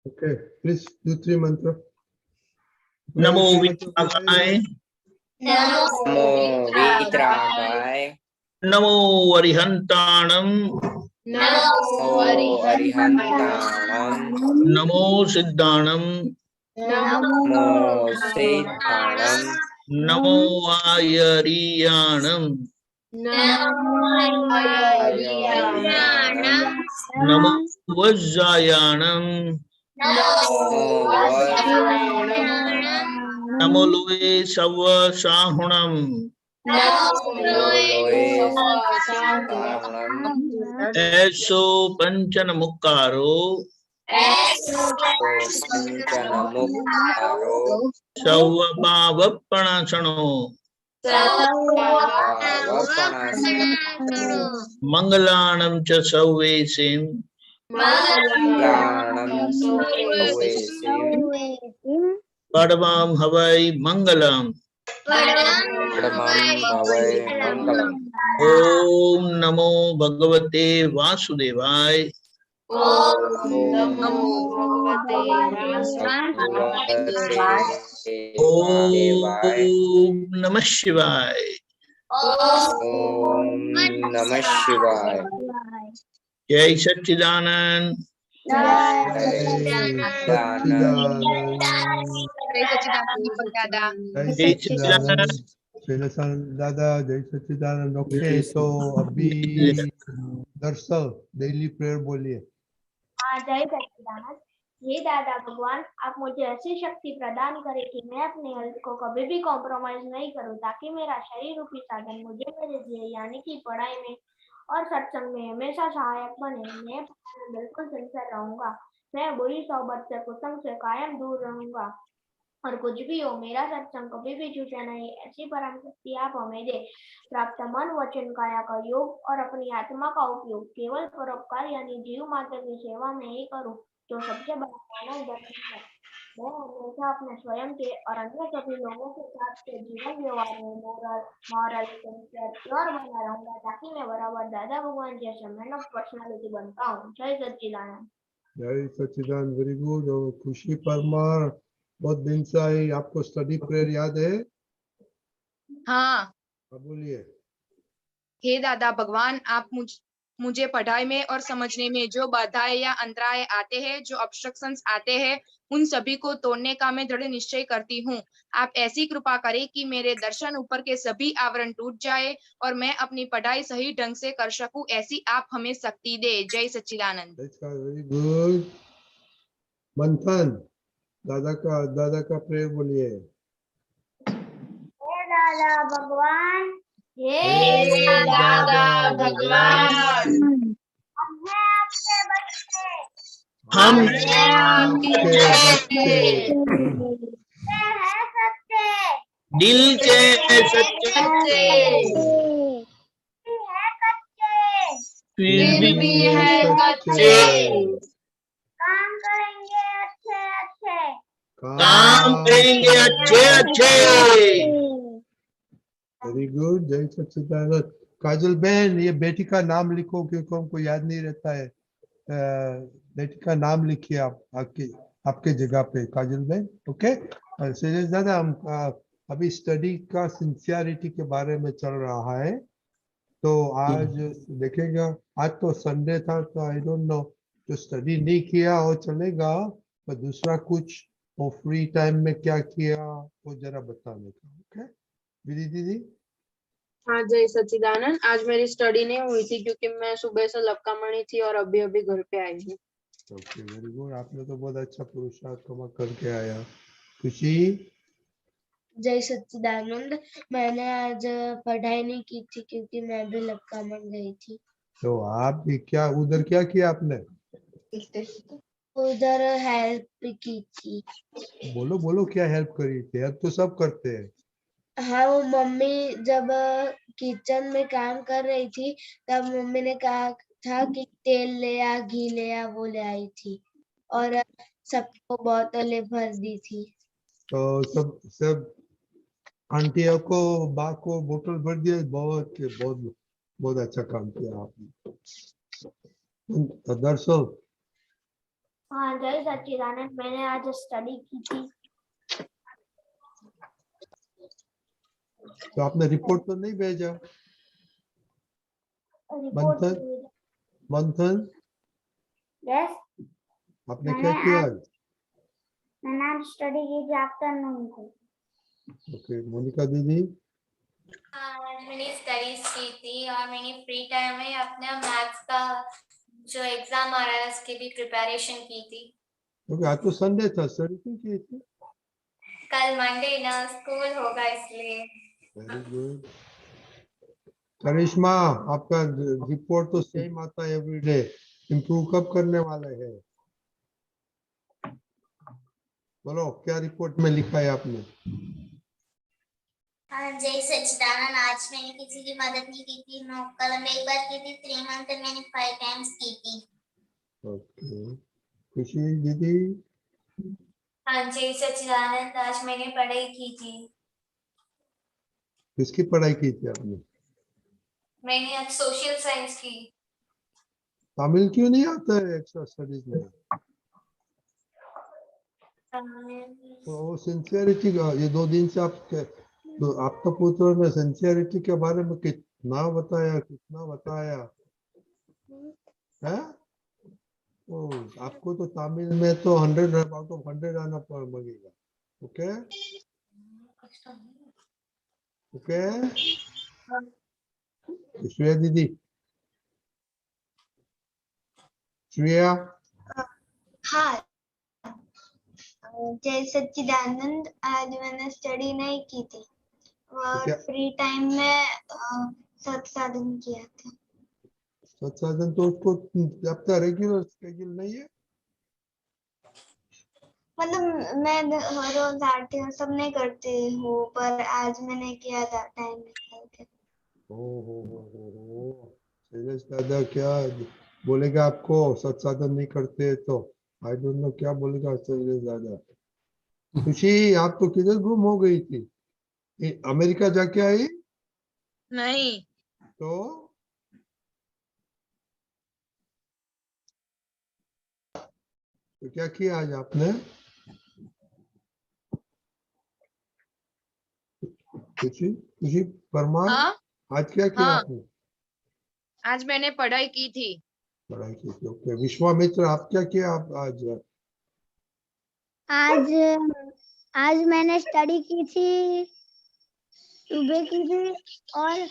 Okay, please do three mantra. नमो वित्रागाय, नमो वित्रागाय, नमो अरिहंताणम, नमो अरिहंताणं, नमो सिद्धाणम, नमो सिद्धाणं, नमो आयरियाणम, नमो आयर्याणं, नमो वज्रायाणम, नमो वज्रायाणं, नमो लोए सव साहुणम, नमो लोये सवसाहुणं, ऐसो पंचन मुक्कारो, ऐसो पंचनमुक्तारो, सवपावपणासनो, सर्वपावपणासनो, मंगलाणं च सौवेसिं, मंगलाणं सौवेसिं, परमं हवै मंगलम्। परमं हवै मंगलम्। ओम नमो भगवते वासुदेवाय, ओम नमो भगवते वासुदेवाय, ओम नमः शिवाय। ओम नमः शिवाय। जय सच्चिदानंद, जय जय सच्चिदानंद। शैलसन दादा, जय सच्चिदानंद। ओके, तो अभी दर्शन डेली प्रेयर बोलिए। जय सच्चिदानंद। हे दादा भगवान, आप मुझे ऐसी शक्ति प्रदान करें कि मैं अपने हेल्थ को कभी भी कॉम्प्रोमाइज नहीं करूं, ताकि मेरा शरीर रूपी साधन मुझे मेरे ध्येय यानी कि पढ़ाई में और सत्संग में हमेशा सहायक बने। मैं बिल्कुल सिंसियर रहूंगा। मैं बुरी सोबत से कुसंग से कायम दूर रहूंगा, और कुछ भी हो मेरा सत्संग कभी भी छूटे नहीं। ऐसी परम शक्ति आप हमें दे। प्राप्त मन वचन काया का योग और अपनी आत्मा का उपयोग केवल परोपकार यानी जीव मात्र की सेवा में ही करूं, जो सबसे बड़ा मानव धर्म है। मैं हमेशा अपने स्वयं के और अन्य सभी लोगों के साथ के जीवन व्यवहार में मॉरल प्योर बना रहूंगा, ताकि मैं बराबर दादा भगवान जैसे मैन ऑफ पर्सनालिटी बनता हूँ। जय सच्चिदानंद। जय सच्चिदानंद, वेरी गुड। और खुशी परमार, बहुत दिन से आई, आपको स्टडी प्रेयर याद है? हाँ। बोलिए। हे दादा भगवान, आप मुझे पढ़ाई में और समझने में जो बाधाएं या अंतराय आते हैं, जो ऑब्स्ट्रक्शंस आते हैं, उन सभी को तोड़ने का मैं दृढ़ निश्चय करती हूँ। आप ऐसी कृपा करें कि मेरे दर्शन ऊपर के सभी आवरण टूट जाए और मैं अपनी पढ़ाई सही ढंग से कर सकूं, ऐसी आप हमें शक्ति दे। जय सच्चिदानंद। Very good. मंथन, दादा का प्रेयर बोलिए। हे दादा भगवान, हे दादा भगवान, हम हम हैं आपके बच्चे, आपके बच्चे, है सच्चे, दिल के सच्चे, है कच्चे, फिर भी है सच्चे। काम करेंगे अच्छे अच्छे, काम करेंगे अच्छे अच्छे। वेरी गुड, जय सच्चिदानंद। काजल बहन, ये बेटी का नाम लिखो क्योंकि हमको याद नहीं रहता है। बेटी का नाम लिखिए आप आपके जगह पे, काजल बहन। ओके, सुरेश दादा, हम अभी स्टडी का सिंसियरिटी के बारे में चल रहा है, तो आज देखेगा। आज तो संडे था, तो आई डोंट नो, जो स्टडी नहीं किया वो चलेगा, पर दूसरा कुछ वो फ्री टाइम में क्या किया वो जरा बताने का। ओके विधि दीदी। हाँ जय सच्चिदानंद। आज मेरी स्टडी नहीं हुई थी क्योंकि मैं सुबह से लक्कामणी थी और अभी अभी घर पे आई हूँ। Okay, very good. आपने तो बहुत अच्छा पुरुषार्थ कमा करके आया। खुशी। जय सच्चिदानंद। मैंने आज पढ़ाई नहीं की थी क्योंकि मैं भी लक्कामन गई थी। तो आप भी क्या उधर क्या किया आपने? उधर हेल्प की थी। बोलो बोलो, क्या हेल्प करी थी? हेल्प तो सब करते हैं। हाँ, वो मम्मी जब किचन में काम कर रही थी, तब मम्मी ने कहा था कि तेल ले आ, घी ले आ, वो ले आई थी और सबको बोतलें भर दी थी। तो सब आंटियों को, बा को बोतल भर दिया। बहुत बहुत बहुत अच्छा काम किया आपने। दर्शन, हाँ जय सच्चिदानंद, मैंने आज स्टडी की थी। तो आपने रिपोर्ट तो नहीं भेजा? रिपोर्ट मंथन मंथन यस, आपने क्या किया आज? मैंने आज स्टडी की थी आफ्टरनून को। ओके, मोनिका दीदी? आज मैंने स्टडीज की थी और मैंने फ्री टाइम में अपने मैथ्स का जो एग्जाम आ रहा है उसकी भी प्रिपरेशन की थी। ओके, आज तो संडे था, स्टडी क्यों की थी? कल मंडे ना स्कूल होगा इसलिए। Very good. करिश्मा, आपका रिपोर्ट तो सेम आता है एवरीडे, इम्प्रूव कब करने वाले हैं? बोलो, क्या रिपोर्ट में लिखा है आपने? जय सच्चिदानंद, आज मैंने किसी की मदद नहीं की थी। नो, कल मैं एक बार की थी, 3 मंथ मैंने 5 टाइम्स की थी। ओके, खुशी दीदी? हाँ जय सच्चिदानंद, आज मैंने पढ़ाई की थी। किसकी पढ़ाई की थी आपने? मैंने आज सोशल साइंस की। तमिल क्यों नहीं आता है एक्स्ट्रा स्टडीज में? वो सिंसियरिटी, ये 2 दिन से तो आपका पुत्र ने सिंसियरिटी के बारे में कितना बताया है? ओ, आपको तो तमिल में तो 100 आउट ऑफ 100 आना लगेगा। ओके ओके, श्रेया दीदी? श्रेया? हाँ जय सच्चिदानंद, आज मैंने स्टडी नहीं की थी और क्या? फ्री टाइम में सत्साधन किया था। सत्साधन तो उसको आपका रेगुलर स्केड्यूल नहीं है? मतलब मैं रोज आती हूँ, सब नहीं करती हूँ, पर आज मैंने किया था टाइम निकाल के। हो, शैलेश दादा क्या बोलेगा आपको? सत्साधन नहीं करते तो आई डोंट नो क्या बोलेगा शैलेश दादा। खुशी, आप तो किधर गुम हो गई थी? अमेरिका जाके आई? नहीं, तो क्या किया आज आपने? खुशी परमार, हाँ आज क्या किया हाँ, आपने? आज मैंने पढ़ाई की थी। पढ़ाई की थी, ओके। विश्वामित्र, आप क्या किया आप आज? आज मैंने स्टडी की थी, सुबह की थी, और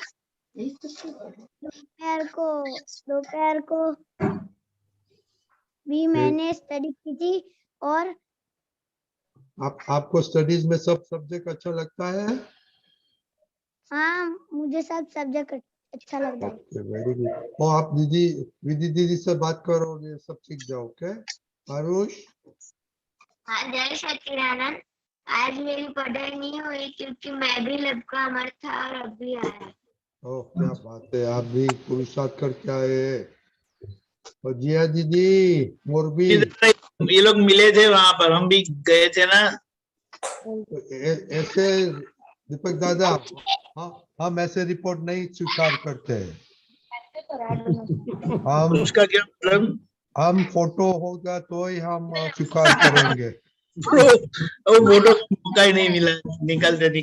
दोपहर को भी मैंने स्टडी की थी। और आपको स्टडीज में सब सब्जेक्ट अच्छा लगता है? हाँ, मुझे सब सब्जेक्ट अच्छा लगता है। Okay, very good. और आप विधि दीदी से बात करो, ये सब सीख जाओ। ओके आरुष? हाँ जय सच्चिदानंद, आज मेरी पढ़ाई नहीं हुई क्योंकि मैं भी लड़का अमर था और अभी आया। ओह, क्या बात है, आप भी पुरुषार्थ करके आए। और जिया दीदी, मोरबी? ये लोग मिले थे वहां पर, हम भी गए थे ना। ऐसे दीपक दादा, हम ऐसे रिपोर्ट नहीं स्वीकार करते हैं। उसका क्या मतलब? हम फोटो होगा तो ही हम स्वीकार करेंगे। वो फोटो का मौका ही नहीं मिला, निकलते थे।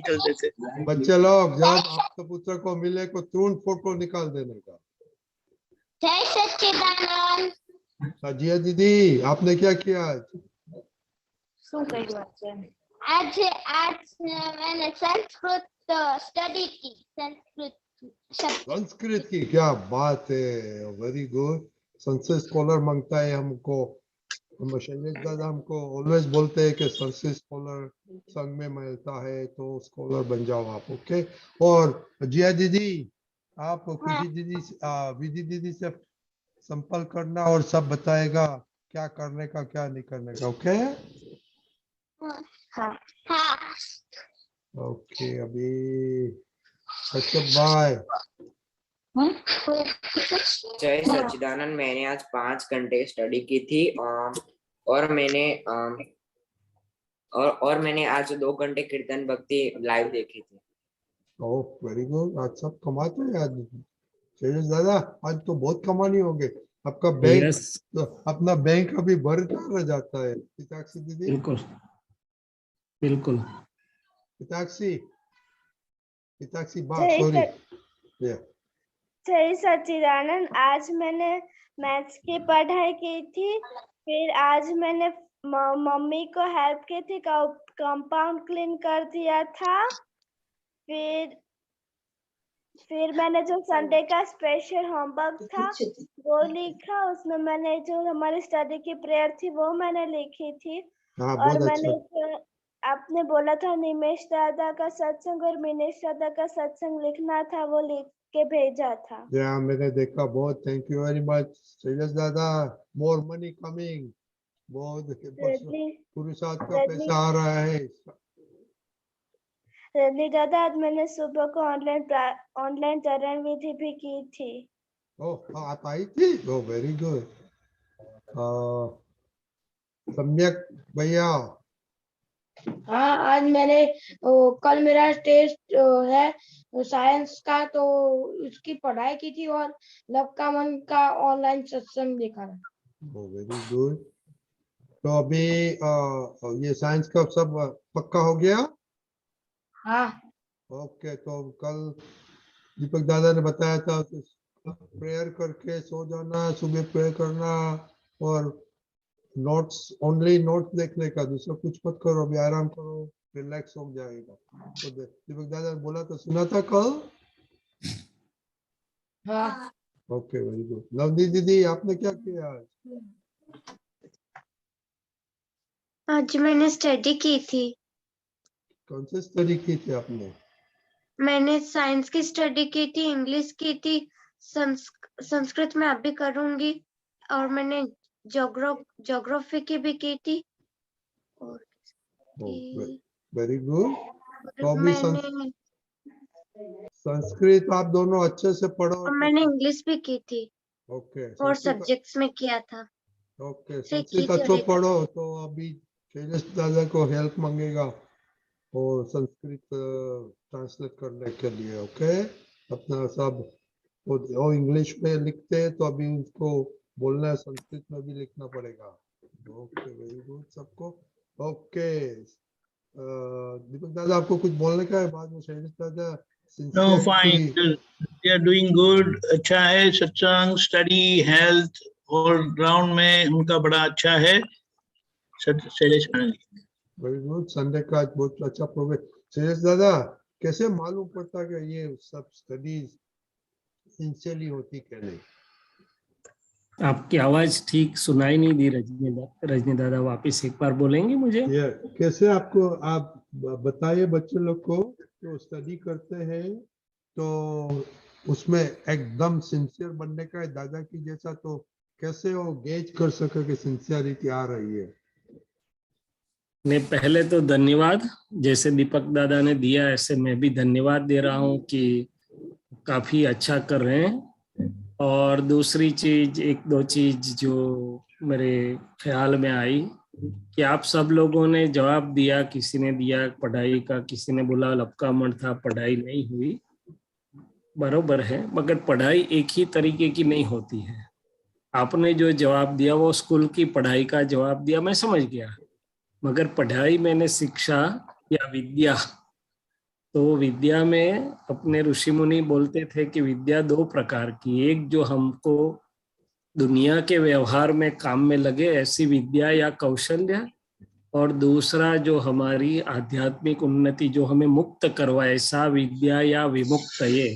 बच्चे लोग, जब आपके पुत्र को मिले को तुरंत फोटो निकाल देने का। जय सच्चिदानंद। जिया दीदी, आपने क्या किया आज? आज मैंने संस्कृत स्टडी की। संस्कृत की, क्या बात है, वेरी गुड। संस्कृत स्कॉलर मांगता है हमको। हम शैलेश दादा हमको ऑलवेज बोलते हैं कि संस्कृत स्कॉलर संघ में मिलता है तो स्कॉलर बन जाओ आप। ओके। और जिया दीदी, आप खुशी दीदी विधि दीदी से संपर्क करना और सब बताएगा क्या करने का क्या नहीं करने का। ओके ओके, अभी अच्छा, बाय। जय सच्चिदानंद, मैंने आज 5 घंटे स्टडी की थी और मैंने आज 2 घंटे कीर्तन भक्ति लाइव देखी थी। ओह, वेरी गुड। आज सब कमाते हैं आज। शैलेश दादा, आज तो बहुत कमानी होंगे। आपका बैंक यस तो अपना बैंक अभी भरता रह जाता है पिताक्षी दीदी। बिल्कुल बिल्कुल। पिताक्षी पिताक्षी बा जय सॉरी जय सच्चिदानंद। आज मैंने मैथ्स की पढ़ाई की थी, फिर आज मैंने मम्मी को हेल्प की थी, कंपाउंड क्लीन कर दिया था। फिर मैंने जो संडे का स्पेशल होमवर्क था वो लिखा, उसमें मैंने जो हमारी स्टडी की प्रेयर थी वो मैंने लिखी थी। हाँ और बहुत मैंने अच्छा। आपने बोला था निमेश दादा का सत्संग और मिनेश दादा का सत्संग लिखना था, वो लिख के भेजा था। हाँ मैंने देखा, बहुत थैंक यू वेरी मच श्रीलेश दादा। मोर मनी कमिंग, बहुत पुरुषार्थ का पैसा आ रहा है। रजनी दादा, आज मैंने सुबह को ऑनलाइन चरण विधि भी की थी। ओह आप आई थी, ओह वेरी गुड। सम्यक भैया। हाँ आज मैंने कल मेरा टेस्ट है साइंस का, तो उसकी पढ़ाई की थी और लवका मन का ऑनलाइन सत्संग देखा था। Very good. तो अभी ये साइंस का सब पक्का हो गया? हाँ ओके, तो कल दीपक दादा ने बताया था प्रेयर करके सो जाना, सुबह प्रेयर करना और नोट्स, ओनली नोट्स देखने का, दूसरा कुछ मत करो, अभी आराम करो, रिलैक्स हो जाएगा। तो दीपक दादा ने बोला तो सुना था कल? हाँ ओके वेरी गुड। नवनीत दीदी आपने क्या किया आज? आज मैंने स्टडी की थी। कौन सी स्टडी की थी आपने? मैंने साइंस की स्टडी की थी, इंग्लिश की थी, संस्कृत में अभी करूंगी, और मैंने ज्योग्राफी की भी की थी। और वेरी गुड। तो अभी मैंने संस्कृत आप दोनों अच्छे से पढ़ो। और मैंने इंग्लिश भी की थी ओके और सब्जेक्ट्स में किया था। ओके, की संस्कृत थी अच्छो और पढ़ो। तो अभी शैलेश दादा को हेल्प मांगेगा और संस्कृत ट्रांसलेट करने के लिए। ओके, अपना सब वो इंग्लिश में लिखते हैं तो अभी उनको बोलना है संस्कृत में भी लिखना पड़ेगा। ओके वेरी गुड सबको। ओके दीपक दादा आपको कुछ बोलने का है बाद में? शैलेश दादा No, fine. They are doing good. अच्छा है, सत्संग, स्टडी, हेल्थ, ऑल राउंड में उनका बड़ा अच्छा है। Shailesh very good. संडे का आज बहुत अच्छा प्रोग्राम। शैलेश दादा कैसे मालूम पड़ता कि ये सब स्टडीज सिंसियरली होती क्या नहीं? आपकी आवाज ठीक सुनाई नहीं दी रजनी दादा, वापस एक बार बोलेंगे मुझे? ये कैसे आपको, आप बताइए बच्चे लोग को जो स्टडी करते हैं तो उसमें एकदम सिंसियर बनने का है दादा की जैसा, तो कैसे वो गेज कर सके कि सिंसियरिटी आ रही है? ने पहले तो धन्यवाद, जैसे दीपक दादा ने दिया ऐसे मैं भी धन्यवाद दे रहा हूँ कि काफी अच्छा कर रहे हैं। और दूसरी चीज, एक दो चीज जो मेरे ख्याल में आई कि आप सब लोगों ने जवाब दिया, किसी ने दिया पढ़ाई का, किसी ने बोला लपका मन था पढ़ाई नहीं हुई, बरोबर है, मगर पढ़ाई एक ही तरीके की नहीं होती है। आपने जो जवाब दिया वो स्कूल की पढ़ाई का जवाब दिया, मैं समझ गया, मगर पढ़ाई मैंने शिक्षा या विद्या, तो विद्या में अपने ऋषि मुनि बोलते थे कि विद्या दो प्रकार की, एक जो हमको दुनिया के व्यवहार में काम में लगे ऐसी विद्या या कौशल्य, और दूसरा जो हमारी आध्यात्मिक उन्नति जो हमें मुक्त करवाए ऐसा विद्या या विमुक्त। ये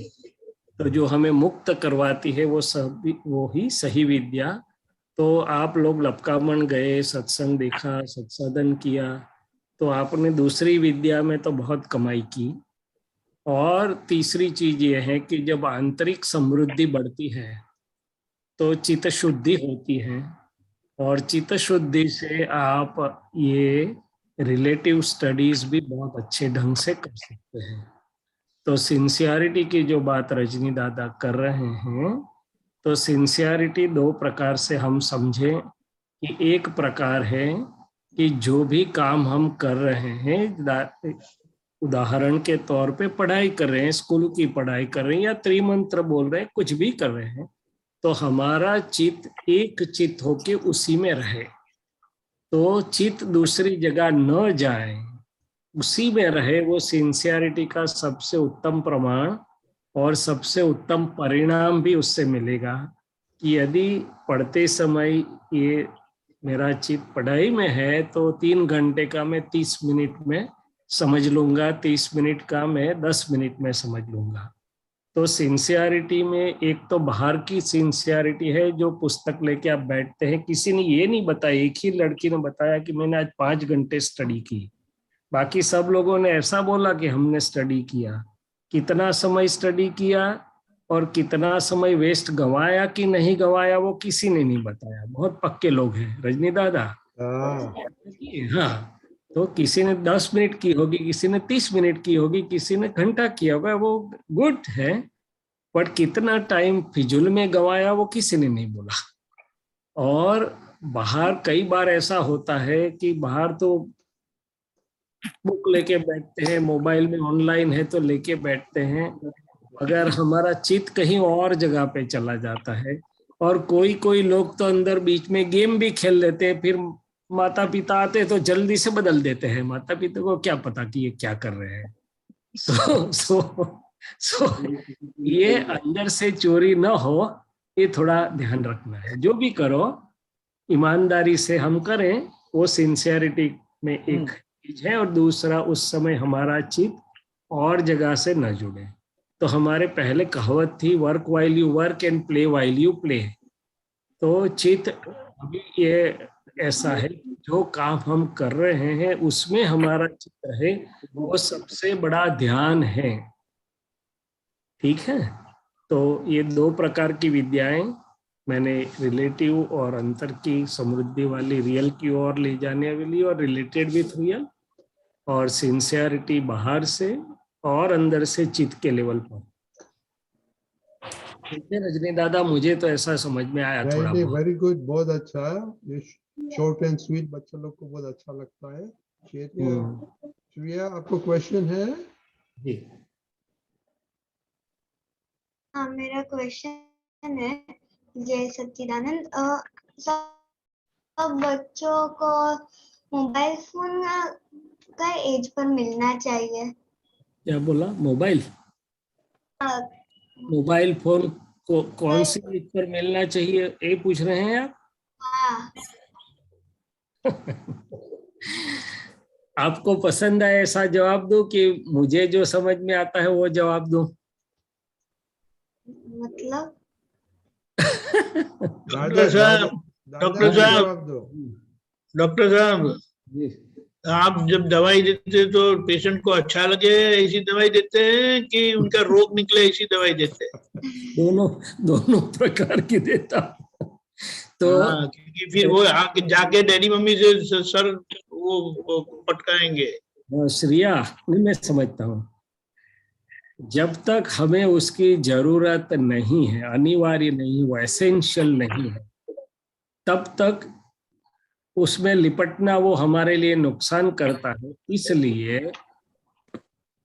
तो जो हमें मुक्त करवाती है वो ही सही विद्या। तो आप लोग लपकामण गए, सत्संग देखा, सत्साधन किया, तो आपने दूसरी विद्या में तो बहुत कमाई की। और तीसरी चीज ये है कि जब आंतरिक समृद्धि बढ़ती है तो चित्त शुद्धि होती है, और चित्त शुद्धि से आप ये रिलेटिव स्टडीज भी बहुत अच्छे ढंग से कर सकते हैं। तो सिंसियरिटी की जो बात रजनी दादा कर रहे हैं, तो सिंसियरिटी दो प्रकार से हम समझें कि एक प्रकार है कि जो भी काम हम कर रहे हैं, उदाहरण के तौर पे पढ़ाई कर रहे हैं, स्कूल की पढ़ाई कर रहे हैं या त्रिमंत्र बोल रहे हैं, कुछ भी कर रहे हैं, तो हमारा चित्त एक चित्त होके उसी में रहे, तो चित्त दूसरी जगह न जाए, उसी में रहे। वो सिंसियरिटी का सबसे उत्तम प्रमाण और सबसे उत्तम परिणाम भी उससे मिलेगा कि यदि पढ़ते समय ये मेरा चित्त पढ़ाई में है तो 3 घंटे का मैं 30 मिनट में समझ लूंगा, 30 मिनट का मैं 10 मिनट में समझ लूंगा। तो सिंसियरिटी में एक तो बाहर की सिंसियरिटी है, जो पुस्तक लेके आप बैठते हैं। किसी ने ये नहीं बताया, एक ही लड़की ने बताया कि मैंने आज 5 घंटे स्टडी की, बाकी सब लोगों ने ऐसा बोला कि हमने स्टडी किया। कितना समय स्टडी किया और कितना समय वेस्ट गंवाया कि नहीं गंवाया वो किसी ने नहीं बताया। बहुत पक्के लोग हैं रजनी दादा। हाँ, तो किसी ने 10 मिनट की होगी, किसी ने 30 मिनट की होगी, किसी ने घंटा किया होगा, वो गुड है। बट कितना टाइम फिजूल में गंवाया वो किसी ने नहीं बोला। और बाहर कई बार ऐसा होता है कि बाहर तो बुक लेके बैठते हैं, मोबाइल में ऑनलाइन है तो लेके बैठते हैं, अगर हमारा चित्त कहीं और जगह पे चला जाता है। और कोई कोई लोग तो अंदर बीच में गेम भी खेल लेते हैं, फिर माता पिता आते तो जल्दी से बदल देते हैं। माता पिता को क्या पता कि ये क्या कर रहे हैं। सो ये अंदर से चोरी न हो, ये थोड़ा ध्यान रखना है। जो भी करो ईमानदारी से हम करें, वो सिंसियरिटी में एक चीज है। और दूसरा, उस समय हमारा चित्त और जगह से न जुड़े। तो हमारे पहले कहावत थी, work while you work and play while you play. तो चित्त अभी ये ऐसा है, जो काम हम कर रहे हैं उसमें हमारा चित्त रहे, वो सबसे बड़ा ध्यान है। ठीक है, तो ये 2 प्रकार की विद्याएं मैंने रिलेटिव और अंतर की समृद्धि वाली, रियल की ओर ले जाने वाली और रिलेटेड विथ रियल, और सिंसियरिटी बाहर से और अंदर से चित्त के लेवल पर। ठीक है रजनी दादा, मुझे तो ऐसा समझ में आया थोड़ा बहुत। वेरी गुड, बहुत अच्छा है। ये शॉर्ट एंड स्वीट बच्चे लोग को बहुत अच्छा लगता है। श्रेया, आपको क्वेश्चन है? जी हाँ, मेरा क्वेश्चन है, जय सच्चिदानंद। सब बच्चों को मोबाइल फोन का एज पर मिलना चाहिए। क्या बोला? मोबाइल मोबाइल फोन को कौन सी एज पर मिलना चाहिए, ये पूछ रहे हैं आप? हाँ। आपको पसंद है ऐसा जवाब दूं कि मुझे जो समझ में आता है वो जवाब दूं? मतलब डॉक्टर साहब, आप जब दवाई देते हैं तो पेशेंट को अच्छा लगे ऐसी दवाई देते हैं कि उनका रोग निकले ऐसी दवाई देते हैं? दोनों प्रकार की देता। तो क्योंकि फिर वो आके जाके डैडी मम्मी से सर वो पटकाएंगे। श्रेया, मैं समझता हूँ, जब तक हमें उसकी जरूरत नहीं है, अनिवार्य नहीं, वो एसेंशियल नहीं है, तब तक उसमें लिपटना वो हमारे लिए नुकसान करता है। इसलिए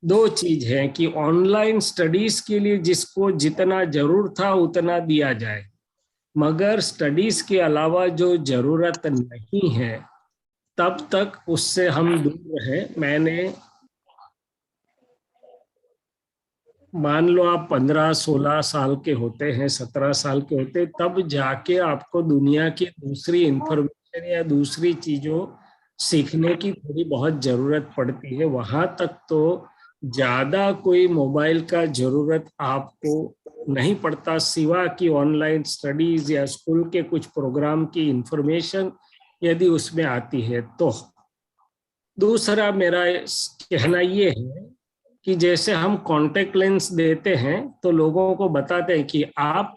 2 चीज है कि ऑनलाइन स्टडीज के लिए जिसको जितना जरूर था उतना दिया जाए, मगर स्टडीज के अलावा जो जरूरत नहीं है तब तक उससे हम दूर रहें। मैंने मान लो आप 15-16 साल के होते हैं, 17 साल के होते, तब जाके आपको दुनिया की दूसरी इंफॉर्मेशन या दूसरी चीजों सीखने की थोड़ी बहुत जरूरत पड़ती है। वहां तक तो ज्यादा कोई मोबाइल का जरूरत आपको नहीं पड़ता, सिवा कि ऑनलाइन स्टडीज या स्कूल के कुछ प्रोग्राम की इंफॉर्मेशन यदि उसमें आती है तो। दूसरा मेरा कहना ये है कि जैसे हम कॉन्टेक्ट लेंस देते हैं तो लोगों को बताते हैं कि आप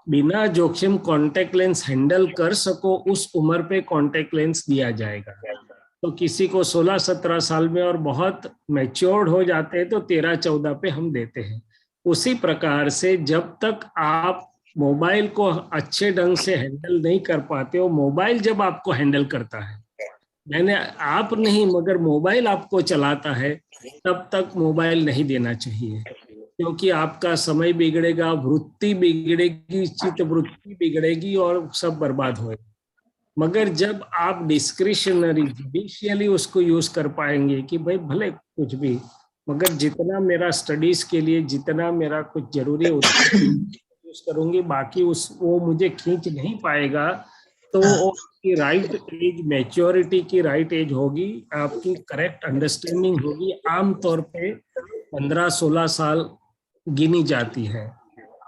बिना जोखिम कॉन्टेक्ट लेंस हैंडल कर सको, उस उम्र पे कॉन्टेक्ट लेंस दिया जाएगा। तो किसी को 16-17 साल में और बहुत मैच्योर्ड हो जाते हैं तो 13-14 पे हम देते हैं। उसी प्रकार से जब तक आप मोबाइल को अच्छे ढंग से हैंडल नहीं कर पाते हो, मोबाइल जब आपको हैंडल करता है, मैंने आप नहीं मगर मोबाइल आपको चलाता है, तब तक मोबाइल नहीं देना चाहिए। क्योंकि आपका समय बिगड़ेगा, वृत्ति बिगड़ेगी, चित्त वृत्ति बिगड़ेगी और सब बर्बाद होएगा। मगर जब आप डिस्क्रिशनरी जुडिशियली उसको यूज कर पाएंगे कि भाई भले कुछ भी, मगर जितना मेरा स्टडीज के लिए जितना मेरा कुछ जरूरी है उतना यूज करूंगी, बाकी वो मुझे खींच नहीं पाएगा, तो आपकी राइट एज, मैच्योरिटी की राइट एज होगी, आपकी करेक्ट अंडरस्टैंडिंग होगी। आमतौर पे 15-16 साल गिनी जाती है,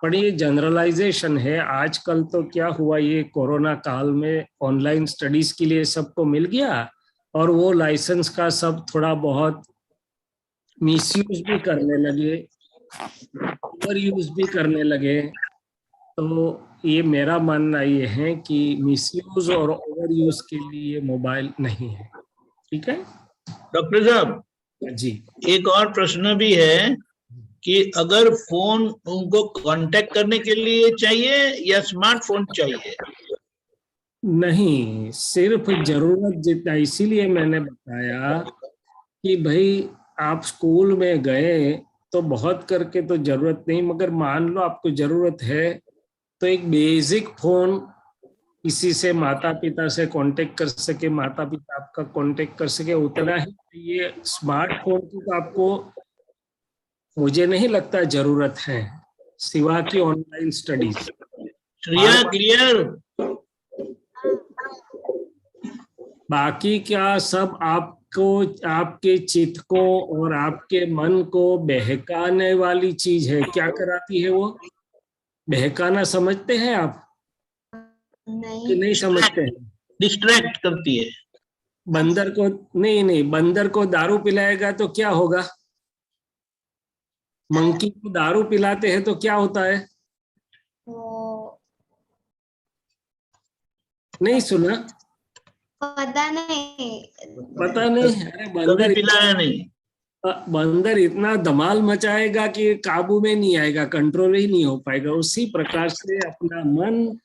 पर ये जनरलाइजेशन है। आजकल तो क्या हुआ, ये कोरोना काल में ऑनलाइन स्टडीज के लिए सबको मिल गया और वो लाइसेंस का सब थोड़ा बहुत मिसयूज भी करने लगे, ओवर यूज भी करने लगे। तो ये मेरा मानना ये है कि मिसयूज और ओवर यूज के लिए मोबाइल नहीं है। ठीक है डॉक्टर साहब जी, एक और प्रश्न भी है कि अगर फोन उनको कांटेक्ट करने के लिए चाहिए या स्मार्टफोन चाहिए? नहीं, सिर्फ जरूरत जितना, इसीलिए मैंने बताया कि भाई आप स्कूल में गए तो बहुत करके तो जरूरत नहीं, मगर मान लो आपको जरूरत है तो एक बेसिक फोन किसी से माता पिता से कांटेक्ट कर सके, माता पिता आपका कांटेक्ट कर सके, उतना ही। ये स्मार्टफोन की तो आपको मुझे नहीं लगता जरूरत है, सिवा की ऑनलाइन स्टडीज। श्रेया क्लियर? बाकी क्या सब आपको, आपके चित्त को और आपके मन को बहकाने वाली चीज है। क्या कराती है वो? बहकाना समझते हैं आप कि नहीं समझते हैं? डिस्ट्रैक्ट करती है। बंदर को नहीं, बंदर को दारू पिलाएगा तो क्या होगा? मंकी को दारू पिलाते हैं तो क्या होता है? नहीं सुना? पता नहीं। अरे बंदर पिलाया नहीं। बंदर इतना धमाल मचाएगा कि काबू में नहीं आएगा, कंट्रोल ही नहीं हो पाएगा। उसी प्रकार से अपना मन,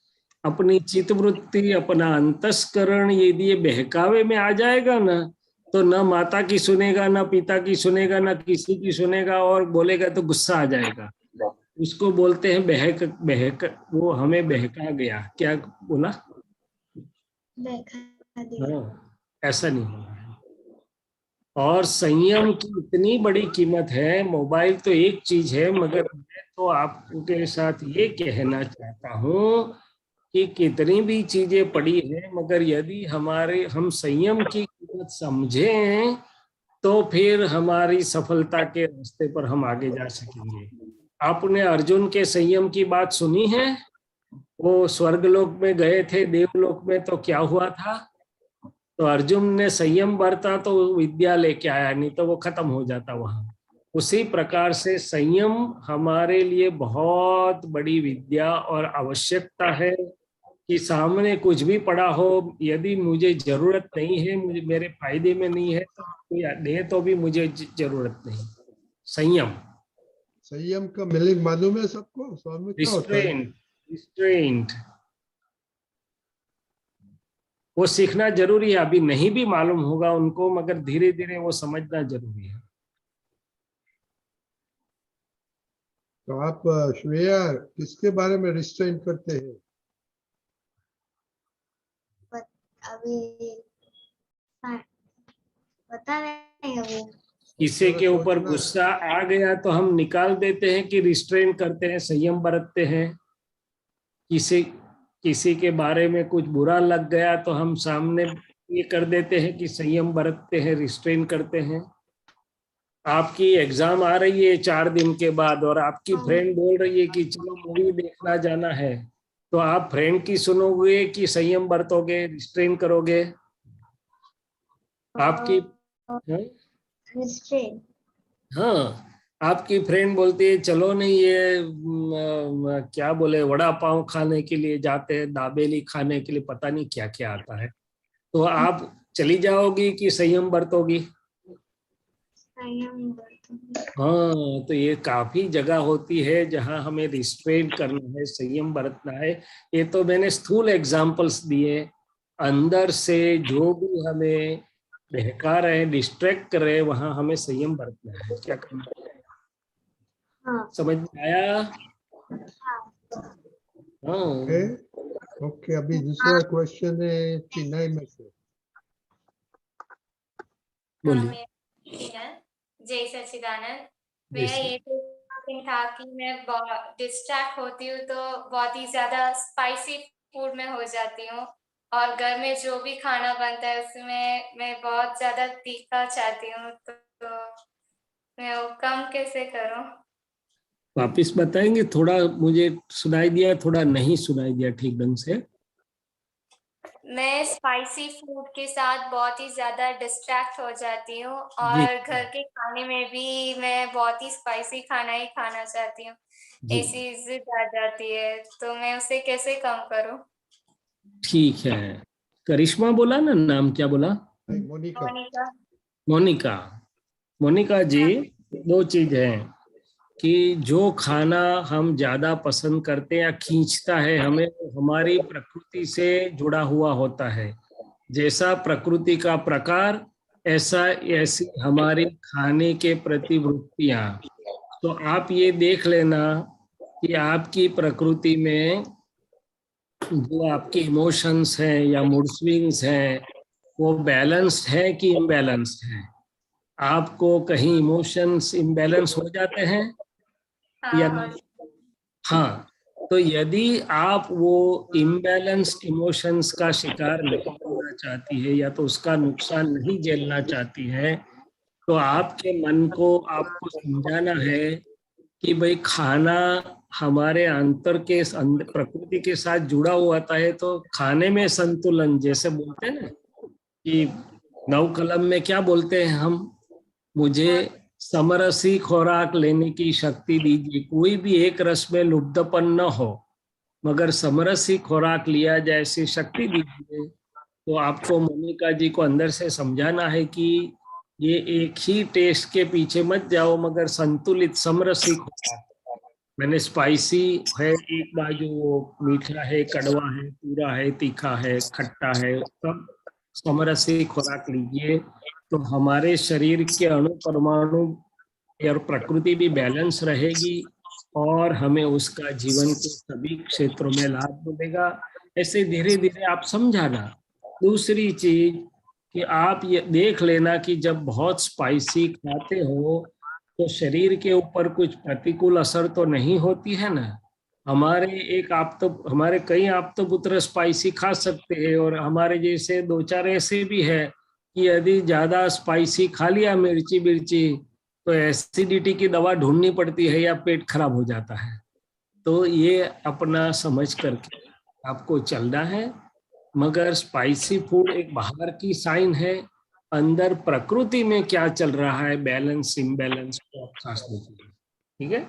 अपनी चित्तवृत्ति, अपना अंतस्करण यदि ये बहकावे में आ जाएगा ना, तो न माता की सुनेगा, न पिता की सुनेगा, न किसी की सुनेगा, और बोलेगा तो गुस्सा आ जाएगा। उसको बोलते हैं बहक, वो हमें बहका गया। क्या बोला? हाँ, ऐसा नहीं होगा। और संयम की इतनी बड़ी कीमत है। मोबाइल तो एक चीज है, मगर मैं तो आपके साथ ये कहना चाहता हूँ कि कितनी भी चीजें पड़ी हैं, मगर यदि हम संयम की कीमत समझें तो फिर हमारी सफलता के रास्ते पर हम आगे जा सकेंगे। आपने अर्जुन के संयम की बात सुनी है? वो स्वर्गलोक में गए थे, देवलोक में तो क्या हुआ था? तो अर्जुन ने संयम बरता तो विद्या लेके आया, नहीं तो वो खत्म हो जाता वहां। उसी प्रकार से संयम हमारे लिए बहुत बड़ी विद्या और आवश्यकता है कि सामने कुछ भी पड़ा हो, यदि मुझे जरूरत नहीं है, मुझे मेरे फायदे में नहीं है, तो कोई दे तो भी मुझे जरूरत नहीं। संयम का मीनिंग मालूम है सबको? रिस्ट्रेंट वो सीखना जरूरी है। अभी नहीं भी मालूम होगा उनको, मगर धीरे धीरे वो समझना जरूरी है। तो आप श्रेया किसके बारे में रिस्ट्रेंट करते हैं? अभी पता नहीं। अभी किसी के ऊपर गुस्सा आ गया तो हम निकाल देते हैं कि रिस्ट्रेंट करते हैं, संयम बरतते हैं। किसी के बारे में कुछ बुरा लग गया तो हम सामने ये कर देते हैं कि संयम बरतते हैं, रिस्ट्रेन करते हैं। आपकी एग्जाम आ रही है 4 दिन के बाद और आपकी फ्रेंड बोल रही है कि चलो मूवी देखना जाना है, तो आप फ्रेंड की सुनोगे कि संयम बरतोगे, रिस्ट्रेन करोगे? आपकी हाँ, आपकी फ्रेंड बोलती है चलो नहीं ये क्या बोले, वड़ा पाव खाने के लिए जाते हैं, दाबेली खाने के लिए, पता नहीं क्या क्या आता है, तो आप चली जाओगी कि संयम बरतोगी? हाँ, तो ये काफी जगह होती है जहां हमें रिस्ट्रेन करना है, संयम बरतना है। ये तो मैंने स्थूल एग्जांपल्स दिए। अंदर से जो भी हमें बहका रहे, डिस्ट्रैक्ट कर रहे, वहां हमें संयम बरतना है। क्या करना है? हाँ। समझ में आया? हाँ ओके ओके, अभी दूसरा क्वेश्चन है चेन्नई में से। बोलिए। जय सच्चिदानंद। जय मेरा श्री- ये क्वेश्चन था कि मैं बहुत डिस्ट्रैक्ट होती हूँ तो बहुत ही ज्यादा स्पाइसी फूड में हो जाती हूँ, और घर में जो भी खाना बनता है उसमें मैं बहुत ज्यादा तीखा चाहती हूँ, तो मैं वो कम कैसे करूँ? वापिस बताएंगे? थोड़ा मुझे सुनाई दिया, थोड़ा नहीं सुनाई दिया ठीक ढंग से। मैं स्पाइसी फूड के साथ बहुत ही ज्यादा डिस्ट्रैक्ट हो जाती हूँ, जी और घर के खाने में भी मैं बहुत ही स्पाइसी खाना ही खाना चाहती हूँ। जी, ऐसी जिद आ जाती है, तो मैं उसे कैसे कम करूँ? ठीक है। करिश्मा बोला ना, नाम क्या बोला? मोनिका। मोनिका। मोनिका। मोनिका जी, दो चीज है कि जो खाना हम ज्यादा पसंद करते हैं या खींचता है हमें, वो हमारी प्रकृति से जुड़ा हुआ होता है। जैसा प्रकृति का प्रकार, ऐसा ऐसी हमारी खाने के प्रति वृत्तियां। तो आप ये देख लेना कि आपकी प्रकृति में जो आपके इमोशंस हैं या मूड स्विंग्स हैं, वो बैलेंस्ड है कि इम्बैलेंस्ड है। आपको कहीं इमोशंस इम्बैलेंस हो जाते हैं या हाँ, नहीं? हाँ, तो यदि आप वो इम्बैलेंस्ड इमोशंस का शिकार नहीं होना चाहती है या तो उसका नुकसान नहीं झेलना चाहती है, तो आपके मन को आपको समझाना है कि भाई खाना हमारे अंतर के प्रकृति के साथ जुड़ा हुआ होता है, तो खाने में संतुलन, जैसे बोलते हैं ना कि नव कलम में क्या बोलते हैं हम, मुझे समरसी खुराक लेने की शक्ति दीजिए। कोई भी एक रस में लुब्धपन न हो, मगर समरसी खुराक लिया जाए ऐसी शक्ति दीजिए। तो आपको मोनिका जी को अंदर से समझाना है कि ये एक ही टेस्ट के पीछे मत जाओ, मगर संतुलित समरसी खुराक। मैंने स्पाइसी है एक बाजू, वो मीठा है, कड़वा है, पूरा है, तीखा है, खट्टा है, सब समरसी खुराक लीजिए। तो हमारे शरीर के अणु परमाणु और प्रकृति भी बैलेंस रहेगी, और हमें उसका जीवन के सभी क्षेत्रों में लाभ मिलेगा। ऐसे धीरे धीरे आप समझाना। दूसरी चीज कि आप ये देख लेना कि जब बहुत स्पाइसी खाते हो तो शरीर के ऊपर कुछ प्रतिकूल असर तो नहीं होती है ना। हमारे कई आप्त पुत्र स्पाइसी खा सकते हैं, और हमारे जैसे दो चार ऐसे भी है कि यदि ज्यादा स्पाइसी खा लिया, मिर्ची मिर्ची, तो एसिडिटी की दवा ढूंढनी पड़ती है या पेट खराब हो जाता है। तो ये अपना समझ करके आपको चलना है। मगर स्पाइसी फूड एक बाहर की साइन है, अंदर प्रकृति में क्या चल रहा है, बैलेंस इम्बैलेंस को आप खास देखिए। ठीक है?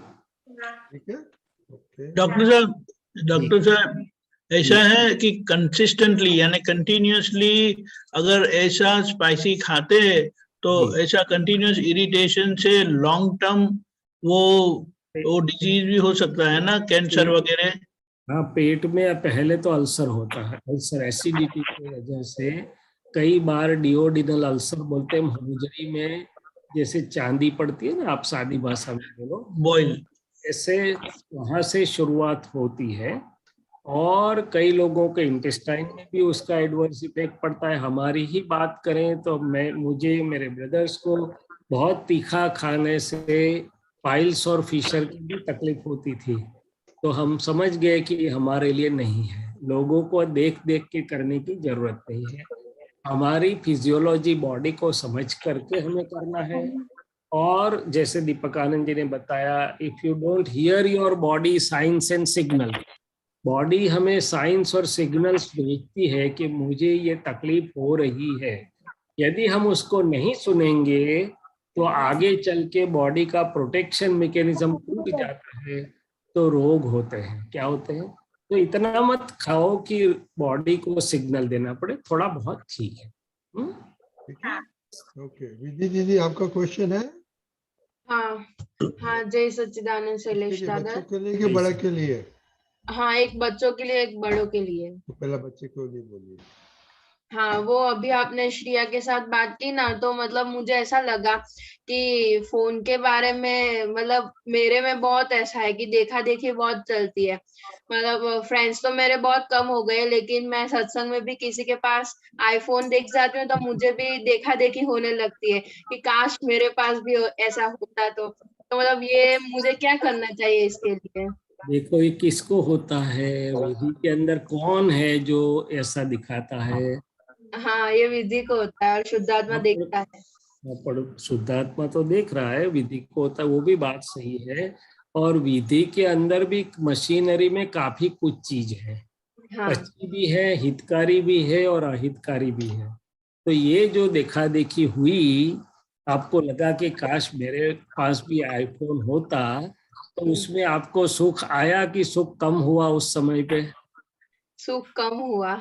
ठीक है ओके। डॉक्टर साहब ऐसा है कि कंसिस्टेंटली यानी कंटिन्यूअसली अगर ऐसा स्पाइसी खाते हैं तो ऐसा कंटिन्यूअस इरिटेशन से लॉन्ग टर्म वो डिजीज भी हो सकता है ना, कैंसर वगैरह। हाँ, पेट में पहले तो अल्सर होता है। अल्सर एसिडिटी की वजह से कई बार डिओडिनल अल्सर बोलते हैं, हौजरी में जैसे चांदी पड़ती है ना, आप सादी भाषा में बोलो, बॉयल, ऐसे वहां से शुरुआत होती है। और कई लोगों के इंटेस्टाइन में भी उसका एडवर्स इफेक्ट पड़ता है। हमारी ही बात करें तो मुझे मेरे ब्रदर्स को बहुत तीखा खाने से पाइल्स और फिशर की भी तकलीफ होती थी। तो हम समझ गए कि हमारे लिए नहीं है। लोगों को देख देख के करने की जरूरत नहीं है। हमारी फिजियोलॉजी बॉडी को समझ करके हमें करना है। और जैसे दीपक आनंद जी ने बताया, if you don't hear your body science and signal, body हमें साइंस और सिग्नल्स भेजती है कि मुझे ये तकलीफ हो रही है। यदि हम उसको नहीं सुनेंगे तो आगे चल के बॉडी का प्रोटेक्शन मैकेनिज्म टूट जाता है, तो रोग होते हैं। क्या होते हैं? तो इतना मत खाओ कि बॉडी को सिग्नल देना पड़े, थोड़ा बहुत ठीक है। ठीक है ओके। विधि दीदी आपका क्वेश्चन है? हाँ हाँ, जय सच्चिदानंद शैलेश दादा। बच्चों के लिए कि बड़ा के लिए? हाँ, एक बच्चों के लिए, एक बड़ों के लिए। तो पहला बच्चे को लिए बोलिए। हाँ, वो अभी आपने श्रेया के साथ बात की ना, तो मतलब मुझे ऐसा लगा कि फोन के बारे में, मतलब मेरे में बहुत ऐसा है कि देखा देखी बहुत चलती है। मतलब फ्रेंड्स तो मेरे बहुत कम हो गए, लेकिन मैं सत्संग में भी किसी के पास आईफोन देख जाती हूँ तो मुझे भी देखा देखी होने लगती है कि काश मेरे पास भी ऐसा होता। तो मतलब ये मुझे क्या करना चाहिए इसके लिए? देखो ये किसको होता है, विधि के अंदर कौन है जो ऐसा दिखाता है? हाँ, ये विधि को होता है और शुद्धात्मा देखता है। पर शुद्धात्मा तो देख रहा है, विधि को होता है, वो भी बात सही है। और विधि के अंदर भी मशीनरी में काफी कुछ चीज है, हाँ, अच्छी भी है, हितकारी भी है और अहितकारी भी है। तो ये जो देखा देखी हुई, आपको लगा कि काश मेरे पास भी आईफोन होता, तो उसमें आपको सुख आया कि सुख कम हुआ? उस समय पे सुख कम हुआ।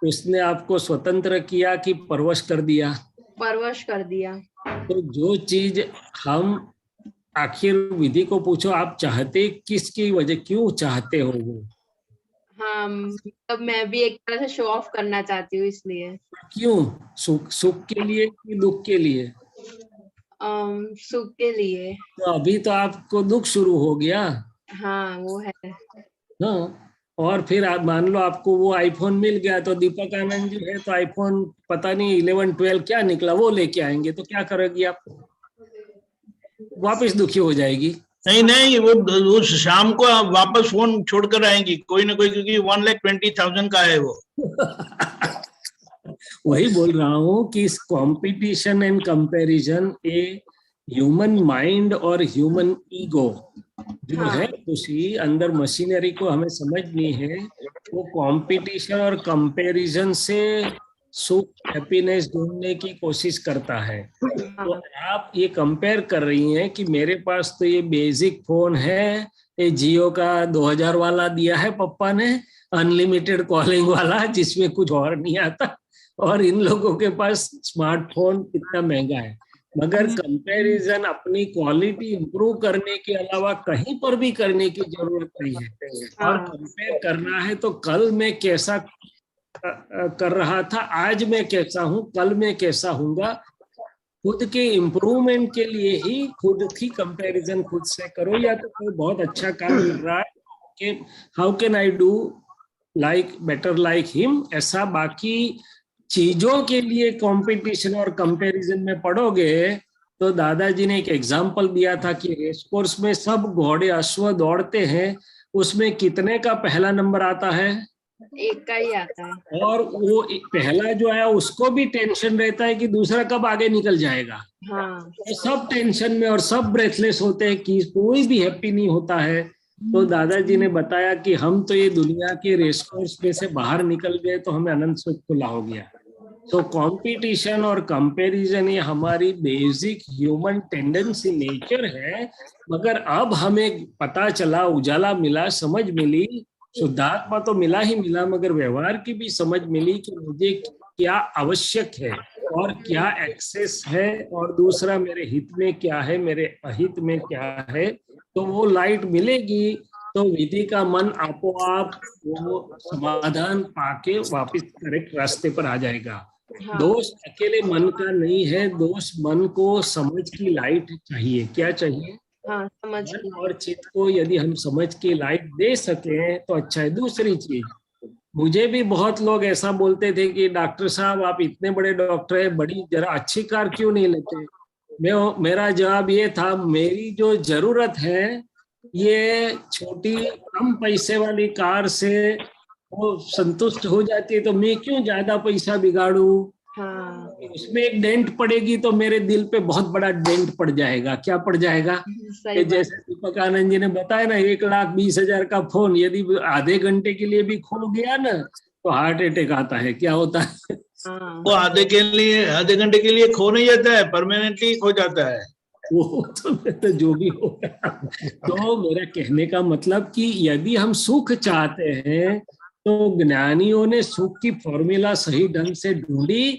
उसने आपको स्वतंत्र किया कि परवश कर दिया? परवश कर दिया। तो जो चीज हम, आखिर विधि को पूछो आप चाहते किसकी वजह, क्यों चाहते हो वो? हाँ, तब मैं भी एक तरह से शो ऑफ करना चाहती हूँ, इसलिए। क्यों? सुख के लिए कि दुख के लिए? सुख के लिए। तो अभी तो आपको दुख शुरू हो गया। हाँ, वो है। हाँ, और फिर आप मान लो आपको वो आईफोन मिल गया, तो दीपक आनंद जी है तो आईफोन पता नहीं 11 12 क्या निकला वो लेके आएंगे, तो क्या करोगी आप? वापस दुखी हो जाएगी। नहीं नहीं, वो शाम को आप वापस फोन छोड़कर आएंगी कोई ना कोई, क्योंकि 1,20,000 का है वो। वही बोल रहा हूँ कि इस competition and comparison a human mind और ह्यूमन ईगो जो हाँ। है, उसी अंदर मशीनरी को हमें समझनी है। वो कंपटीशन और कंपैरिजन से सुख, हैप्पीनेस ढूंढने की कोशिश करता है। तो आप ये कंपेयर कर रही हैं कि मेरे पास तो ये बेसिक फोन है, ये जियो का 2000 वाला दिया है पापा ने, अनलिमिटेड कॉलिंग वाला, जिसमें कुछ और नहीं आता, और इन लोगों के पास स्मार्टफोन कितना महंगा है। मगर कंपैरिजन अपनी क्वालिटी इंप्रूव करने के अलावा कहीं पर भी करने की जरूरत नहीं है। और कंपेयर करना है तो कल मैं कैसा कर रहा था, आज मैं कैसा हूं, कल मैं कैसा हूंगा। खुद के इम्प्रूवमेंट के लिए ही खुद की कंपैरिजन खुद से करो। या तो कोई बहुत अच्छा काम कर रहा है कि how can I do like better like him, ऐसा बाकी चीजों के लिए कंपटीशन और कंपैरिजन में पड़ोगे तो दादाजी ने एक एग्जांपल दिया था कि रेस कोर्स में सब घोड़े अश्व दौड़ते हैं, उसमें कितने का पहला नंबर आता है? एक का ही आता है। और वो पहला जो आया उसको भी टेंशन रहता है कि दूसरा कब आगे निकल जाएगा। हाँ। तो सब टेंशन में और सब ब्रेथलेस होते हैं कि कोई भी हैप्पी नहीं होता है। तो दादाजी ने बताया कि हम तो ये दुनिया के रेस कोर्स में से बाहर निकल गए तो हमें अनंत सुख खुला हो गया। तो कंपटीशन और कंपैरिजन ये हमारी बेसिक ह्यूमन टेंडेंसी नेचर है। मगर अब हमें पता चला, उजाला मिला, समझ मिली, शुद्धात्मा तो मिला ही मिला, मगर व्यवहार की भी समझ मिली कि मुझे क्या आवश्यक है और क्या एक्सेस है, और दूसरा मेरे हित में क्या है, मेरे अहित में क्या है। तो वो लाइट मिलेगी तो विधि का मन आपो-आप वो समाधान पाके वापस करेक्ट रास्ते पर आ जाएगा। हाँ। दोष अकेले मन का नहीं है, दोष मन को समझ की लाइट चाहिए। क्या चाहिए? हाँ, समझ मन और चित्त को यदि हम समझ के लाइट दे सके तो अच्छा है। दूसरी चीज, मुझे भी बहुत लोग ऐसा बोलते थे कि डॉक्टर साहब आप इतने बड़े डॉक्टर हैं, बड़ी जरा अच्छी कार क्यों नहीं लेते? मेरा जवाब ये था, मेरी जो जरूरत है ये छोटी कम पैसे वाली कार से वो संतुष्ट हो जाती है, तो मैं क्यों ज्यादा पैसा बिगाड़ूं? हाँ। उसमें एक डेंट पड़ेगी तो मेरे दिल पे बहुत बड़ा डेंट पड़ जाएगा। क्या पड़ जाएगा? सही बात। जैसे दीपक आनंद जी ने बताया ना, 1,20,000 का फोन यदि आधे घंटे के लिए भी खो गया ना तो हार्ट अटैक आता है। क्या होता है? वो आधे घंटे के लिए खो नहीं जाता है, परमानेंटली खो जाता है। वो तो जो भी हो। तो मेरा कहने का मतलब कि यदि हम सुख चाहते हैं तो ज्ञानियों ने सुख की फॉर्मूला सही ढंग से ढूंढी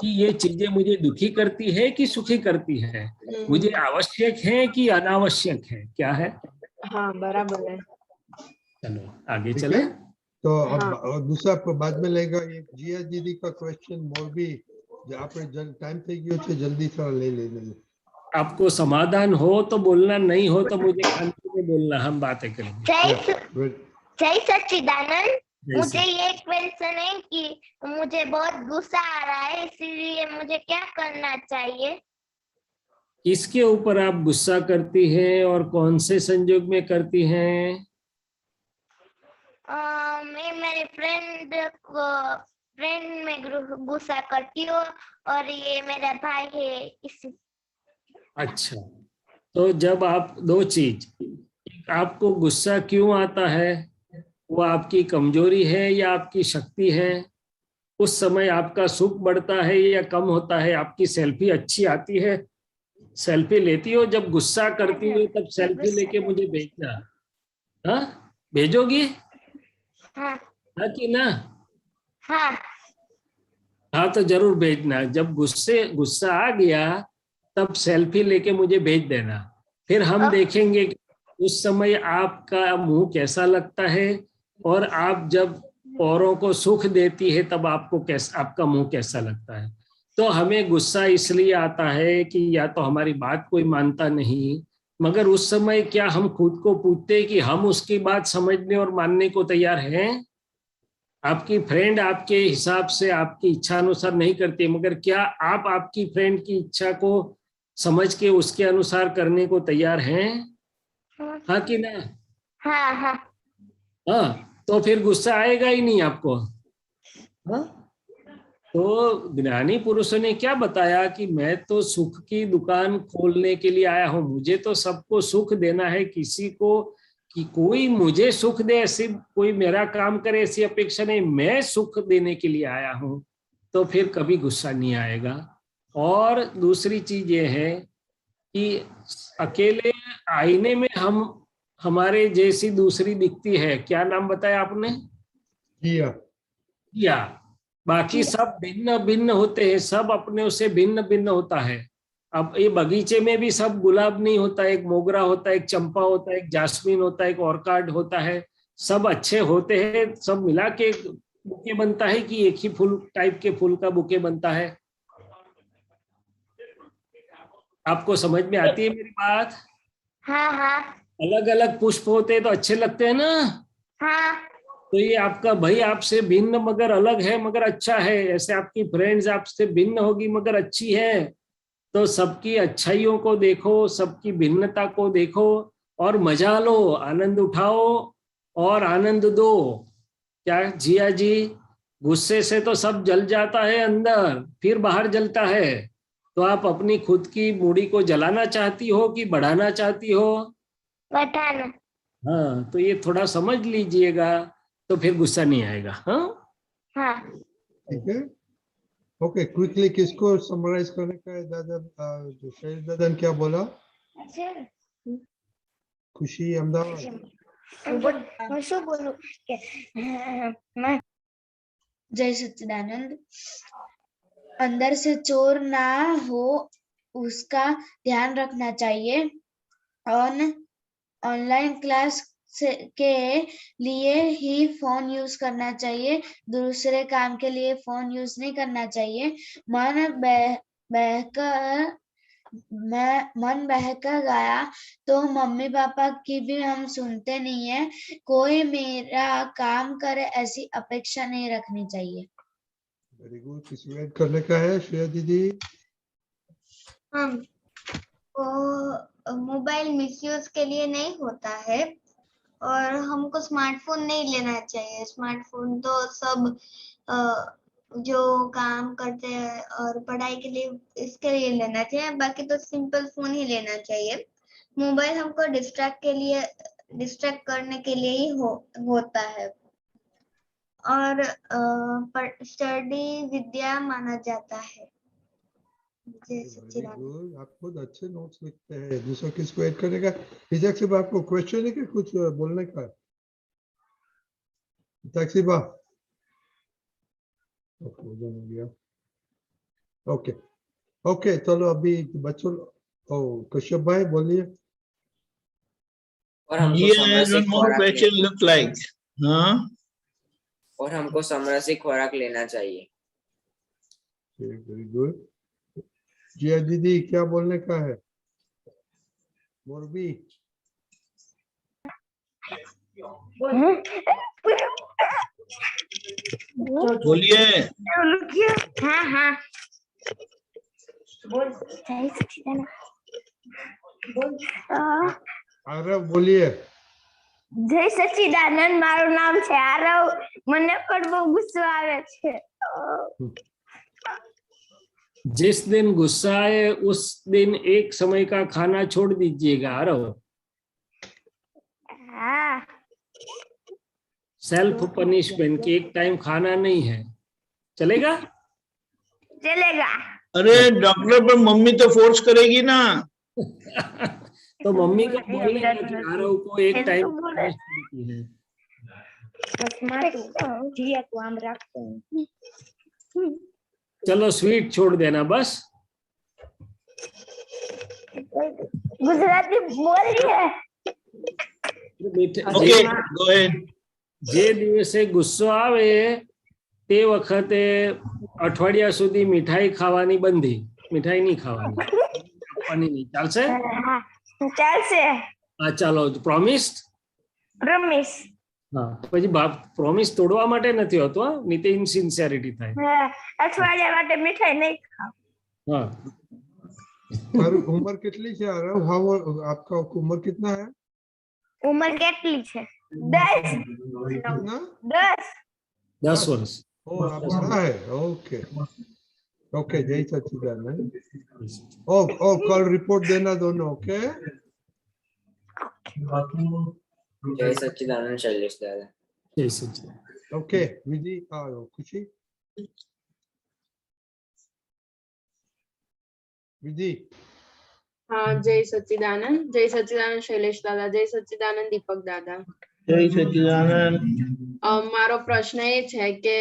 कि ये चीजें मुझे दुखी करती है कि सुखी करती है, मुझे आवश्यक है कि अनावश्यक है। क्या है? हाँ, बराबर है। चलो आगे ठीक चले। है। तो अब हाँ। और दूसरा आपको बाद में लेगा ये जिया दीदी का क्वेश्चन मोर भी जो आप टाइम થઈ ગયો છે जल्दी थोड़ा ले लेंगे। आपको समाधान हो तो बोलना, नहीं हो तो मुझे शांति में बोलना, हम बातें करेंगे। जय सच्चिदानंद। जय मुझे श्री- ये क्वेश्चन है कि मुझे बहुत गुस्सा आ रहा है, इसीलिए मुझे क्या करना चाहिए? किसके ऊपर आप गुस्सा करती हैं और कौन से संजोग में करती हैं? मैं मेरे फ्रेंड में गुस्सा करती हूँ और ये मेरा भाई है इसी। अच्छा, तो जब आप दो चीज, आपको गुस्सा क्यों आता है, वो आपकी कमजोरी है या आपकी शक्ति है? उस समय आपका सुख बढ़ता है या कम होता है? आपकी सेल्फी अच्छी आती है? सेल्फी लेती हो जब गुस्सा करती हो तब सेल्फी लेके मुझे भेजना। हाँ, भेजोगी? हाँ हाँ कि ना? हाँ हाँ तो जरूर भेजना। जब गुस्सा आ गया तब सेल्फी लेके मुझे भेज देना, फिर हम देखेंगे कि उस समय आपका मुंह कैसा लगता है और आप जब औरों को सुख देती है तब आपको कैसा, आपका मुंह कैसा लगता है। तो हमें गुस्सा इसलिए आता है कि या तो हमारी बात कोई मानता नहीं, मगर उस समय क्या हम खुद को पूछते हैं कि हम उसकी बात समझने और मानने को तैयार हैं? आपकी फ्रेंड आपके हिसाब से आपकी इच्छा अनुसार नहीं करती, मगर क्या आप आपकी फ्रेंड की इच्छा को समझ के उसके अनुसार करने को तैयार हैं? हाँ कि ना? हाँ हाँ हाँ, तो फिर गुस्सा आएगा ही नहीं आपको। हाँ? तो ज्ञानी पुरुषों ने क्या बताया कि मैं तो सुख की दुकान खोलने के लिए आया हूं, मुझे तो सबको सुख देना है, किसी को कि कोई मुझे सुख दे ऐसी, कोई मेरा काम करे ऐसी अपेक्षा नहीं, मैं सुख देने के लिए आया हूं, तो फिर कभी गुस्सा नहीं आएगा। और दूसरी चीज ये है कि अकेले आईने में हम हमारे जैसी दूसरी दिखती है, क्या नाम बताया आपने? जिया। जिया। बाकी सब भिन्न भिन्न होते हैं, सब अपने से भिन्न भिन्न होता है। अब ये बगीचे में भी सब गुलाब नहीं होता, एक मोगरा होता है, एक चंपा होता है, एक जास्मीन होता है, एक ऑर्किड होता है, सब अच्छे होते हैं, सब मिला के बुके बनता है कि एक ही फूल टाइप के फूल का बुके बनता है? आपको समझ में आती है मेरी बात? हाँ हाँ अलग अलग पुष्प होते हैं तो अच्छे लगते हैं ना? हाँ तो ये आपका भाई आपसे भिन्न मगर अलग है मगर अच्छा है, ऐसे आपकी फ्रेंड्स आपसे भिन्न होगी मगर अच्छी है। तो सबकी अच्छाइयों को देखो, सबकी भिन्नता को देखो और मजा लो, आनंद उठाओ और आनंद दो। क्या जिया जी? गुस्से से तो सब जल जाता है अंदर, फिर बाहर जलता है। तो आप अपनी खुद की मूड़ी को जलाना चाहती हो कि बढ़ाना चाहती हो? बताना। हाँ, तो ये थोड़ा समझ लीजिएगा तो फिर गुस्सा नहीं आएगा। हाँ हाँ ठीक है, ओके। क्विकली किसको समराइज करने का है दादा? जो शहीद दादा ने क्या बोला? खुशी अहमदाबाद। मैं शो बोलूं मैं? जय सच्चिदानंद। अंदर से चोर ना हो उसका ध्यान रखना चाहिए। ऑनलाइन क्लास के लिए ही फोन यूज करना चाहिए, दूसरे काम के लिए फोन यूज नहीं करना चाहिए। मन बहका गया तो मम्मी पापा की भी हम सुनते नहीं है, कोई मेरा काम करे ऐसी अपेक्षा नहीं रखनी चाहिए। Very good. किसी ऐड करने का है श्रेया दीदी? वो मोबाइल मिसयूज के लिए नहीं होता है और हमको स्मार्टफोन नहीं लेना चाहिए। स्मार्टफोन तो सब जो काम करते हैं और पढ़ाई के लिए इसके लिए लेना चाहिए, बाकी तो सिंपल फोन ही लेना चाहिए। मोबाइल हमको डिस्ट्रैक्ट करने के लिए ही होता है और स्टडी विद्या माना जाता है। Very good. आप खुद अच्छे नोट्स लिखते हैं। दूसरा किसको ऐड करने का? हिजाक सिबा, आपको क्वेश्चन है कि कुछ बोलने का? हिजाक सिबा ओके ओके, चलो अभी बच्चों। ओ कश्यप भाई बोलिए। और हमको Yeah, I समय से don't know what खुराक question लेना। look like. हाँ और हमको समय से खुराक लेना चाहिए। Very good. जिया दीदी क्या बोलने का है? मोरबी बोलिए। हाँ हाँ आरव बोलिए। જય સચ્ચિદાનંદ, મારું નામ છે આરવ. મને પણ બહુ ગુસ્સો આવે છે. जिस दिन गुस्सा आए उस दिन एक समय का खाना छोड़ दीजिएगा आरव। हाँ सेल्फ पनिशमेंट कि एक टाइम खाना नहीं है, चलेगा? चलेगा. अरे डॉक्टर पर मम्मी तो फोर्स करेगी ना। तो मम्मी को बोलेगा कि आरव को एक टाइम है। चलो स्वीट छोड़ देना बस। गुजराती बोली है. Okay go ahead. જે દિવસે ગુસ્સો આવે તે વખતે અઠવાડિયા સુધી મિઠાઈ ખાવાની બંધી, મિઠાઈ નહીં ખાવાની, આપવાની નહીં, ચાલશે? ચાલશે. હા ચાલો, પ્રોમિસ્ડ? પ્રમિસ. હા પછી પ્રોમિસ તોડવા માટે નથી હોતો, નહીં તો ઇનસિન્સિયરિટી થાય. અઠવાડિયા માટે મીઠાઈ નહીં ખાવ. હા. उम्र कितनी है आरव? हाउ आपका उम्र कितना है? ઉંમર કેટલી છે? 10. कितना? 10 વર્ષ. ओ आप बड़ा है। Okay okay. जय सच्चिदानंद। ओ ओ कल रिपोर्ट देना दोनों। ओके जय सच्चिदानंद शैलेश दादा। जय सच्चिदानंद। ओके विधि आओ खुशी। विधि। हाँ जय सच्चिदानंद शैलेश दादा, जय सच्चिदानंद दीपक दादा। जय सच्चिदानंद। મારો પ્રશ્ન એ છે કે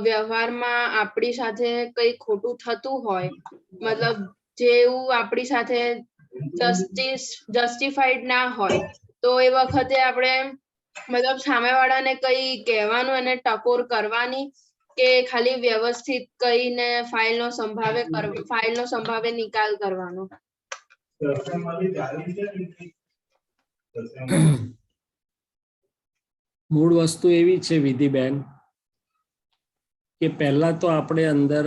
વ્યવહારમાં આપણી સાથે કઈ ખોટું થતું હોય, મતલબ જેવું આપણી સાથે જસ્ટિફાઈડ ના હોય, તો એ વખતે આપણે મતલબ સામેવાળાને કઈ કહેવાનું અને ટકોર કરવાની કે ખાલી વ્યવસ્થિત કહીને ફાઇલનો સંભાવે નિકાલ કરવાનો? મૂળ વસ્તુ એવી છે વિધિબેન કે પહેલા તો આપણે અંદર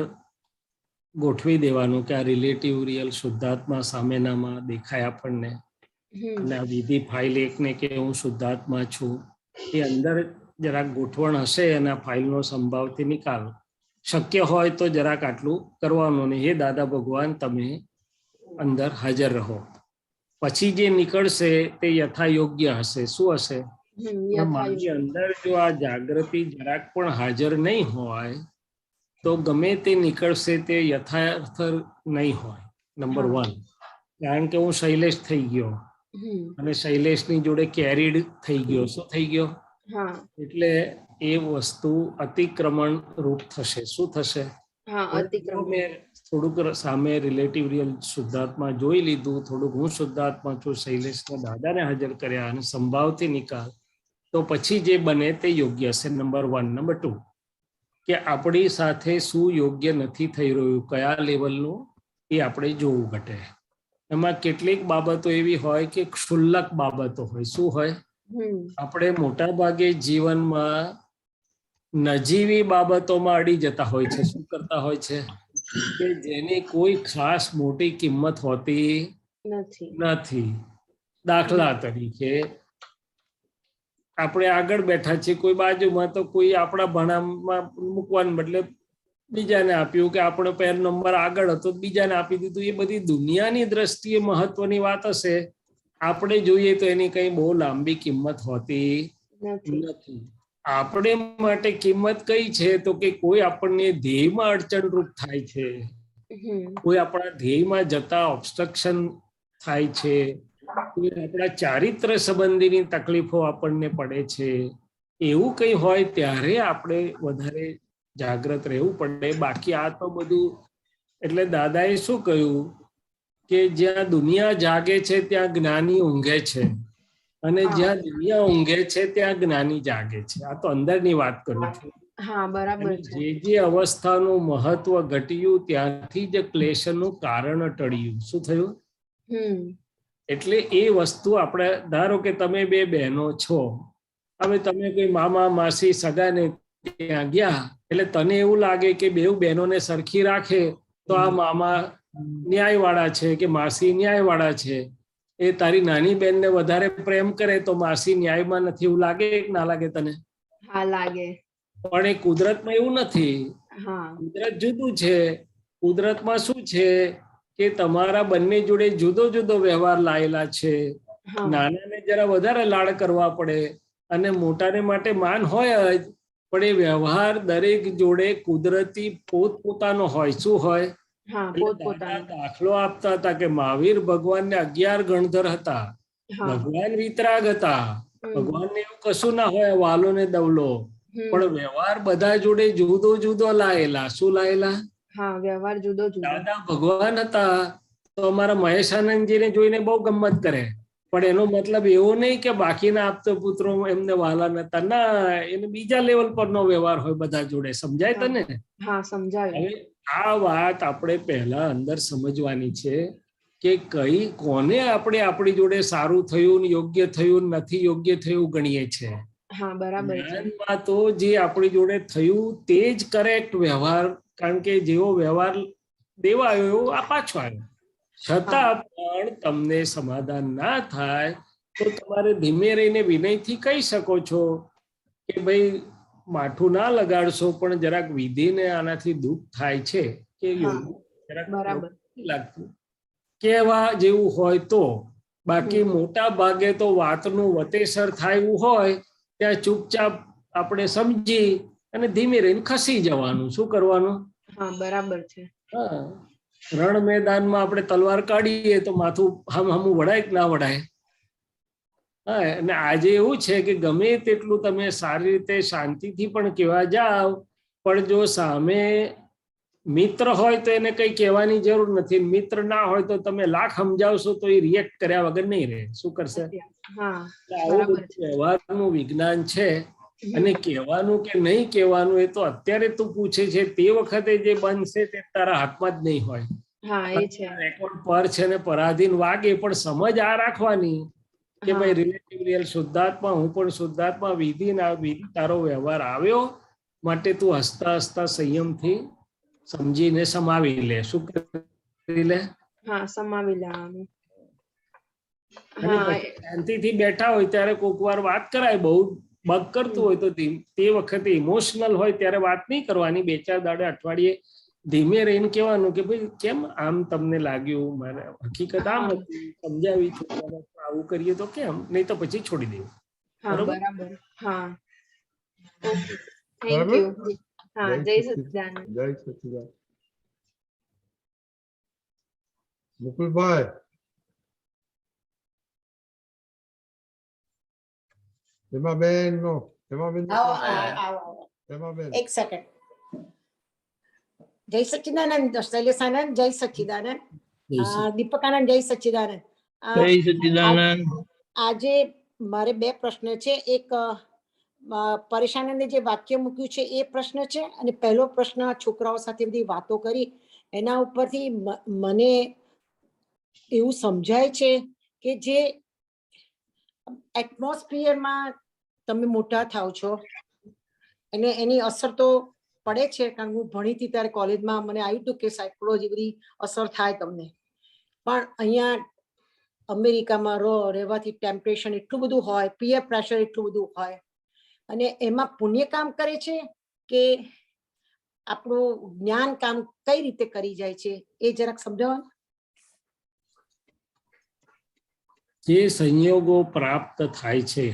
ગોઠવી દેવાનું કે આ રિલેટિવ રિયલ શુદ્ધાત્મા સામેનામાં દેખાય આપણને, અને આ વિધિ ફાઇલ એકને કે હું શુદ્ધાત્મા છું એ અંદર જરાક ગોઠવણ હશે અને આ ફાઇલનો સંભાવથી નિકાલ શક્ય હોય તો જરાક આટલું કરવાનું, ને હે દાદા ભગવાન તમે અંદર હાજર રહો. પછી જે નીકળશે તે યથા યોગ્ય હશે. શું હશે? મારી અંદર જો આ જાગૃતિ જરાક પણ હાજર નહીં હોય તો ગમે તે નીકળશે તે યથાર્થ નહીં હોય. નંબર 1, કારણ કે હું શૈલેષ થઈ ગયો અને શૈલેષની જોડે કેરીડ થઈ ગયો. શું થઈ ગયો? એટલે એ વસ્તુ અતિક્રમણ રૂપ થશે. શું થશે? મેં થોડુંક સામે રિલેટિવ રિયલ શુદ્ધાત્મા જોઈ લીધું, થોડુંક હું શુદ્ધાત્મા છું, શૈલેષના દાદાને હાજર કર્યા અને સંભાવથી નિકાલ, તો પછી જે બને તે યોગ્ય છે. નંબર 1. નંબર 2 કે આપણી સાથે શું યોગ્ય નથી થઈ રહ્યું, કયા લેવલનું, એ આપણે જોવું ઘટે. એમાં કેટલીક બાબતો એવી હોય કે ક્ષુલ્લક બાબતો હોય. શું હોય? આપણે મોટા ભાગે જીવનમાં નજીવી બાબતોમાં અડી જતા હોય છે. શું કરતા હોય છે? કે જેની કોઈ ખાસ મોટી કિંમત હોતી નથી. દાખલા તરીકે આપણે આગળ બેઠા છીએ, કોઈ બાજુમાં, તો કોઈ આપણા ભણામાં મૂકવાને બદલે બીજાને આપ્યું, કે આપણો પહેલો નંબર આગળ હતો બીજાને આપી દીધું. એ બધી દુનિયાની દ્રષ્ટિએ મહત્વની વાત હશે, આપણે જોઈએ તો એની કઈ બહુ લાંબી કિંમત હોતી નથી. આપણે માટે કિંમત કઈ છે? તો કે કોઈ આપણને ધ્યેયમાં અડચણરૂપ થાય છે, કોઈ આપણા ધ્યેયમાં જતા ઓબ્સ્ટ્રક્શન થાય છે, કોઈ આપણા ચારિત્ર સંબંધીની તકલીફો આપણને પડે છે. એવું કઈ હોય ત્યારે આપણે વધારે જાગ્રત રહેવું પડે. બાકી આ તો બધું, એટલે દાદાએ શું કહ્યું કે જ્યાં દુનિયા જાગે છે ત્યાં જ્ઞાની ઊંઘે છે. અને હા. જ્યાં દુનિયા ઊંઘે છે ત્યાં જ્ઞાની જાગે છે. આ તો અંદરની વાત કરું છું. હા બરાબર અને છે. જે અવસ્થાનું મહત્વ ઘટ્યું ત્યાંથી જ ક્લેશનું કારણ ટળ્યું. શું થયું? એટલે એ વસ્તુ આપણે ધારો કે તમે બે બહેનો છો, હવે તમે કોઈ મામા માસી સગાને ત્યાં ગયા એટલે તને એવું લાગે કે બેઉ બહેનોને સરખી રાખે તો આ મામા ન્યાયવાળા છે કે માસી ન્યાયવાળા છે. એ તારી નાની બેનને વધારે પ્રેમ કરે તો માસી ન્યાયમાં નથી, એવું લાગે કે ના લાગે તને? હા લાગે. પણ એ કુદરતમાં એવું નથી. હા કુદરત જુદું છે. કુદરતમાં શું છે કે તમારા બંને જોડે જુદો જુદો વ્યવહાર લાયેલા છે. હા નાનાને જરા વધારે લાડ કરવા પડે અને મોટાને માટે માન હોય જ, પણ એ વ્યવહાર દરેક જોડે કુદરતી પોતપોતાનો હોય. શું હોય? હા એટલે દાદા પોતપોતાનું. દાખલો આપતા હતા કે મહાવીર ભગવાનને 11 ગણધર હતા. હા ભગવાન વિતરાગ હતા. હમ. ભગવાનને એવું કશું ના હોય વાલો ને દવલો, પણ હમ. વ્યવહાર બધા જોડે જુદો જુદો લાયેલા. શું લાયેલા? હા વ્યવહાર જુદો જુદો. દાદા ભગવાન હતા તો અમારા મહેશાનંદજીને જોઈને બહુ ગમત કરે, પણ એનો મતલબ એવો નહીં કે બાકીના આપતો પુત્રો એમને વાલા નતા. ના, એને બીજા લેવલ પરનો વ્યવહાર હોય બધા જોડે. સમજાય હા તને? હા સમજાયું. હવે આ વાત આપણે પહેલા અંદર સમજવાની છે કે કઈ કોને આપણે આપણી જોડે સારું થયું, યોગ્ય થયું, નથી યોગ્ય થયું ગણીએ છે. હા બરાબર છે. જ્ઞાનમાં તો જે આપણી જોડે થયું તે જ કરેક્ટ વ્યવહાર, કારણ કે જેવો વ્યવહાર દેવા આવ્યો એવો આ પાછો આવ્યો. છતાં પણ તમને સમાધાન ના થાય તો તમારે ધીમે રહીને વિનયથી કહી શકો છો કે ભાઈ માઠું ના લગાડશો, પણ જરાક વિધિને આનાથી દુઃખ થાય છે કે હા જરાક બરાબર. નથી લાગતું. કહેવા જેવું હોય તો. બાકી મોટા ભાગે તો વાતનું વતેસર થાય એવું હોય ત્યાં ચૂપચાપ આપણે સમજી અને ધીમે રહીને ખસી જવાનું. શું કરવાનું? હા બરાબર છે. હા, રણ મેદાનમાં આપણે તલવાર કાઢીએ તો માથું હમું વળાય કે ના વળાય? હા, અને આજે એવું છે કે ગમે તેટલું તમે સારી રીતે શાંતિથી પણ કહેવા જાઓ, પણ જો સામે મિત્ર હોય તો એને કઈ કહેવાની જરૂર નથી. મિત્ર ના હોય તો તમે લાખ સમજાવશો તો એ રિએક્ટ કર્યા વગર નહીં રહે. શું કરશે? હા આવું બરાબર બધું છે. વ્યવહારનું વિજ્ઞાન છે. અને કહેવાનું કે નહીં કહેવાનું એ તો અત્યારે તું પૂછે છે, તે વખતે જે બનશે તે તારા હાથમાં જ નહીં હોય. હા એ છે. રેકોર્ડ પર છે ને પરાધીન વાગે, પણ સમજ આ રાખવાની કે ભાઈ રિલેટિવ રિયલ શુદ્ધાત્મા, હું પણ શુદ્ધાત્મા, વિધિ તારો વ્યવહાર આવ્યો માટે તું હસતા હસતા સંયમથી સમજીને સમાવી લે. શું કરી લે? હા સમાવી લેવાનું. અને હા પછી શાંતિથી બેઠા હોય ત્યારે કોક વાર વાત કરાય. બહુ બગ કરતું હોય તો તે વખતે ઇમોશનલ હોય ત્યારે વાત નહીં કરવાની. 2-4 દાડે અઠવાડિયે ધીમે રહીને કહેવાનું કે ભાઈ કેમ આમ તમને લાગ્યું, મારે હકીકત આમ હતી, સમજાવી છોકરાને આવું કરીએ તો કેમ, નહીં તો પછી છોડી દેવું. હા બરોબર? બરાબર. હા ઓકે થેન્ક બરાબર? યુ. હા જય સચ્ચિદાનંદ. જય સચ્ચિદાનંદ. મુકુલભાઈ, હેમાબેન નો હેમાબેન નો હેમાબેન. એક સેકન્ડ. જય સચ્ચિદાનંદ. શૈલેષાનંદ જય સચ્ચિદાનંદ. દીપકાનંદ જય સચ્ચિદાનંદ. જય સચ્ચિદાનંદ. આજે મારે 2 પ્રશ્ન છે. એક પરેશાનંદે જે વાક્ય મૂક્યું છે એ પ્રશ્ન છે, અને પહેલો પ્રશ્ન છોકરાઓ સાથે બધી વાતો કરી એના ઉપરથી મને એવું સમજાય છે કે જે એટમોસ્ફિયરમાં તમે મોટા થાવ છો અને એની અસર તો પડે છે. કારણ હું ભણી હતી ત્યારે કોલેજમાં મને આવ્યું હતું કે સાયકોલોજી બધી અસર થાય તમને, પણ અહીંયા અમેરિકામાં રહેવાથી ટેમ્પરેચર એટલું બધું હોય, પીયર પ્રેશર એટલું બધું હોય, અને એમાં પુણ્ય કામ કરે છે કે આપણું જ્ઞાન કામ કઈ રીતે કરી જાય છે એ જરાક સમજાવો. જે સંયોગો પ્રાપ્ત થાય છે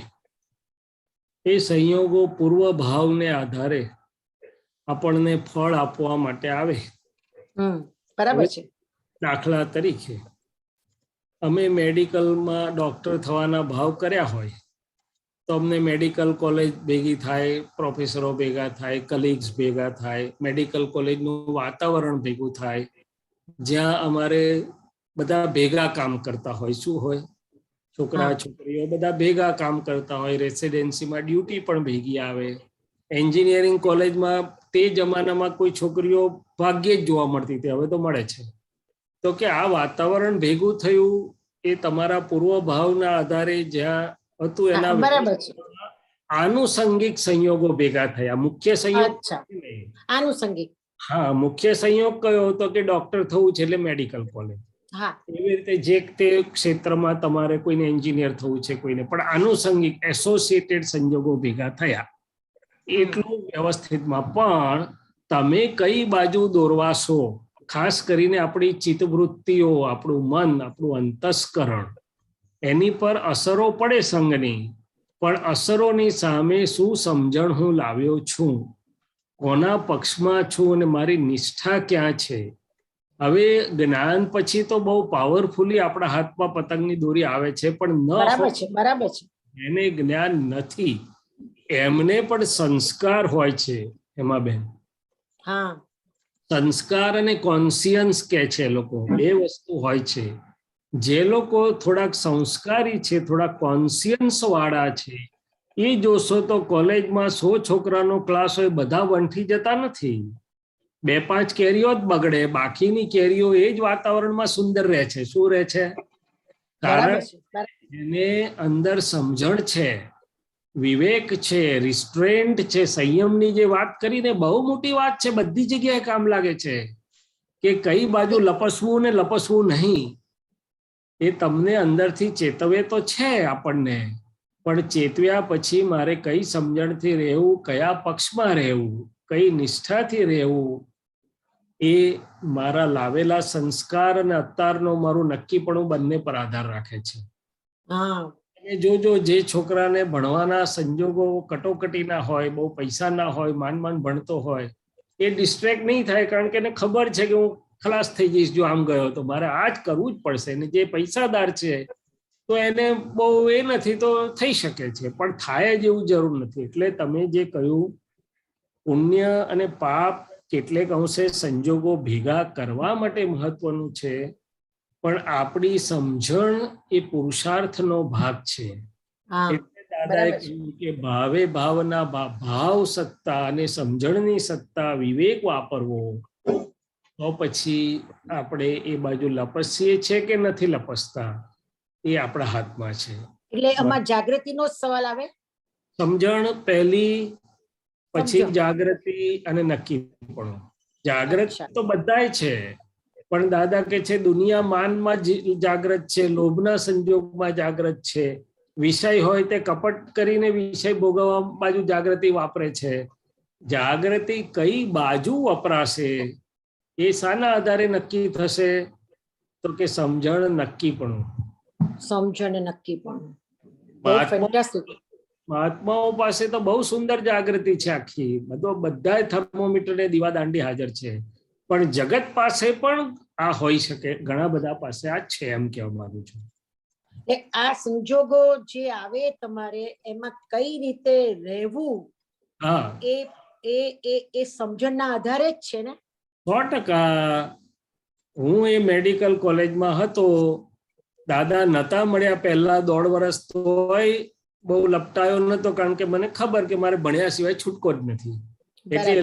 એ સંયોગો પૂર્વ ભાવને આધારે આપણને ફળ આપવા માટે આવે. બરાબર છે. દાખલા તરીકે અમે મેડિકલમાં ડોક્ટર થવાના ભાવ કર્યા હોય તો અમને મેડિકલ કોલેજ ભેગી થાય, પ્રોફેસરો ભેગા થાય, કલીગ્સ ભેગા થાય, મેડિકલ કોલેજનું વાતાવરણ ભેગું થાય જ્યાં અમારે બધા ભેગા કામ કરતા હોય. શું હોય? છોકરા હા. છોકરીઓ બધા ભેગા કામ કરતા હોય, રેસિડેન્સીમાં ડ્યુટી પણ ભેગી આવે. એન્જિનિયરિંગ કોલેજમાં તે જમાનામાં કોઈ છોકરીઓ ભાગ્યે જ જોવા મળતી હતી, હવે તો મળે છે. તો કે આ વાતાવરણ ભેગું થયું એ તમારા પૂર્વ ભાવના આધારે જ્યાં હતું હા, એના બરાબર છે. આનુષંગિક સંયોગો ભેગા થયા. મુખ્ય સંયોગ અચ્છા, નહીં. આનુષંગિક. હા, મુખ્ય સંયોગ કયો હતો કે ડોક્ટર થવું છે એટલે મેડિકલ કોલેજ. હા, એવી રીતે જે તે ક્ષેત્રમાં તમારે કોઈને એન્જિનિયર થવું છે, કોઈને પણ આનુષંગિક એસોસિએટેડ સંજોગો ભેગા થયા. એટલું વ્યવસ્થિતમાં પણ તમે કઈ બાજુ દોરવાશો, ખાસ કરીને આપણી ચિત્તવૃત્તિઓ, આપણું મન, આપણું અંતસ્કરણ, એની પર અસરો પડે સંઘની, પણ અસરોની સામે શું સમજણ હું લાવ્યો છું, કોના પક્ષમાં છું અને મારી નિષ્ઠા ક્યાં છે. હવે જ્ઞાન પછી તો બહુ પાવરફુલી આપણા હાથમાં પતંગની દોરી આવે છે, પણ ન બરાબર છે, બરાબર છે. એને જ્ઞાન નથી. એમને પણ સંસ્કાર હોય છે એમાં બેન. હા, સંસ્કાર અને કોન્સિયન્સ કે છે લોકો, બે વસ્તુ હોય છે. જે લોકો થોડાક સંસ્કારી છે, થોડા કોન્સિયન્સ વાળા છે, એ જોશો તો કોલેજમાં 100 છોકરાનો ક્લાસ હોય, બધા વંઠી જતા નથી. 2-5 કેરીઓ જ બગડે, બાકીની કેરીઓ એ જ વાતાવરણમાં સુંદર રહે છે. શું રહે છે? બરાબર કારણ છે, બરાબર. એને અંદર સમજણ છે, વિવેક છે, રિસ્ટ્રેન્ટ છે, સંયમની જે વાત કરીને બહુ મોટી વાત છે, બધી જગ્યાએ કામ લાગે છે કે કઈ બાજુ લપસવું ને લપસવું નહીં. એ તમને અંદરથી ચેતવે તો છે આપણને, પણ ચેતવ્યા પછી મારે કઈ સમજણથી રહેવું, કયા પક્ષમાં રહેવું, કઈ નિષ્ઠાથી રહેવું, એ મારા લાવેલા સંસ્કાર અને અત્યારનો મારું નક્કીપણું બંને પર આધાર રાખે છે. હા, તમે જોજો, જે છોકરાને ભણવાના સંજોગો કટોકટીના હોય, બહુ પૈસા ના હોય, માંડ ભણતો હોય, એ ડિસ્ટ્રેક્ટ નહીં થાય, કારણ કે એને ખબર છે કે હું ખલાસ થઈ જઈશ જો આમ ગયો તો, મારે આ જ કરવું જ પડશે. અને જે પૈસાદાર છે તો એને બહુ એ નથી, તો થઈ શકે છે, પણ થાય જ એવું જરૂર નથી. એટલે તમે જે કહ્યું, પુણ્ય અને પાપ કેટલેક અંશે સંજોગો ભેગા કરવા માટે મહત્વનું છે, પણ આપણી સમજણ એ પુરુષાર્થનો ભાગ છે. હા, એટલે દાદાએ બરાબર છે. કહ્યું કે ભાવે ભાવના ભાવ સત્તા અને સમજણની સત્તા, વિવેક વાપરવો, તો પછી આપણે એ બાજુ લપસીએ છે કે નથી લપસતા, એ આપણા હાથમાં છે. એટલે આમાં જાગૃતિનો જ સવાલ આવે. સમજણ પહેલી, પછી સમજણ. જાગૃતિ અને નક્કીપણું. જાગૃત અચ્છા. તો બધાય છે, પણ દાદા કે છે દુનિયા માનમાં જાગૃત છે, લોભના સંજોગમાં જાગૃત છે, વિષય હોય તે કપટ કરીને વિષય ભોગવવા બાજુ જાગૃતિ વાપરે છે. જાગૃતિ કઈ બાજુ વપરાશે એ શાના આધારે નક્કી થશે, તો કે સમજણ નક્કીપણું. સમજણ નક્કીપણું. બહુ ફેન્ટાસ્ટિક. મહાત્માઓ પાસે તો બહુ સુંદર જાગૃતિ છે આખી, બધા થર્મોમીટર ને દીવાદાંડી હાજર છે, પણ જગત પાસે પણ આ હોઈ શકે, ઘણા બધા પાસે આ છે, એમ કહેવા માંગુ છું. આ સંજોગો જે આવે તમારે, એમાં કઈ રીતે રહેવું, હા, એ એ એ એ સમજણના આધારે જ છે ને. 100%. હું એ મેડિકલ કોલેજમાં હતો, દાદા નતા મળ્યા પહેલા 1.5 વર્ષ તો બહુ લપટાયો નતો, કારણ કે મને ખબર કે મારે ભણ્યા સિવાય છૂટકો જ નથી. એટલે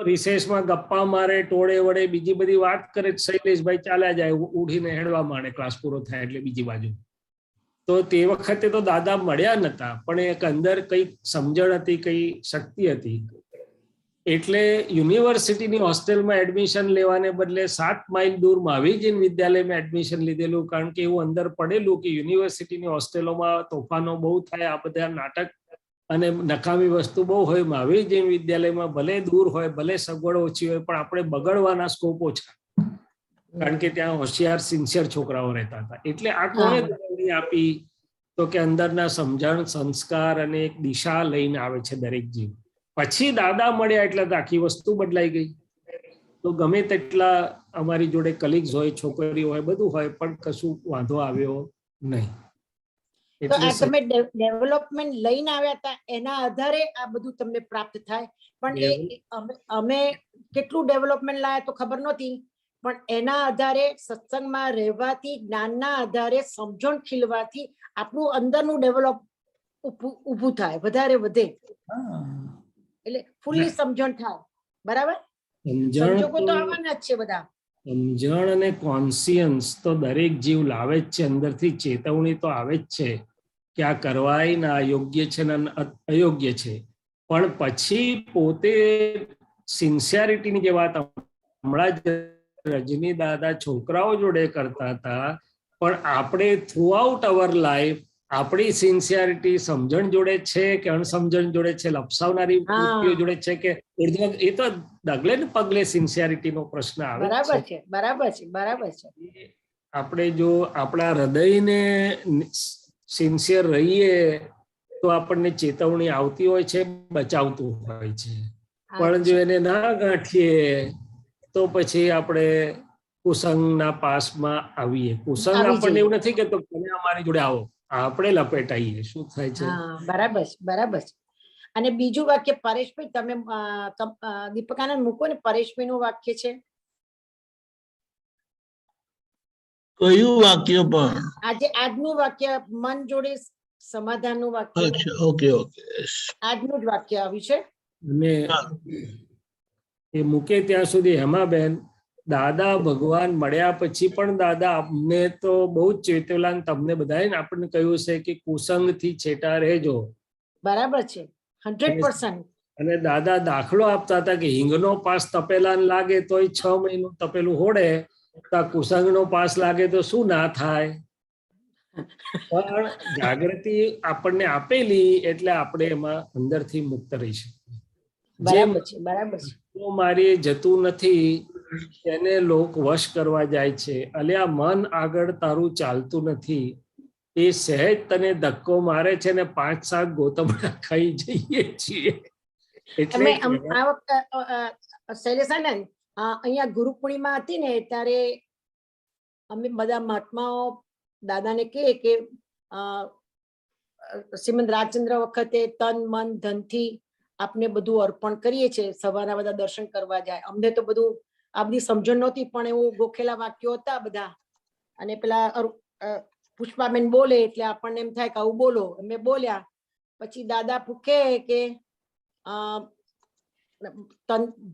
રિસેસમાં ગપ્પા મારે, ટોળે વડે બીજી બધી વાત કરે, શૈલેષભાઈ ચાલ્યા જાય, ઉઠીને હેડવા માંડે ક્લાસ પૂરો થાય એટલે બીજી બાજુ. તો તે વખતે તો દાદા મળ્યા નતા, પણ એક અંદર કઈ સમજણ હતી, કઈ શક્તિ હતી. એટલે યુનિવર્સિટીની હોસ્ટેલમાં એડમિશન લેવાને બદલે 7 માઇલ દૂર મહાવીરજીન વિદ્યાલયમાં એડમિશન લીધેલું, કારણ કે એવું અંદર પડેલું કે યુનિવર્સિટીની હોસ્ટેલોમાં તોફાનો બહુ થાય, આ બધા નાટક અને નકામી વસ્તુ બહુ હોય. મહાવીરજીન વિદ્યાલયમાં ભલે દૂર હોય, ભલે સગવડ ઓછી હોય, પણ આપણે બગડવાના સ્કોપ ઓછા, કારણ કે ત્યાં હોશિયાર સિન્સિયર છોકરાઓ રહેતા હતા. એટલે આ કોને દોરવણી આપી, તો કે અંદરના સમજણ, સંસ્કાર અને એક દિશા લઈને આવે છે દરેક જીવ. પછી દાદા મળ્યા એટલે આખી વસ્તુ બદલાઈ ગઈ. તો ગમે તેટલા અમારી જોડે કલીગ્સ હોય, છોકરીઓ હોય, બધું હોય, પણ કશું વાંધો આવ્યો નહીં. તો આ તમે ડેવલપમેન્ટ લઈને આવ્યા હતા, એના આધારે આ બધું તમને પ્રાપ્ત થાય. પણ અમે કેટલું ડેવલપમેન્ટ લાયા તો ખબર નહોતી, પણ એના આધારે સત્સંગમાં રહેવાથી, જ્ઞાનના આધારે સમજણ ખીલવાથી આપણું અંદરનું ડેવલપ ઊભું થાય, વધારે વધે, એટલે ફૂલ્લી સમજણ થાય. બરાબર, સંજોગો તો આવવાના જ છે બધા. સમજણ અને કોન્સિયન્સ તો દરેક જીવ લાવે જ છે, અંદરથી ચેતવણી તો આવે જ છે કે આ કરવાય ને આ યોગ્ય છે ને અયોગ્ય છે. પણ પછી પોતે સિન્સિયરિટીની જે વાત હમણાં જ રજની દાદા છોકરાઓ જોડે કરતા હતા, પણ આપણે થ્રુ આઉટ અવર લાઈફ આપણી સિન્સિયરિટી સમજણ જોડે છે કે અણસમજણ જોડે છે, લપસાવનારી વૃત્તિઓ જોડે છે કે એ તો ડગલે ને પગલે સિન્સિયરિટીનો પ્રશ્ન આવે બરાબર છે. બરાબર છે, બરાબર છે. આપણે જો આપણા હૃદયને સિન્સિયર રહીએ તો આપણને ચેતવણી આવતી હોય છે, બચાવતું હોય છે. પણ જો એને ના ગાંઠીએ તો પછી આપણે કુસંગના પાસમાં આવીએ. કુસંગ આપણને એવું નથી કે તમે અમારી જોડે આવો, આપણે લપેટાઈએ. શું થાય છે? બરાબર છે, બરાબર છે. અને બીજું વાક્ય પરેશભાઈ તમે દીપકાનંદ મૂકો ને, પરેશભાઈ નું વાક્ય છે. કયું વાક્ય? પણ આજે આજનું વાક્ય મન જોડે સમાધાન નું વાક્ય. અચ્છા, ઓકે ઓકે, આજનું જ વાક્ય આવ્યું છે. અને એ મૂકે ત્યાં સુધી હેમાબેન, દાદા ભગવાન મળ્યા પછી પણ દાદા અમને તો બહુ જ ચેતવેલા, તમને બધાએ આપણને કહ્યું છે કે કુસંગ થી છેટા રહેજો. બરાબર છે, 100%. અને દાદા દાખલો આપતા હતા કે હિંગનો પાસ તપેલા લાગે તોય 6 મહિનું તપેલું હોડે, તો કુસંગનો પાસ લાગે તો શું ના થાય. પણ જાગૃતિ આપણને આપેલી એટલે આપણે એમાં અંદરથી મુક્ત રહી શકીએ. બરાબર છે, બરાબર છે. મારી જતું નથી એને લોક વશ કરવા જાય છે. અલ્યા મન આગળ તારું ચાલતું નથી, એ સહેજ તને ધક્કો મારે છે ને 5-7 ગોતમડા ખાઈ જઈએ છીએ. એટલે આ વખતે શૈલેષાનંદ અહીંયા ગુરુ પૂર્ણિમા હતી ને, ત્યારે અમે બધા મહાત્માઓ દાદાને કહે કે શ્રીમદ રાજચંદ્ર વખતે તન મન ધનથી આપને બધું અર્પણ કરીએ છીએ. સવારના બધા દર્શન કરવા જાય. અમને તો બધું આ બધી સમજણ નહોતી, પણ એવું ગોખેલા વાક્યો હતા બધા. અને પેલા પુષ્પાબેન બોલે એટલે આપણને એમ થાય કે આવું બોલો. અમે બોલ્યા પછી દાદા પૂછે કે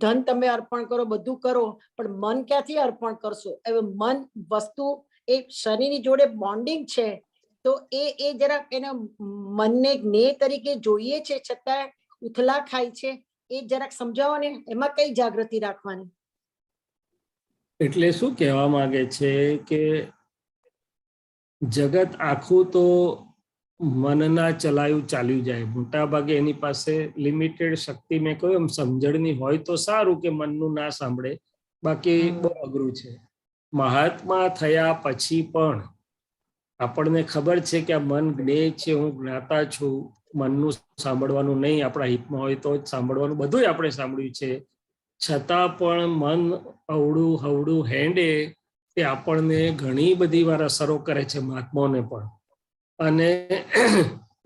ધન તમે અર્પણ કરો, બધું કરો, પણ મન ક્યાંથી અર્પણ કરશો? હવે મન વસ્તુ એ શરીરની જોડે બોન્ડિંગ છે, તો એ જરાક એના મનને જ્ઞેય તરીકે જોઈએ છે, છતાં ઉથલા ખાય છે. એ જરાક સમજાવો ને, એમાં કઈ જાગૃતિ રાખવાની? એટલે શું કહેવા માંગે છે કે જગત આખું તો મનના ચલાયું ચાલ્યું જાય. મોટા ભાગે એની પાસે લિમિટેડ શક્તિ, મેં કહ્યું એમ સમજણની હોય તો સારું કે મનનું ના સાંભળે, બાકી બહુ અઘરું છે. મહાત્મા થયા પછી પણ આપણને ખબર છે કે આ મન જ્ઞેય છે, હું જ્ઞાતા છું, મનનું સાંભળવાનું નહીં, આપણા હિતમાં હોય તો જ સાંભળવાનું, બધું આપણે સાંભળ્યું છે. છતાં પણ મન અવળું હવડું હેંડે તે આપણને ઘણી બધી વાર અસરો કરે છે, મહાત્માઓને પણ. અને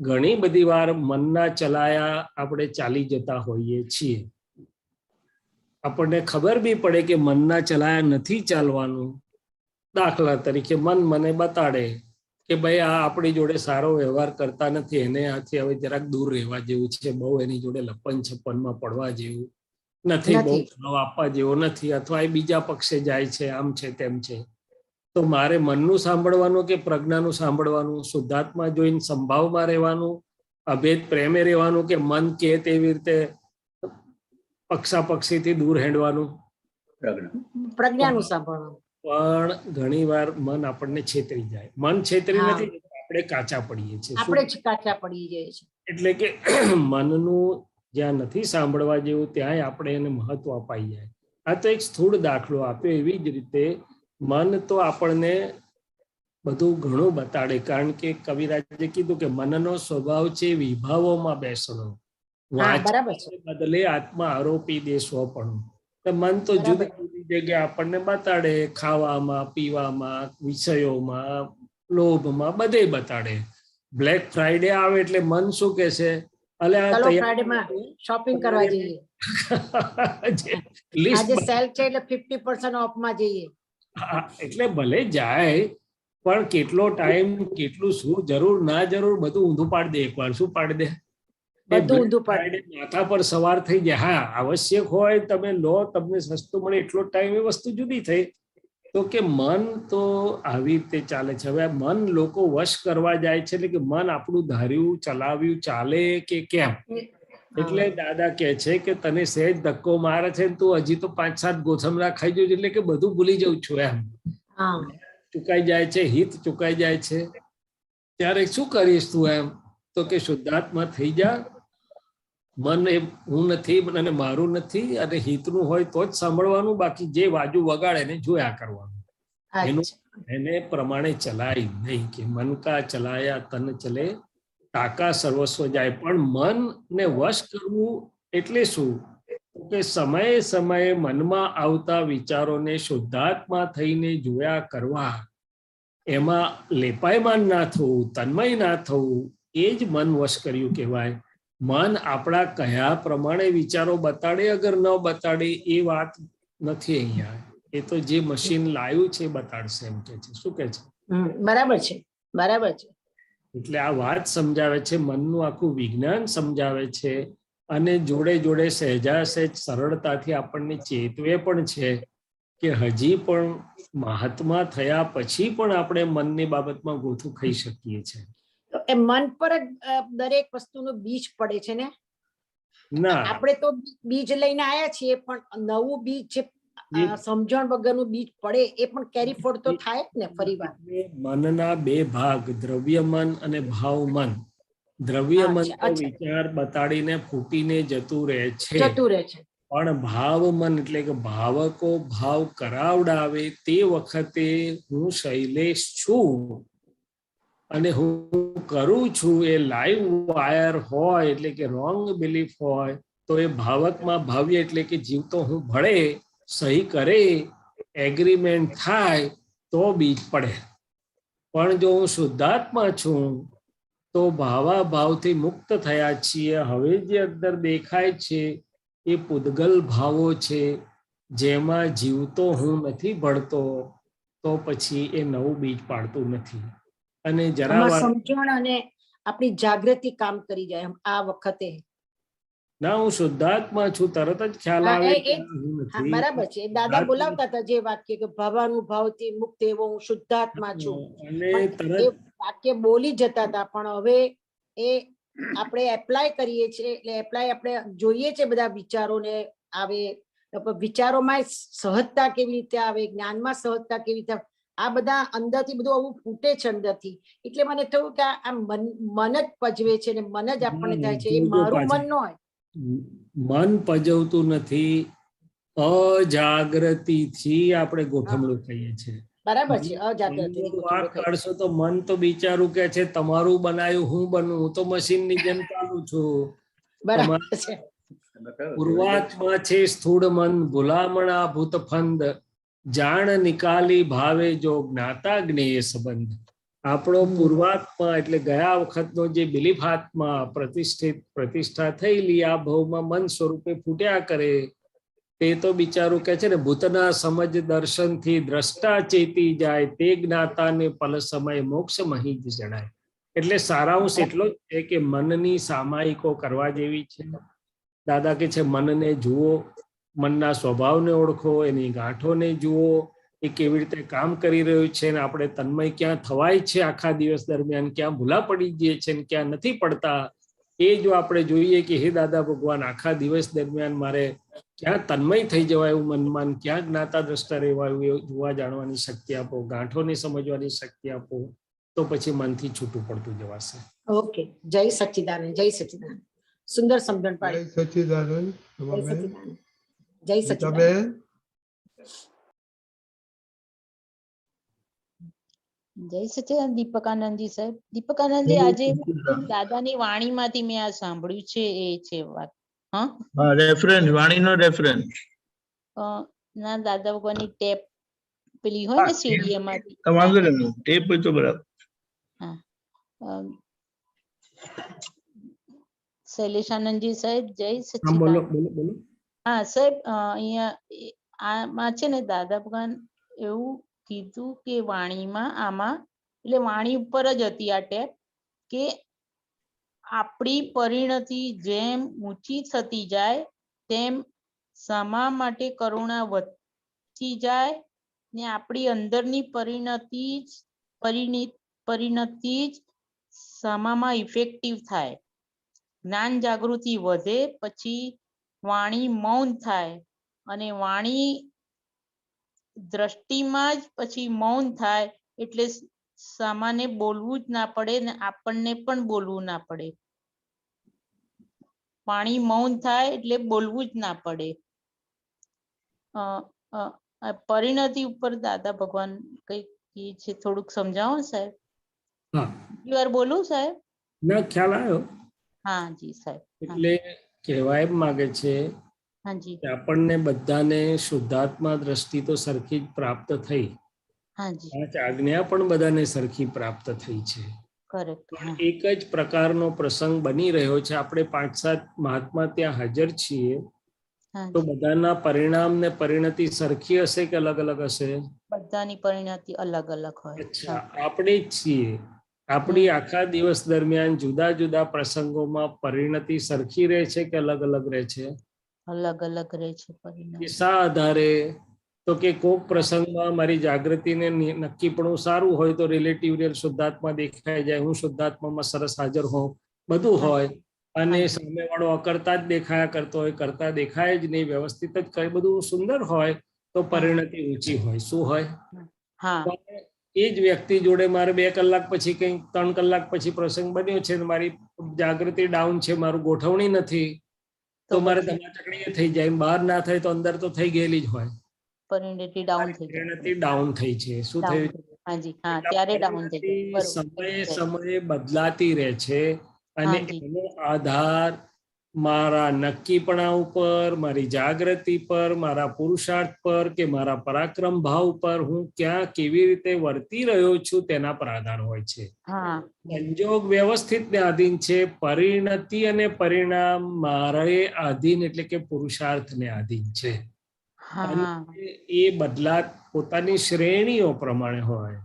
ઘણી બધી વાર મનના ચલાયા આપણે ચાલી જતા હોઈએ છીએ. આપણને ખબર બી પડે કે મનના ચલાયા નથી ચાલવાનું. દાખલા તરીકે મન મને બતાડે કે ભાઈ આ આપણી જોડે સારો વ્યવહાર કરતા નથી, એને આથી હવે જરાક દૂર રહેવા જેવું છે, બહુ એની જોડે લપન છપ્પનમાં પડવા જેવું નથી, બહુ ભાવ આપવા જેવો નથી, અથવા એ બીજા પક્ષે જાય છે, આમ છે તેમ છે. તો મારે મનનું સાંભળવાનું કે પ્રજ્ઞાનું સાંભળવાનું? શુદ્ધાત્મા જોઈને સંભાવમાં રહેવાનું, અભેદ પ્રેમે રહેવાનું, કે મન કે તેવી રીતે પક્ષાપક્ષીથી દૂર હેડવાનું? પ્રજ્ઞાનું સાંભળવાનું. પણ ઘણી વાર મન આપણને છેતરી જાય. મન છેતરી નથી, આપણે કાચા પડીએ છીએ. આપણે જ કાચા પડી જઈએ છીએ. એટલે કે મનનું જ્યાં નથી સાંભળવા જેવું ત્યાંય આપણે એને મહત્વ અપાઈ જાય. આ તો એક સ્થૂળ દાખલો આપ્યો. એવી જ રીતે મન તો આપણને બધું ઘણું બતાડે, કારણ કે કવિરાજે કીધું કે મનનો સ્વભાવ છે વિભાવોમાં બેસણો, બદલે આત્મા આરોપી દે સ્વપણું. મન તો જુદી જુદી જગ્યાએ આપણને બતાડે, ખાવામાં, પીવામાં, વિષયોમાં, લોભમાં, બધે બતાડે. બ્લેક ફ્રાઈડે આવે એટલે મન શું કે છે? શોપિંગ કરવા જઈએ. લિસ્ટ આજે સેલ છે એટલે 50% ઓફ માં જઈએ. એટલે ભલે જાય પણ કેટલો ટાઈમ, કેટલું, શું જરૂર ના જરૂર બધું ઊંધું પાડી દે એકવાર. શું પાડી દે? બધું ઊંધું પાડી દે. માથા પર સવાર થઈ જાય. હા, આવશ્યક હોય તમે લો, તમને સસ્તું મળે એટલો ટાઈમ, એ વસ્તુ જુદી થઈ. તો કે મન તો આવી રીતે ચાલે છે. હવે મન લોકો વશ કરવા જાય છે, એટલે કે મન આપણું ધાર્યું ચલાવ્યું ચાલે કે કેમ. એટલે દાદા કહે છે કે તને સહેજ ધક્કો મારે છે ને તું હજી તો 5-7 ગોથમરા ખાઈ જવું, એટલે કે બધું ભૂલી જઉં છું એમ. ચુકાઈ જાય છે, હિત ચુકાઈ જાય છે. ત્યારે શું કરીશ તું એમ? તો કે શુદ્ધાત્મા થઈ જા. મન એ હું નથી અને મારું નથી, અને હિતનું હોય તો જ સાંભળવાનું, બાકી જે વાજુ વગાડે એને જોયા કરવાનું. એનું એને પ્રમાણે ચલાય નહીં. કે મન કા ચલાયા તન ચલે, તાકા સર્વસ્વ જાય. પણ મન ને વશ કરવું એટલે શું? કે સમયે સમયે મનમાં આવતા વિચારોને શુદ્ધાત્મા થઈને જોયા કરવા, એમાં લેપાયમાન ના થવું, તન્મય ના થવું, એ જ મન વશ કર્યું કહેવાય. મન આપણા કયા પ્રમાણે વિચારો બતાડે અગર ન બતાડે એ વાત નથી અહીંયા. એ તો જે મશીન લાવ્યું છે બતાડશે એમ કે છે. શું કે છે? બરાબર છે, બરાબર છે. એટલે આ વાત સમજાવે છે, મનનું આખું વિજ્ઞાન સમજાવે છે. અને જોડે જોડે સહેજાસહેજ સરળતાથી આપણને ચેતવે પણ છે કે હજી પણ મહાત્મા થયા પછી પણ આપણે મનની બાબતમાં ગોથું ખાઈ શકીએ છીએ. એ મન પર જ દરેક વસ્તુનું બીજ પડે છે ને? ના, આપણે તો બીજ લઈને આયા છીએ, પણ નવું બીજ જે સમજણ વગરનું બીજ પડે એ પણ કેરી ફોર્ડ તો થાય જ ને ફરીવાર. મનના 2 ભાગ, દ્રવ્ય મન અને ભાવ મન. દ્રવ્ય મન તો વિચાર બતાડીને ફૂટીને જતું રહે છે, પણ ભાવ મન એટલે કે ભાવકો ભાવ કરાવડાવે તે વખતે હું શૈલેષ છું અને હું કરું છું એ લાઈવ વાયર હોય, એટલે કે રોંગ બિલીફ હોય, તો એ ભાવકમાં ભાવ્ય એટલે કે જીવતો હું ભળે, સહી કરે, એગ્રીમેન્ટ થાય તો બીજ પડે. પણ જો હું શુદ્ધાત્મા છું તો ભાવાભાવથી મુક્ત થયા છીએ. હવે જે અંદર દેખાય છે એ પૂદગલ ભાવો છે, જેમાં જીવતો હું નથી ભળતો, તો પછી એ નવું બીજ પાડતું નથી. અને જરા સમજણ અને આપણી જાગૃતિ કામ કરી જાય આ વખતે. ના, હું શુદ્ધાત્મા છું, તરત જ ખ્યાલ આવે કે હું નથી. બરાબર છે. દાદા બોલાવતા હતા જે વાક્ય કે ભાવાનુભાવથી મુક્ત એવો હું શુદ્ધાત્મા છું, એ વાક્ય બોલી જતા હતા. પણ હવે એ આપણે એપ્લાય કરીએ છીએ, એટલે એપ્લાય આપણે જોઈએ છે બધા વિચારોને આવે, વિચારોમાં સહજતા કેવી રીતે આવે, જ્ઞાનમાં સહજતા કેવી રીતે, આ બધા અંદરથી બધું આવું ફૂટે છે અંદરથી. એટલે મને થયું કે આ મન જ પજવે છે ને મન જ આપણને થાય છે. એ મારું મન ન હોય. મન પજવતું નથી, અજાગૃતિથી આપણે ગોઠમણું કહીએ છીએ. બરાબર છે, અજાગૃતિ. વાત કરશો તો મન તો બિચારું કે છે તમારું બનાવ્યું હું બનવું, હું તો મશીનની જેમ ચાલુ છું. પૂર્વાત્મા છે સ્થૂળ મન, ભૂલામણા ભૂત ફંદ, જાણ નિકાલી ભાવે જો જ્ઞાતા જ્ઞેય સંબંધ. આપણો પૂર્વાત્મા એટલે ગયા વખતનો જે બિલીફ આત્મા પ્રતિષ્ઠા થયેલી આ ભાવમાં મન સ્વરૂપે ફૂટ્યા કરે, તે તો બિચારું કે છે ને ભૂતના સમજ દર્શનથી દ્રષ્ટા ચેતી જાય, તે જ્ઞાતાને પલ સમય મોક્ષ મહી જ જણાય. એટલે સારાંશ એટલો જ છે કે મનની સામાયિકો કરવા જેવી છે. દાદા કે છે મનને જુઓ, મનના સ્વભાવને ઓળખો, એની ગાંઠોને જુઓ, એ કેવી રીતે કામ કરી રહ્યું છે, ને આપણે તન્મય ક્યાં થવાય છે આખા દિવસ દરમિયાન, ક્યાં ભૂલા પડી જઈએ છે ને ક્યાં નથી પડતા, એ જો આપણે જોઈએ કે હે દાદા ભગવાન આખા દિવસ દરમિયાન મારે ક્યાં તન્મય થઈ જવાય એવું મનમાં, ક્યાં જ્ઞાતા દ્રષ્ટા રહેવાયું એવું જોવા જાણવાની શક્તિ આપો, ગાંઠોને સમજવાની શક્તિ આપો, તો પછી મનથી છૂટું પડતું જવાશે. ઓકે, જય સચ્ચિદાનંદ, જય સચ્ચિદાનંદ. સુંદર સમજણ પાડી. જય સચ્ચિદાનંદ. જય સચ્ચિદાનંદ. જય સચ્ચિદાનંદ. દીપકાનંદજી સાહેબ, દીપકાનંદજી આજે દાદાની વાણીમાંથી મેં આ સાંભળ્યું છે એ છે વાત. હા, રેફરન્સ, વાણીનો રેફરન્સ. ના, દાદા ભગવાનની ટેપ પેલી હોય ને સીડી એમાંથી. વાંધો નહીં, ટેપ હોય તો બરાબર. હા, શૈલેષાનંદજી સાહેબ, જય સચ્ચિદાનંદ. હા સાહેબ, અહીંયા આમાં છે ને દાદા ભગવાન એવું કીધું કે વાણીમાં આમાં, એટલે વાણી ઉપર જ હતી આ ટેપ, કે આપણી પરિણતિ જેમ ઊંચી થતી જાય તેમ સમા માટે કરુણા વધતી જાય ને આપણી અંદરની પરિણતિ જ સમામાં ઇફેક્ટિવ થાય. જ્ઞાન જાગૃતિ વધે, પછી વાણી મૌન થાય અને વાણી દ્રષ્ટિમાં જ પછી મૌન થાય, એટલે સામાને બોલવું જ ના પડે ને આપણને પણ બોલવું ના પડે. વાણી મૌન થાય એટલે બોલવું જ ના પડે. પરિણતિ ઉપર દાદા ભગવાન કઈક છે, થોડુંક સમજાવો સાહેબ. હા, બીજી વાર બોલું સાહેબ? ના, ખ્યાલ આવ્યો. હા જી સાહેબ. એટલે કહેવા એમ માંગે છે હાજી. કે આપણને બધાને શુદ્ધાત્મા દ્રષ્ટિ તો સરખી જ પ્રાપ્ત થઈ. હાજી. 5 આજ્ઞા પણ બધાને સરખી પ્રાપ્ત થઈ છે. કરેક્ટ. એક જ પ્રકારનો પ્રસંગ બની રહ્યો છે. આપણે 5-7 મહાત્મા ત્યાં હાજર છીએ, તો બધાના પરિણામ ને પરિણતિ સરખી હશે કે અલગ અલગ હશે? બધાની પરિણતિ અલગ અલગ હોય. અચ્છા, આપણે જ છીએ. આપણી આખા દિવસ દરમિયાન જુદા જુદા પ્રસંગોમાં પરિણતિ સરખી રહે છે કે અલગ અલગ રહે છે? અલગ અલગ રહે છે પરિણતિ. શા આધારે? તો કે કોક પ્રસંગમાં મારી જાગૃતિને નક્કીપણું સારું હોય તો રિલેટિવ રિયલ શુદ્ધાત્મા દેખાઈ જાય, હું શુદ્ધાત્મામાં સરસ હાજર હોઉં, બધું હોય. અને સામેવાળો અકર્તા જ દેખાયા કરતો હોય, કરતા દેખાય જ નહીં, વ્યવસ્થિત જ કઈ બધું સુંદર હોય, તો પરિણતિ ઊંચી હોય. શું હોય? એ જ વ્યક્તિ જોડે મારે 2 કલાક પછી કંઈક 3 કલાક પછી પ્રસંગ બન્યો છે, મારી જાગૃતિ ડાઉન છે, મારું ગોઠવણી નથી, તો મારે ધમાચકડી થઈ જાય. બહાર ના થાય તો અંદર તો થઈ ગયેલી જ હોય. પરિણતિ ડાઉન થઈ જાય. પરિણતિ ડાઉન થઈ છે. શું થયું? હાજી, હા, ત્યારે ડાઉન થઈ જાય. સમયે સમયે બદલાતી રહે છે અને એનો આધાર મારા નક્કીપણા ઉપર, મારી જાગૃતિ પર, મારા પુરુષાર્થ પર કે મારા પરાક્રમ ભાવ પર, હું ક્યાં કેવી રીતે વર્તી રહ્યો છું તેના પર આધાર હોય છે. સંજોગ વ્યવસ્થિત ને આધીન છે, પરિણતિ અને પરિણામ મારે આધીન એટલે કે પુરુષાર્થ ને આધીન છે. એ બદલાત પોતાની શ્રેણીઓ પ્રમાણે હોય.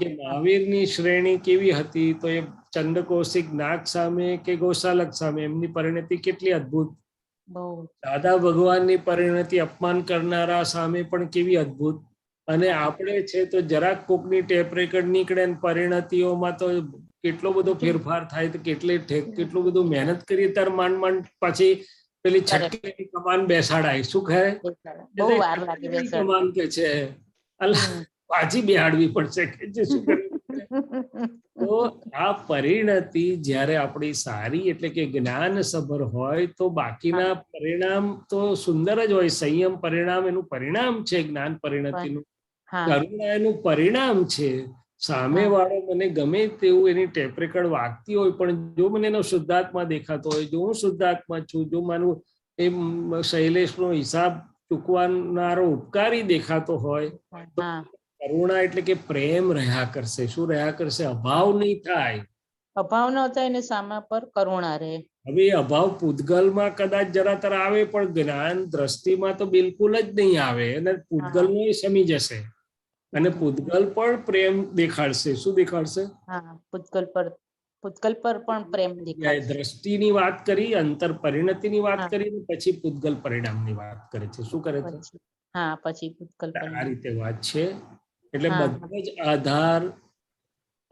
કે મહાવીરની શ્રેણી કેવી હતી, તો એ ચંદ્રકૌશિક નાગ સામે કે ગોશાલક સામે એમની પરિણતિ કેટલી અદ્ભુત. દાદા ભગવાનની પરિણતિ અપમાન કરનારા સામે પણ કેવી અદ્ભુત. અને આપણે છે તો જરાક કોકની ટેપ રેકર્ડ નીકળે ને પરિણતિઓમાં તો કેટલો બધો ફેરફાર થાય, તો કેટલું બધું મહેનત કરી ત્યારે માંડ પછી પેલી છઠ્ઠી કમાન બેસાડાય. શું કહે? કમાન કે છે પાછી બેહાડવી પડશે કે જે શું કરે. તો આ પરિણતિ જ્યારે આપણી સારી એટલે કે જ્ઞાન સભર હોય તો બાકીના પરિણામ તો સુંદર જ હોય. સંયમ પરિણામ એનું પરિણામ છે, જ્ઞાન પરિણતિનું. કરુણા એનું પરિણામ છે. સામે વાળો મને ગમે તેવું એની ટેપ રેકર્ડ વાગતી હોય, પણ જો મને એનો શુદ્ધાત્મા દેખાતો હોય, જો હું શુદ્ધાત્મા છું, જો મારું એ શૈલેષનો હિસાબ ચૂકવાનારો ઉપકારી દેખાતો હોય, તો કરુણા એટલે કે પ્રેમ રહ્યા કરશે. શું રહ્યા કરશે? અભાવ નહીં થાય. અભાવ ન થાય ને સામા પર કરુણા રહે. હવે અભાવ પૂતગલમાં કદાચ જરા તર આવે, પણ જ્ઞાન દ્રષ્ટિમાં તો બિલકુલ જ નહીં આવે. અને પૂતગલનો સમી જશે અને પૂતગલ પણ પ્રેમ દેખાડશે. શું દેખાડશે? પૂતગલ પર પણ પ્રેમ દેખાડશે. દ્રષ્ટિની વાત કરી, અંતર પરિણતિની વાત કરી, પછી પૂતગલ પરિણામની વાત કરે છે. શું કરે છે? પછી પૂતગલ આ રીતે વાત છે. એટલે બધો જ આધાર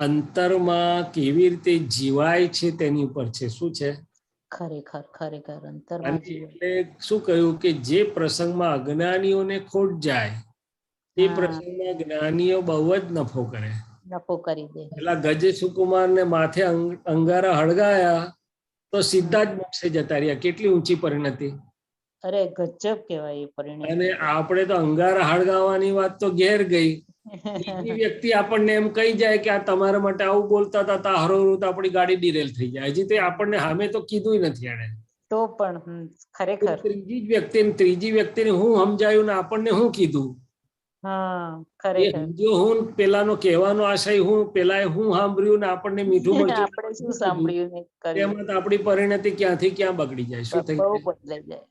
અંતરમાં કેવી રીતે જીવાય છે તેની ઉપર છે. શું છે? ખરેખર અંતરમાં એટલે શું કહ્યું કે જે પ્રસંગમાં અજ્ઞાનીઓને ખોટ જાય એ પ્રસંગમાં જ્ઞાનીઓ બહુ જ નફો કરે. નફો કરી દે. પેલા ગજે સુકુમાર ને માથે અંગારા હળગાયા તો સીધા જ મોક્ષે જતા રહ્યા. કેટલી ઊંચી પરિણતિ! અરે ગજબ કહેવાય એ પરિણતિ. અને આપણે તો અંગારા હળગાવવાની વાત તો ઘેર ગઈ. બીજી વ્યક્તિ આપણને એમ કહી જાય કે આ તમારા માટે આવું બોલતા હતા, હરોરું તો આપણી ગાડી ડિરેલ થઈ જાય. હજી તે આપણને સામે તો કીધું નથી એને. તો પણ ખરેખર ત્રીજી વ્યક્તિને હું સમજાયું ને આપણને હું કીધું. હું પેલાનો કહેવાનો આશય હું પેલા હું સાંભળ્યું ને આપણને મીઠું મળ્યું, આપણે શું સાંભળ્યું એમાં તો આપણી પરિણતિ ક્યાંથી ક્યાં બગડી જાય. શું થઈ જાય?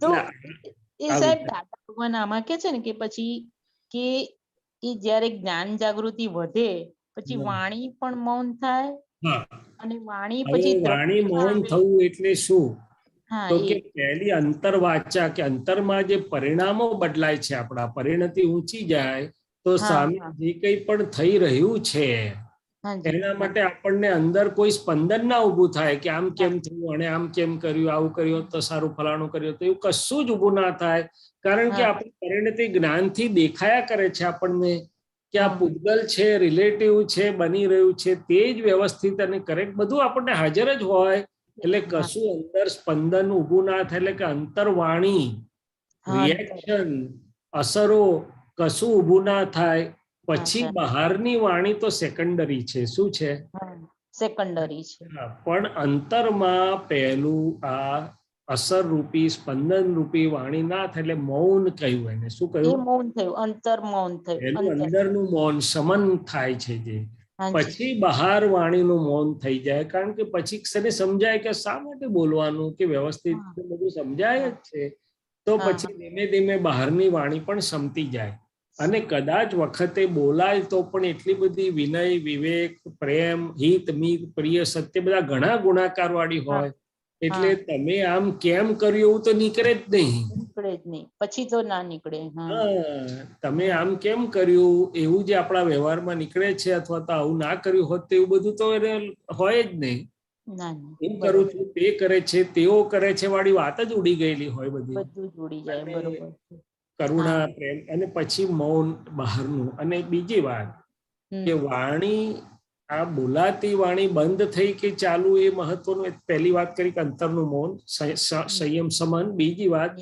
તો એટલે એ સાહેબ દાદા ભગવાન આમાં કે છે ને કે પછી કે એ જ્યારે જ્ઞાન જાગૃતિ વધે પછી વાણી પણ મૌન થાય હા, અને વાણી હવે પછી વાણી દ્રષ્ટિમાં મૌન આવે. થવું એટલે શું? હા, તો એ કે પહેલી અંતરવાચા કે અંતરમાં જે પરિણામો બદલાય છે, આપણા પરિણતિ ઊંચી જાય તો હા, સામે હા. જે કંઈ પણ થઈ રહ્યું છે હાજી, એના હા, માટે આપણને અંદર કોઈ સ્પંદન ના ઊભું થાય કે આમ કેમ હા. થયું અને આમ કેમ કર્યું, આવું કર્યું તો સારું, ફલાણું કર્યું તો એવું કશું જ ઊભું ના થાય. કારણ કે હા, આપણી પરિણતિ જ્ઞાનથી દેખાયા કરે છે આપણને કે આ હા. પૂતગલ છે, રિલેટિવ છે, બની રહ્યું છે, તે જ વ્યવસ્થિત અને કરેક્ટ બધું આપણને હાજર જ હોય. એટલે હા, કશું અંદર સ્પંદન ઊભું ના થાય. એટલે કે અંતરવાણી, હા, અંતર. રિએક્શન, અસરો કશું ઊભું ના થાય. હા, પછી થાય. બહારની વાણી તો સેકન્ડરી છે. શું છે? હા, સેકન્ડરી છે. હા, પણ અંતરમાં પહેલું આ અસર રૂપી, સ્પંદન રૂપી વાણી ના થાય એટલે મૌન કહ્યું એને. શું એ કહ્યું? મૌન થયું, અંતર મૌન થયું, એનું અંતર. અંદરનું મૌન શમન થાય છે જે હાજી. પછી બહાર વાણીનું મૌન થઈ જાય. કારણ કે પછી ક્ષણે સમજાય કે શા માટે બોલવાનું, કે વ્યવસ્થિત હા, બધું સમજાય હા, જ છે. તો હા, પછી ધીમે ધીમે બહારની વાણી પણ સમતી જાય. અને કદાચ વખતે બોલાય તો પણ એટલી બધી વિનય, વિવેક, પ્રેમ, હિત, મિત, પ્રિય, સત્ય બધા ઘણા ગુણાકાર વાળી હા, હોય. એટલે હા. તમે આમ કેમ કર્યું એવું તો નીકળે જ નહીં. નીકળે જ નહીં, પછી તો ના નીકળે. હા, હા, તમે હમ. આમ કેમ કર્યું એવું જે આપણા વ્યવહારમાં નીકળે છે, અથવા તો આવું ના કર્યું હોત તો એવું બધું તો એને હોય જ નહીં. ના, ના, હું કરું બરોબર. છું, તે કરે છે, તેઓ કરે છે વાળી વાત જ ઉડી ગયેલી હોય બધી. બધું જ ઉડી જાય, અને બરોબર. કરુણા, હા, પ્રેમ અને પછી મૌન બહારનું. અને બીજી વાત કે હમ. વાણી, આ બોલાતી વાણી બંધ થઈ કે ચાલુ એ મહત્વનું. પહેલી વાત કરી કે અંતરનું મૌન, સંયમ, સમન. બીજી વાત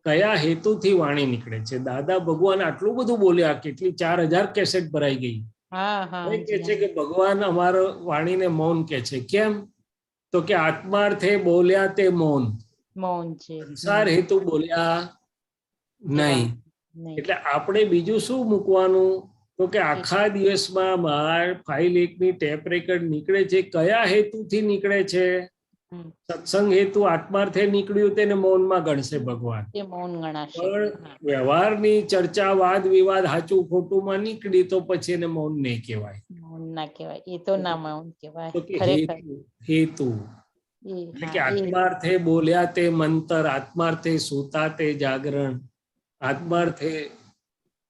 કયા હેતુથી વાણી નીકળે છે. દાદા ભગવાન આટલું બધું બોલ્યા, કેટલી 4000 કેસેટ ભરાઈ ગઈ. હા, હા, હવે કે જી, છે હા. કે ભગવાન અમારો વાણીને મૌન કે છે. કેમ? તો કે આત્માર્થે બોલ્યા તે મૌન, મૌન છે. સંસાર હેતુ બોલ્યા એ નહીં. વાણી નહીં. એટલે આપણે બીજું શું મૂકવાનું? તો કે આખા દિવસમાં બાર ફાઇલ 1 ની ટેપ રેકર્ડ નીકળે છે, કયા હેતુથી નીકળે છે? હમ. સત્સંગ હેતુ આત્માર્થે નીકળ્યું તેને મૌનમાં ગણશે ભગવાન. તે મૌન ગણાશે. પણ હા, વ્યવહારની ચર્ચા, વાદ વિવાદ, હાચું ખોટુંમાં નીકળી તો પછી એને મૌન નહીં કહેવાય. મૌન ના કહેવાય, એ તો ના મૌન કહેવાય તો કે ખરેખર. હેતુ એ એટલે હા, કે એ આત્માર્થે બોલ્યા તે મંતર, આત્માર્થે સૂતા તે જાગરણ, આત્માર્થે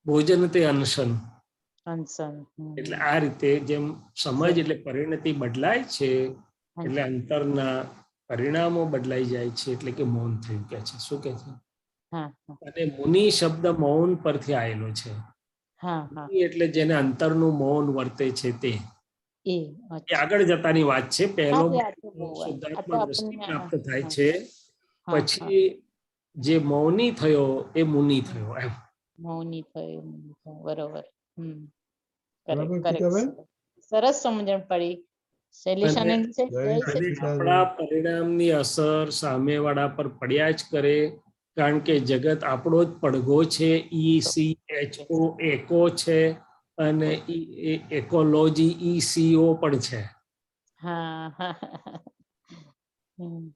ભોજન તે અનશન. અનશન. એટલે આ રીતે જેમ સમજ એટલે પરિણતિ બદલાય છે, એટલે અંતરના પરિણામો બદલાઈ જાય છે. એટલે કે મૌન થયું કે છે. શું કે છે? હા, હા, અને મુનિ શબ્દ મૌન પરથી આવેલો છે. હા, હા. મુનિ એટલે જેને અંતરનું મૌન વર્તે છે તે. એ એ અચ્છા. આગળ જતાની વાત છે. પહેલો હા, આ તો બહુ વાત. આ તો શુદ્ધાત્મા દ્રષ્ટિ આપણને પ્રાપ્ત થાય હા, છે, હા, હા. પછી જે મૌની થયો એ મુનિ થયો. એમ મૌની થયું, બરોબર. હમ. બરાબર કરેક્ટ, કીધાબેન? કરેક્ટ. સરસ સમજણ પડી. અને શૈલેષાનંદ છે. જય અને સચ્ચિદાનંદ. આપણા પરિણામની અસર સામેવાળા પર પડ્યા જ કરે. કારણ કે જગત આપણો જ પડઘો છે. ECHO એકો છે, અને એકોલોજી ECO પણ છે. હા, હા. હમ.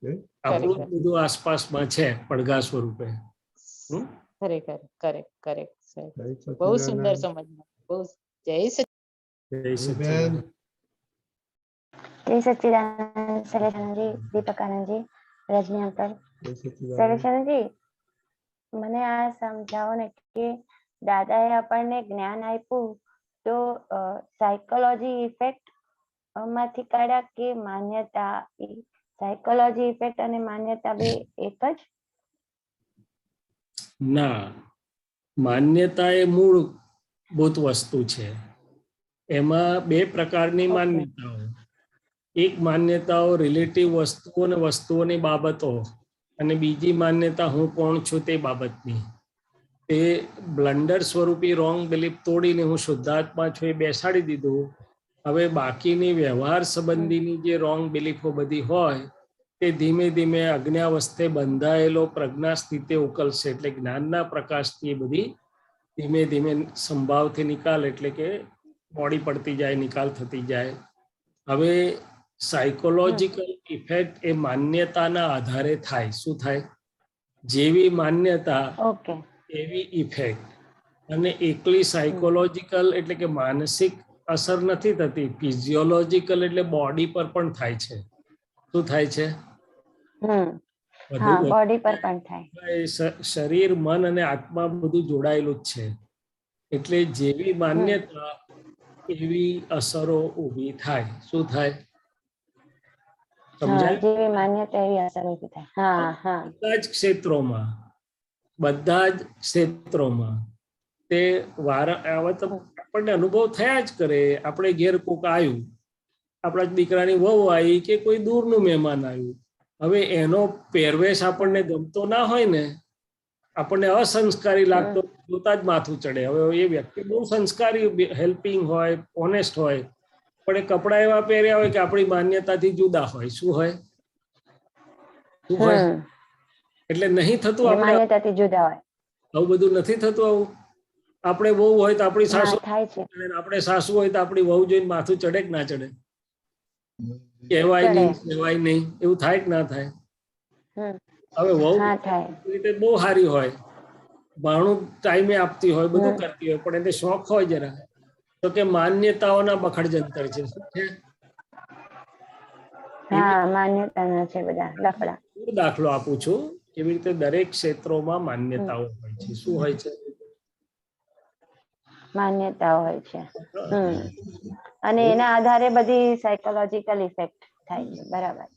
આપણું જ ખરેખર, બધું આસપાસમાં છે પડઘા સ્વરૂપે. ખરેખર, કરેક્ટ, કરેક્ટ. સાહેબ જય બહુ સુંદર સચ્ચિદાનંદ. સમજ. બહુ જય જય બેન, સચ્ચિદાનંદ. जय सच्चिदानंद शैलेशानंद जी, दीपकानंद जी, रजनी अंकल। જય સચ્ચિદાનંદ. शैलेशानंद जी, મને આ સમજાવો ને કે દાદાએ આપણને જ્ઞાન આપ્યું તો સાયકોલોજી ઇફેક્ટ માંથી કાઢ્યા કે માન્યતા? સાયકોલોજી ઇફેક્ટ અને માન્યતા બે એક જ? ના, માન્યતા એ મૂળભૂત વસ્તુ છે. એમાં બે પ્રકારની માન્યતાઓ. એક માન્યતાઓ રિલેટિવ વસ્તુઓ અને વસ્તુઓની બાબતો, અને બીજી માન્યતા હું કોણ છું તે બાબતની. તે બ્લન્ડર સ્વરૂપી રોંગ બિલીફ તોડીને હું શુદ્ધાત્મા છું એ બેસાડી દીધું. હવે બાકીની વ્યવહાર સંબંધીની જે રોંગ બિલીફો બધી હોય તે ધીમે ધીમે અજ્ઞાવસ્થે બંધાયેલો પ્રજ્ઞા સ્થિતિ ઉકલશે. એટલે જ્ઞાનના પ્રકાશથી એ બધી ધીમે ધીમે સંભાવથી નિકાલ, એટલે કે મોડી પડતી જાય, નિકાલ થતી જાય. હવે સાયકોલોજીકલ ઇફેક્ટ એ માન્યતાના આધારે થાય. શું થાય? જેવી માન્યતા ઓકે એવી ઇફેક્ટ. અને એકલી સાયકોલોજીકલ એટલે કે માનસિક અસર નથી થતી, ફિઝિયોલોજીકલ એટલે બોડી પર પણ થાય છે. શું થાય છે? હા, બોડી પર પણ થાય. શરીર, મન અને આત્મા બધું જોડાયેલું જ છે. એટલે જેવી માન્યતા એવી અસરો ઊભી થાય. શું થાય? સમજાય? જેવી માન્યતા એવી અસર ઊભી થાય. હા હા. બધા જ ક્ષેત્રોમાં, બધા જ ક્ષેત્રોમાં તે આપણને અનુભવ થયા જ કરે. આપણે ઘેર કોક આવ્યું, આપણા દીકરાની વહુ આવી કે કોઈ દૂરનું મહેમાન આવ્યું, હવે એનો પહેરવેશ આપણને ગમતો ના હોય ને, આપણને અસંસ્કારી લાગતો, જોતા જ માથું ચડે. હવે એ વ્યક્તિ બહુ સંસ્કારી, હેલ્પિંગ હોય, ઓનેસ્ટ હોય, પણ એ કપડા એવા પહેર્યા હોય કે આપણી માન્યતાથી જુદા હોય. શું હોય? શું હોય? એટલે નહીં થતું, આપણે માન્યતાથી જુદા હોય. આવું બધું નથી થતું. આવું આપણે વહુ હોય તો આપણી સાસુ થાય છે, આપણે સાસુ હોય તો આપણી વહુ જોઈને માથું ચડે કે ના ચડે? કહેવાય નહીં, કહેવાય નહીં, એવું થાય કે ના થાય? હવે વહુ રીતે બહુ સારી હોય, ભાણું ટાઈમે આપતી હોય, બધું કરતી હોય, પણ એને શોખ હોય જરા, તો કે માન્યતાઓના બખડ જંતર છે. શું છે? માન્યતાના છે બધા લફડા. દાખલો આપું છું, કેવી રીતે દરેક ક્ષેત્રોમાં માન્યતાઓ હોય છે. શું હોય છે? માન્યતાઓ હોય છે. અને એના આધારે બધી સાયકોલોજીકલ ઇફેક્ટ થાય છે. બરાબર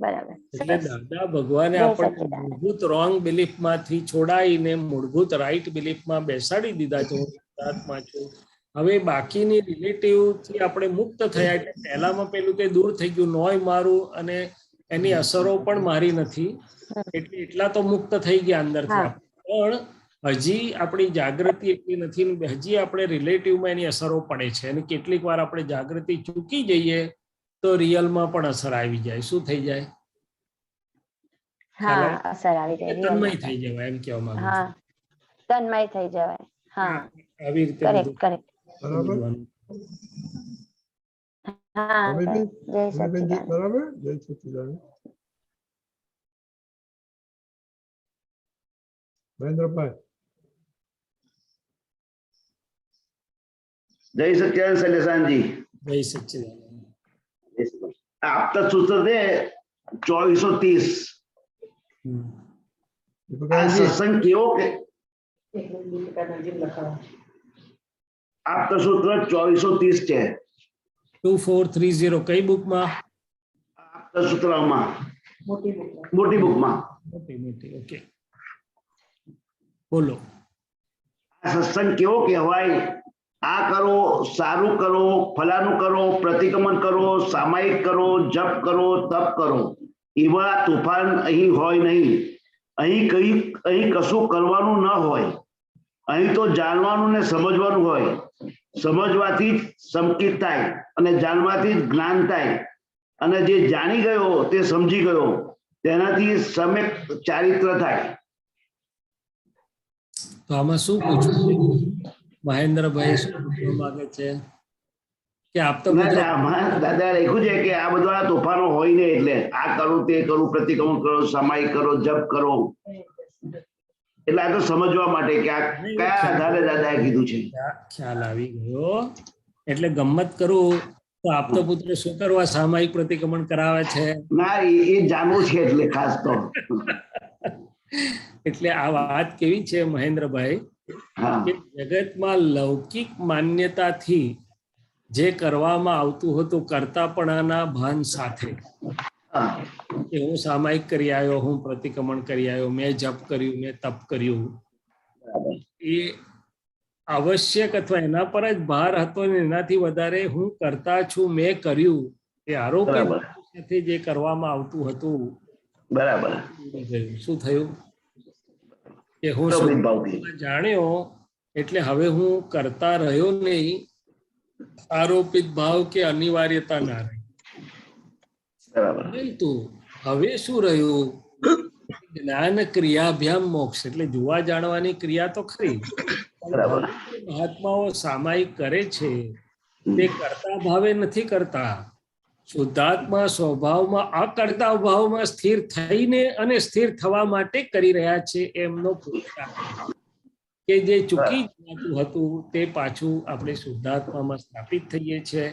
બરાબર. એટલે દાદા ભગવાને આપણને મૂળભૂત રોંગ બિલીફ માંથી છોડાઈને મૂળભૂત રાઈટ બિલીફમાં બેસાડી દીધા છે. હું ગુજરાતમાં છું. હવે બાકીની રિલેટિવ થી આપણે મુક્ત થયા. એટલે પહેલામાં પેલું તે દૂર થઈ ગયું, નોય મારું અને એની અસરો પણ મારી નથી, એટલે એટલા તો મુક્ત થઈ ગયા અંદરથી. પણ હજી આપણી જાગૃતિ એટલી નથી, હજી આપણે રિલેટિવમાં એની અસરો પડે છે. અને કેટલીક વાર આપણે જાગૃતિ ચૂકી જઈએ તો રિયલમાં પણ અસર આવી જાય. શું થઈ જાય? અસર આવી જાય, તન્મય થઈ જવાય, એમ કહેવા માંગુ છું. તન્મય થઈ જવાય. હા, આવી રીતે કરેક્ટ કરેક્ટ. બરાબર. જય સચ્ચિદાનંદ. બરાબર. જય સચ્ચિદાનંદ. મહેન્દ્રભાઈ. જય સચ્ચિદાનંદ શૈલેષાનજી. જય સચ્ચિદાનંદ. આપતા સૂત્ર છે 2430. આ સત્સંગ કેવો કે આપતા સૂત્ર 2430 છે. 2430 કઈ બુકમાં? આપતા સૂત્રમાં, મોટી બુકમાં. મોટી. ઓકે, બોલો. આ સત્સંગ કેવો કહેવાય? આ કરો, સારું કરો, ફલાનું કરો, પ્રતિક્રમણ કરો, સામાયિક કરો, જપ કરો, તપ કરો. એવા તોફાન અહીં હોય નહીં. અહીં કશું કરવાનું ન હોય. અહીં તો જાણવાનું ને સમજવાનું હોય. સમજવાથી જ સંકિત થાય અને જાણવાથી જ જ્ઞાન થાય. અને જે જાણી ગયો તે સમજી ગયો, તેનાથી સમ્યક ચારિત્ર થાય. તો આમાં શું પૂછવું? મહેન્દ્રભાઈ શું પૂછવા માંગે છે? કે આપ તો દાદા લખ્યું છે કે આ બધા તોફાનો હોય ને, એટલે આ કરું, તે કરું, પ્રતિક્રમણ કરો, સામાયિક કરો, જપ કરો. એટલે આ તો સમજવા માટે કે આ કયા આધારે દાદાએ કીધું છે. ખ્યાલ આવી ગયો. એટલે ગમ્મત કરું તો આપતો પુત્ર શું કરવા સામાયિક પ્રતિક્રમણ કરાવે છે? ના, એ જાણવું છે એટલે ખાસ તો. એટલે આ વાત કેવી છે મહેન્દ્રભાઈ, કે જગતમાં લૌકિક માન્યતાથી જે કરવામાં આવતું હતું કરતાપણાના ભાન સાથે, કે હું સામાયિક કરી આવ્યો, હું પ્રતિક્રમણ કરી આવ્યો, મેં જપ કર્યું, મેં તપ કર્યું, એ આવશ્યક અથવા એના પર જ ભાર હતો ને એનાથી વધારે હું કરતા છું, મેં કર્યું, એ આરોપ સાથે જે કરવામાં આવતું હતું. બરાબર. શું થયું? કે હું જાણ્યો એટલે હવે હું કરતા રહ્યો નહીં, આરોપિત ભાવ કે અનિવાર્યતા ના રહી. પરંતુ હવે શું રહ્યું? જ્ઞાન ક્રિયાભ્યામ મોક્ષ. એટલે જોવા જાણવાની ક્રિયા તો ખરી, મહાત્માઓ સામાયિક કરે છે તે કરતા ભાવે નથી કરતા, શુદ્ધાત્મા સ્વભાવમાં અકર્તા ભાવમાં સ્થિર થઈને અને સ્થિર થવા માટે કરી રહ્યા છે એમનો પુરુષાર્થ કે જે ચૂકી જતું હતું તે પાછું આપણે શુદ્ધાત્મામાં સ્થાપિત થઈએ છીએ,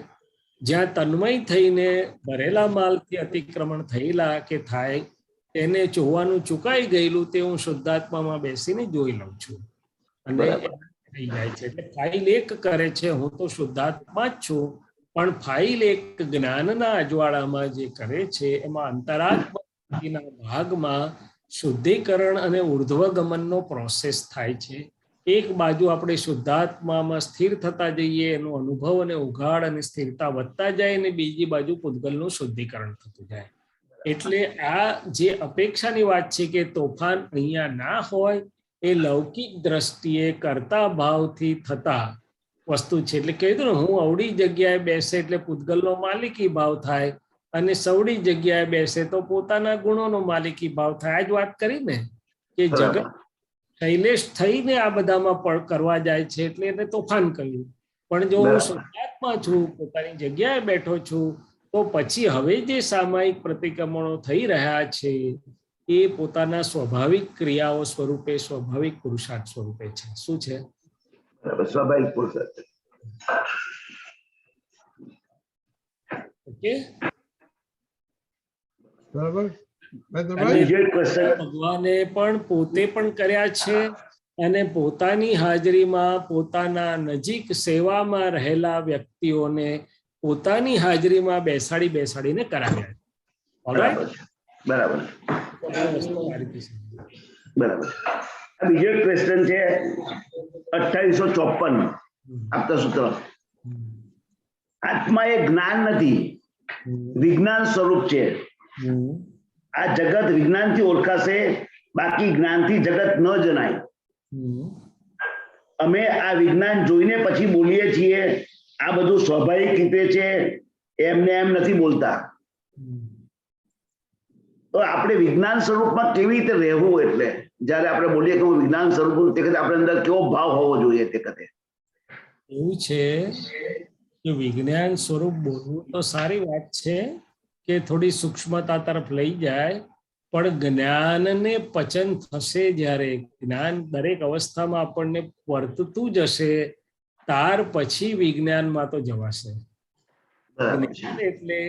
જ્યાં તન્મય થઈને ભરેલા માલથી અતિક્રમણ થયેલા કે થાય તેને જોવાનું ચૂકાઈ ગયેલું તે હું શુદ્ધાત્મામાં બેસીને જોઈ લઉં છું અને થઈ જાય છે. એટલે ફાઇલ એક કરે છે, હું તો શુદ્ધાત્મા જ છું, પણ ફાઇલ એક જ્ઞાનના અજવાળામાં જે કરે છે એમાં અંતરાત્માના ભાગમાં શુદ્ધિકરણ અને ઉર્ધ્વગમનનો પ્રોસેસ થાય છે. એક બાજુ આપણે શુદ્ધાત્મામાં સ્થિર થતા જઈએ, એનો અનુભવ અને ઉઘાડ અને સ્થિરતા વધતા જાય, અને બીજી બાજુ પૂતગલનું શુદ્ધિકરણ થતું જાય. એટલે આ જે અપેક્ષાની વાત છે કે તોફાન અહીંયા ના હોય, એ લૌકિક દ્રષ્ટિએ કરતા ભાવથી થતા વસ્તુ છે. એટલે કહ્યું ને, હું અવળી જગ્યાએ બેસે એટલે પૂતગલનો માલિકી ભાવ થાય, અને સવડી જગ્યાએ બેસે તો પોતાના ગુણોનો માલિકી ભાવ થાય. આ જ વાત કરી ને કે જગત શૈલેષ થઈને આ બધામાં કરવા જાય છે એટલે એને તોફાન કર્યું. પણ જો હું શુદ્ધાત્મા છું, પોતાની જગ્યાએ બેઠો છું, તો પછી હવે જે સામાયિક પ્રતિક્રમણો થઈ રહ્યા છે એ પોતાના સ્વાભાવિક ક્રિયાઓ સ્વરૂપે, સ્વાભાવિક પુરુષાર્થ સ્વરૂપે છે. શું છે? સ્વાભાવિક પુરુષાર્થ. ઓકે, બરાબર. ભગવાને પણ પોતે પણ કર્યા છે, અને પોતાની હાજરીમાં પોતાના નજીક સેવામાં રહેલા વ્યક્તિઓને પોતાની હાજરીમાં બેસાડીને કરાવ્યા. બરાબર. બરાબર. બીજો એક ક્વેશ્ચન છે 2854 આપતા સૂત્ર. આત્મા એ જ્ઞાન નથી, વિજ્ઞાન સ્વરૂપ છે. આ જગત વિજ્ઞાનથી ઓળખાશે, બાકી જ્ઞાનથી જગત ન જણાય. અમે આ વિજ્ઞાન જોઈને પછી બોલીએ છીએ. આ બધું સ્વાભાવિક રીતે છે, એમને એમ નથી બોલતા. તો આપણે વિજ્ઞાન સ્વરૂપમાં કેવી રીતે રહેવું? એટલે જયારે આપણે બોલીએ કે હું વિજ્ઞાન સ્વરૂપ, તે વખતે આપણે અંદર કેવો ભાવ હોવો જોઈએ? તે વખતે એવું છે કે વિજ્ઞાન સ્વરૂપ બોલવું તો સારી વાત છે કે થોડી સૂક્ષ્મતા તરફ લઈ જાય, પણ જ્ઞાનને પચન થશે જ્યારે, જ્ઞાન દરેક અવસ્થામાં આપણને વર્તતું જશે, ત્યાર પછી વિજ્ઞાનમાં તો જવાશે. એટલે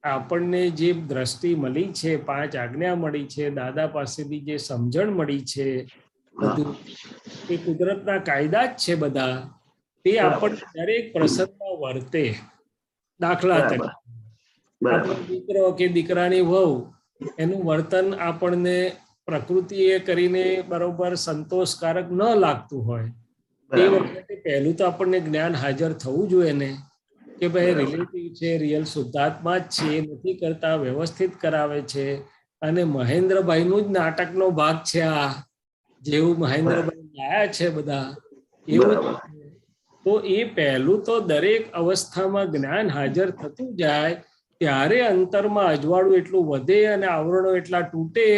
આપણને જે દ્રષ્ટિ મળી છે, 5 આજ્ઞા મળી છે, દાદા પાસેથી જે સમજણ મળી છે, બધું એ કુદરતના કાયદા જ છે બધા, તે આપણને દરેક પ્રસંગમાં વર્તે. દાખલા તરીકે દીકરો કે દીકરાની વહુ, એનું વર્તન આપણને પ્રકૃતિએ કરીને બરોબર સંતોષકારક ન લાગતું હોય, તે વખતે પહેલું તો આપણને જ્ઞાન હાજર થવું જોઈએ ને કે ભાઈ રિલેટિવ છે, રિયલ શુદ્ધાત્મા જ છે, નથી કરતા, વ્યવસ્થિત કરાવે છે. અને મહેન્દ્રભાઈનું જ નાટકનો ભાગ છે આ, જેવું મહેન્દ્રભાઈ લાયા છે બધા એવું. તો એ પહેલું તો દરેક અવસ્થામાં જ્ઞાન હાજર થતું જાય, ત્યારે અંતરમાં અજવાળું એટલું વધે અને આવરણો એટલા તૂટે,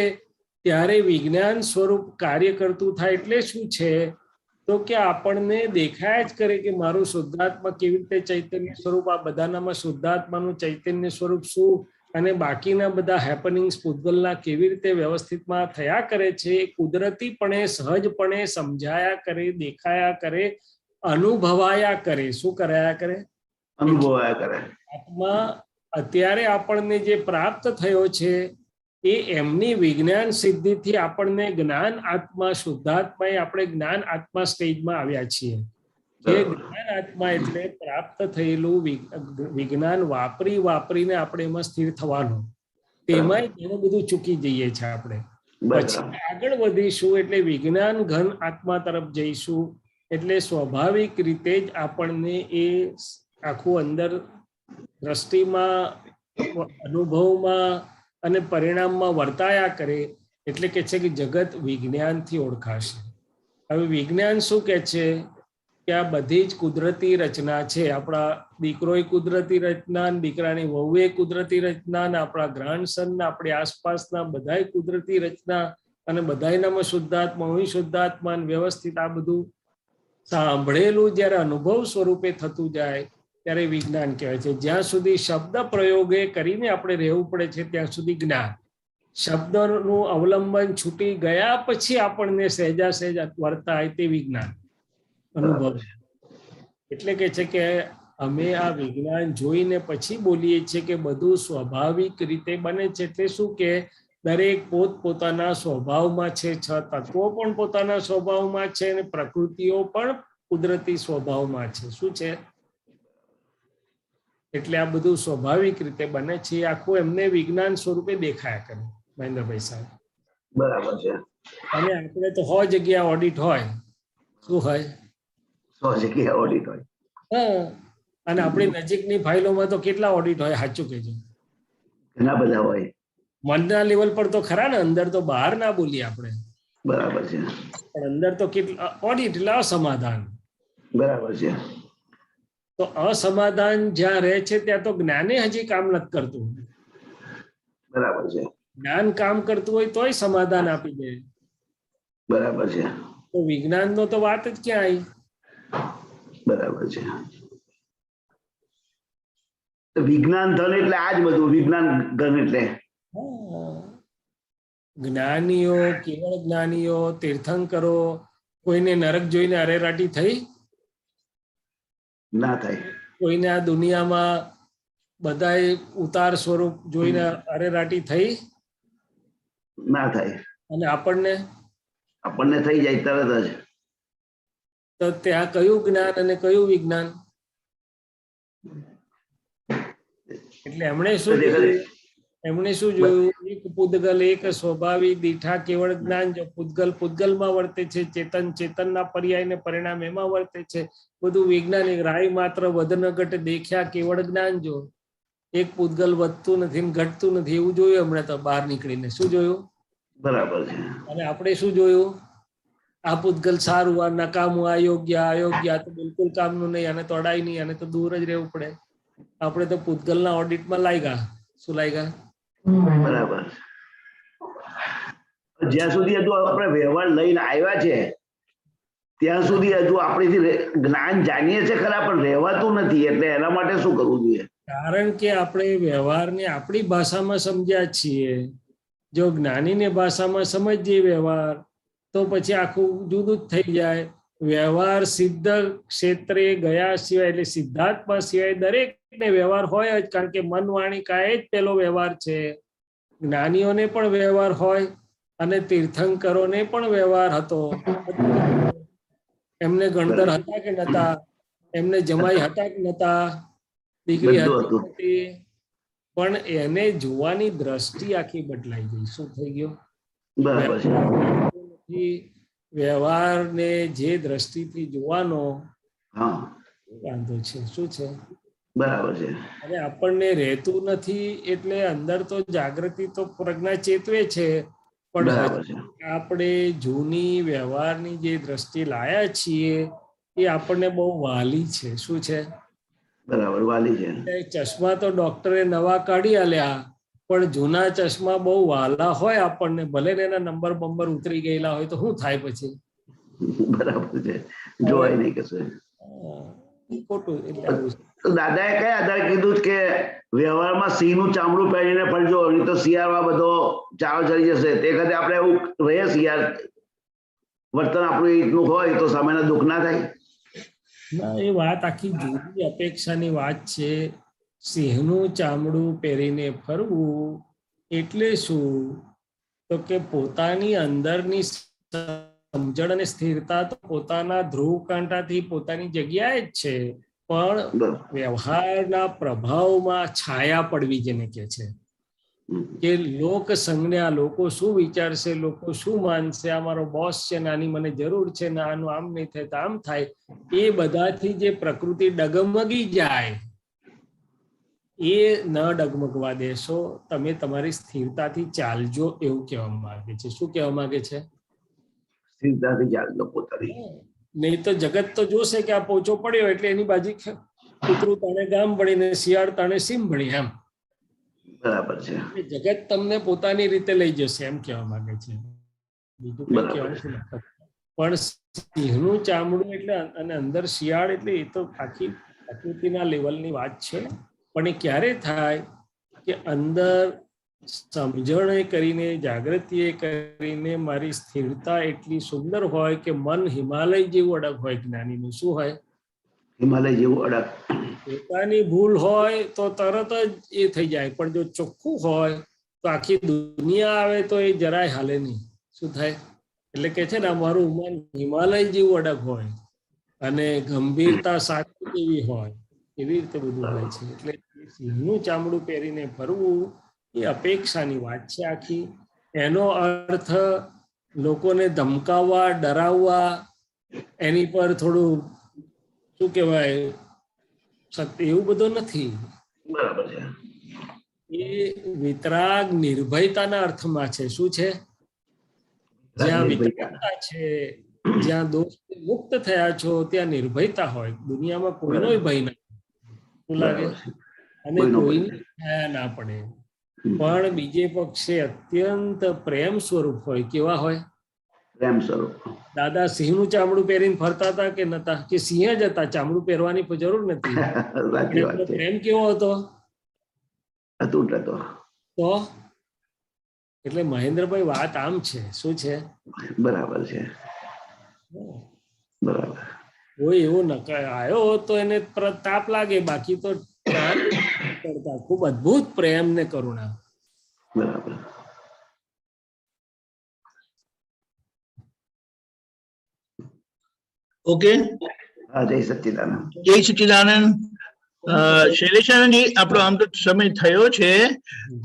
ત્યારે વિજ્ઞાન સ્વરૂપ કાર્ય કરતું થાય. એટલે શું છે તો કે આપણને દેખાય જ કરે કે મારું શુદ્ધાત્મા કેવી રીતે ચૈતન્ય સ્વરૂપ, આ બધાનામાં શુદ્ધાત્માનું ચૈતન્ય સ્વરૂપ શું, અને બાકીના બધા હેપનિંગ્સ પૂતગલના કેવી રીતે વ્યવસ્થિતમાં થયા કરે છે, કુદરતીપણે સહજપણે સમજાયા કરે, દેખાયા કરે, અનુભવાયા કરે. શું કરાયા કરે? અનુભવાયા કરે. આત્મા અત્યારે આપણને જે પ્રાપ્ત થયો છે એ એમની વિજ્ઞાન સિદ્ધિથી આપણને જ્ઞાન આત્મા, શુદ્ધાત્મા, આપણે જ્ઞાન આત્મા સ્ટેજમાં આવ્યા છીએ. જે જ્ઞાન આત્મા એટલે પ્રાપ્ત થયેલું વિજ્ઞાન વાપરીને આપણે એમાં સ્થિર થવાનું, તેમાં ઘણું બધું ચૂકી જઈએ છીએ આપણે. પછી આગળ વધીશું એટલે વિજ્ઞાન ઘન આત્મા તરફ જઈશું, એટલે સ્વાભાવિક રીતે જ આપણને એ આખું અંદર દ્રષ્ટિમાં, અનુભવમાં અને પરિણામમાં વર્તાયા કરે. એટલે કે છે કે જગત વિજ્ઞાનથી ઓળખાશે. હવે વિજ્ઞાન શું કે છે કે આ બધી જ કુદરતી રચના છે. આપણા દીકરોએ કુદરતી રચના, દીકરાની વહુએ કુદરતી રચના, આપણા ગ્રાન્ડસન, આપણી આસપાસના બધાય કુદરતી રચના, અને બધાયનામાં શુદ્ધાત્મા, શુદ્ધાત્મા વ્યવસ્થિત. આ બધું સાંભળેલું જ્યારે અનુભવ સ્વરૂપે થતું જાય ત્યારે વિજ્ઞાન કહેવાય છે. જ્યાં સુધી શબ્દ પ્રયોગે કરીને આપણે રહેવું પડે છે ત્યાં સુધી જ્ઞાન. શબ્દનું અવલંબન છૂટી ગયા પછી આપણને સહેજા સહેજ વર્તાય તે વિજ્ઞાન અનુભવ. એટલે કે છે કે અમે આ વિજ્ઞાન જોઈને પછી બોલીએ છીએ કે બધું સ્વાભાવિક રીતે બને છે. એટલે શું કે દરેક પોતપોતાના સ્વભાવમાં છે, 6 તત્વો પણ પોતાના સ્વભાવમાં છે અને પ્રકૃતિઓ પણ કુદરતી સ્વભાવમાં છે. શું છે? એટલે આ બધું સ્વાભાવિક રીતે બને છે. આખું એમને વિજ્ઞાન સ્વરૂપે દેખાયા કરે મહેન્દ્રભાઈ સાહેબ. બરાબર છે. અને આપણે તો 100 જગ્યા ઓડિટ હોય. શું હોય? 100 જગ્યા ઓડિટ હોય. હા, અને આપણી નજીકની ફાઇલોમાં તો કેટલા ઓડિટ હોય? સાચું કહેજો. ઘણા બધા હોય. મનના લેવલ પર તો ખરા ને, અંદર તો બહાર ના બોલીએ આપણે. બરાબર છે. પણ અંદર તો કેટલા ઓડિટ એટલે અસમાધાન. બરાબર છે. તો અસમાધાન જ્યાં રહે છે ત્યાં તો જ્ઞાને હજી કામ નથી કરતું. બરાબર છે. જ્ઞાન કામ કરતું હોય તોય સમાધાન આપી દે. બરાબર છે. તો વિજ્ઞાન નો તો વાત જ ક્યાં આવી? બરાબર છે. વિજ્ઞાન ધન એટલે આ જ બધું. વિજ્ઞાન ધન એટલે જ્ઞાનીઓ, કેવળ જ્ઞાનીઓ, તીર્થંકરો, કોઈને નરક જોઈને અરેરાટી થઈ? ના થાય. કોઈને આ દુનિયામાં બધાય ઉતાર સ્વરૂપ જોઈને અરેરાટી થઈ? ના થાય. અને આપણને થઈ જાય તરત જ. તો ત્યાં કયું જ્ઞાન અને કયું વિજ્ઞાન? એટલે એમણે શું જોયું? એક પૂદગલ, એક સ્વભાવી, દીઠા કેવળ જ્ઞાન. જો પૂદગલ પૂદગલમાં વર્તે છે, ચેતન ચેતનના પર્યાય ને પરિણામ એમાં વર્તે છે. બધું વૈજ્ઞાનિક. રાય માત્ર વધન ઘટ દેખ્યા કેવળ જ્ઞાન. જો એક પૂદગલ વધતું નથી ને ઘટતું નથી એવું જોયું હમણાં તો બહાર નીકળીને. શું જોયું? બરાબર છે. અને આપણે શું જોયું? આ પૂદગલ સારું, આ નકામું, અયોગ્ય, અયોગ્ય, તો બિલકુલ કામનું નહીં, આને તો અડાય નહીં, આને તો દૂર જ રહેવું પડે. આપણે તો પૂદગલના ઓડિટમાં લાગ્યા. શું લાગ્યા? બરાબર. જ્યાં સુધી હજુ આપણે વ્યવહાર લઈને આવ્યા છે ત્યાં સુધી હજુ આપણેથી જ્ઞાન જાણીએ છે ખરા, પણ રહેવાતું નથી. એટલે એના માટે શું કરવું જોઈએ? કારણ કે આપણે વ્યવહારને આપણી ભાષામાં સમજ્યા છીએ. જો જ્ઞાનીને ભાષામાં સમજીએ વ્યવહાર, તો પછી આખું જુદું જ થઈ જાય. વ્યવહાર સિદ્ધ ક્ષેત્રે ગયા સિવાય, એટલે સિદ્ધાર્થમાં સિવાય દરેકને વ્યવહાર હોય જ. કારણ કે મન, વાણી, કાય જ પેલો વ્યવહાર છે. જ્ઞાનીઓને પણ વ્યવહાર હોય અને તીર્થંકરોને પણ વ્યવહાર હતો. એમને ગણધર હતા કે નતા? એમને જમાઈ હતા કે નતા? દીકરી હતી, પણ એને જોવાની દ્રષ્ટિ આખી બદલાઈ ગઈ. શું થઈ ગયું? વ્યવહારને જે દ્રષ્ટિથી જોવાનો વાંધો છે. શું છે? બરાબર છે. અને આપણને રહેતું નથી. એટલે અંદર તો જાગૃતિ તો પ્રજ્ઞા ચેતવે છે, પણ આપણે જૂની વ્યવહારની જે દ્રષ્ટિ લાયા છીએ એ આપણને બહુ વાલી છે. શું છે? બરાબર, વાલી છે. ચશ્મા તો ડોક્ટરે નવા કાઢી આલ્યા, પણ જૂના ચશ્મા બહુ વાલા હોય આપણને, ભલે ને એના નંબર ઉતરી ગયેલા હોય તો શું થાય પછી? બરાબર છે. જોવાય નહીં કશું. ખોટું. દાદાએ કયા આધારે કીધું કે વ્યવહારમાં સિંહનું ચામડું પહેરીને ફરજો, નહીં તો શિયાળમાં બધો ચારો ચડી જશે. તે વખતે આપણે એવું રહીએ, શિયાળ વર્તન આપણું એટલું હોય તો સામેના દુઃખ ના થાય. ના, એ વાત આખી જુદી અપેક્ષાની વાત છે. સિંહનું ચામડું પહેરીને ફરવું એટલે શું? તો કે પોતાની અંદરની સમજણ અને સ્થિરતા તો પોતાના ધ્રુવ કાંટાથી પોતાની જગ્યાએ જ છે, પણ વ્યવહારના પ્રભાવમાં છાયા પડવી જેને કે છે. કે લોક સંજ્ઞા, લોકો શું વિચારશે, લોકો શું માનશે, આ મારો બોસ છે ને આની મને જરૂર છે ને આનું આમ નહીં થાય તો આમ થાય, એ બધાથી જે પ્રકૃતિ ડગમગી જાય એ ન ડગમગવા દેશો. તમે તમારી સ્થિરતાથી ચાલજો એવું કહેવા માંગે છે. શું કહેવા માંગે છે? સ્થિરતાથી ચાલજો પોતાની. નહીં તો જગત તો જોશે કે આ પોચો પડ્યો એટલે એની બાજુ કૂતરું તાણે ગામ ભણીને શિયાળ તાણે સીમ ભણી. એમ બરાબર છે. જગત તમને પોતાની રીતે લઈ જશે એમ કહેવા માંગે છે. બીજું કઈ કહેવાનું નથી. પણ સિંહનું ચામડું એટલે અને અંદર શિયાળ એટલે એ તો આખી પ્રકૃતિના લેવલની વાત છે, પણ એ ક્યારે થાય કે અંદર સમજણ કરીને જાગૃતિ કરીને મારી સ્થિરતા એટલી સુંદર હોય કે મન હિમાલય જેવું અડગ હોય. જ્ઞાનીનું શું હોય? હિમાલય જેવું અડગ. પોતાની ભૂલ હોય તો તરત જ એ થઈ જાય, પણ જો ચોખ્ખું હોય તો આખી દુનિયા આવે તો એ જરાય હાલે નહીં. શું થાય? એટલે કે છે ને અમારું મન હિમાલય જેવું અડગ હોય અને ગંભીરતા સાચી જેવી હોય, એવી રીતે બધું હોય છે. એટલે સિંહનું ચામડું પહેરીને ફરવું એ અપેક્ષાની વાત છે આખી. એનો અર્થ લોકોને ધમકાવવા, ડરાવવા, એની પર થોડું શું કહેવાય સત્ય એવું બધું નથી. બરાબર છે. એ વિતરાગ નિર્ભયતાના અર્થમાં છે. શું છે? જ્યાં વિતરાગતા છે, જ્યાં દોષ મુક્ત થયા છો ત્યાં નિર્ભયતા હોય. દુનિયામાં કોઈનો ભય નથી. શું લાગે? અને કોઈની છાયા ના પડે. પણ બીજે પક્ષે અત્યંત પ્રેમ સ્વરૂપ હોય. કેવા હોય? પ્રેમ સ્વરૂપ. દાદા સિંહનું ચામડું પહેરીને ફરતા હતા કે નતા? કે સિંહ જ હતા, ચામડું પહેરવાની જરૂર નથી. પ્રેમ કેવો હતો? અતૂટ હતો. તો એટલે મહેન્દ્રભાઈ વાત આમ છે. શું છે? બરાબર છે. બરાબર. કોઈ એવો આવ્યો તો એને તાપ લાગે, બાકી તો ખૂબ અદભુત પ્રેમ ને કરુણા. બરાબર. ઓકે. જય સચ્ચિદાનંદ. જય સચ્ચિદાનંદ. શૈલેષાનંદજી, આપણો આમ તો સમય થયો છે,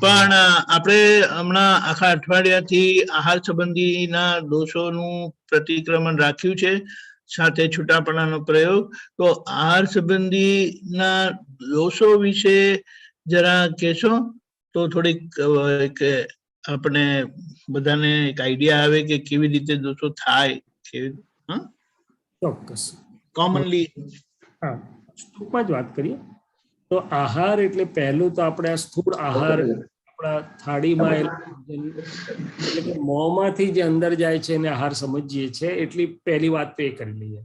પણ આપણે હમણાં આખા અઠવાડિયાથી આહાર સંબંધીના દોષોનું પ્રતિક્રમણ રાખ્યું છે, સાથે છૂટાપણાનો પ્રયોગ. તો આહાર સંબંધીના દોષો વિશે જરા કહેશો તો થોડીક આપણે બધાને એક આઈડિયા આવે કે કેવી રીતે દોષો થાય. ચોક્કસ. કોમનલી હા, ટૂંકમાં જ વાત કરીએ તો આહાર એટલે પહેલું તો આપણે આ સ્થૂળ આહાર આપણા થાળીમાં એટલે કે મોંમાંથી જે અંદર જાય છે એને આહાર સમજીએ છીએ. એટલી પહેલી વાત તો એ કરી લઈએ.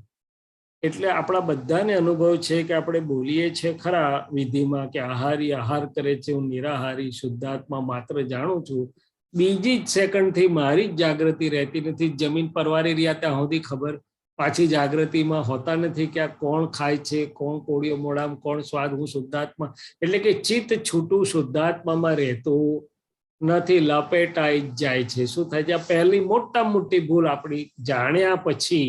એટલે આપણા બધાને અનુભવ છે કે આપણે બોલીએ છીએ ખરા વિધિમાં કે આહારી આહાર કરે છે, હું નિરાહારી શુદ્ધાત્મા માત્ર જાણું છું. બીજી જ સેકન્ડથી મારી જ જાગૃતિ રહેતી નથી. જમીન પરવારી રહ્યા ત્યાં સુધી ખબર, પાછી જાગૃતિમાં હોતા નથી કે આ કોણ ખાય છે, કોણ કોળીઓ મોડામાં, કોણ સ્વાદ. હું શુદ્ધાત્મા એટલે કે ચિત્ત છૂટું શુદ્ધાત્મામાં રહેતું નથી, લપેટાઈ જાય છે. શું થાય છે? આ પહેલી મોટામાં મોટી ભૂલ આપણી. જાણ્યા પછી,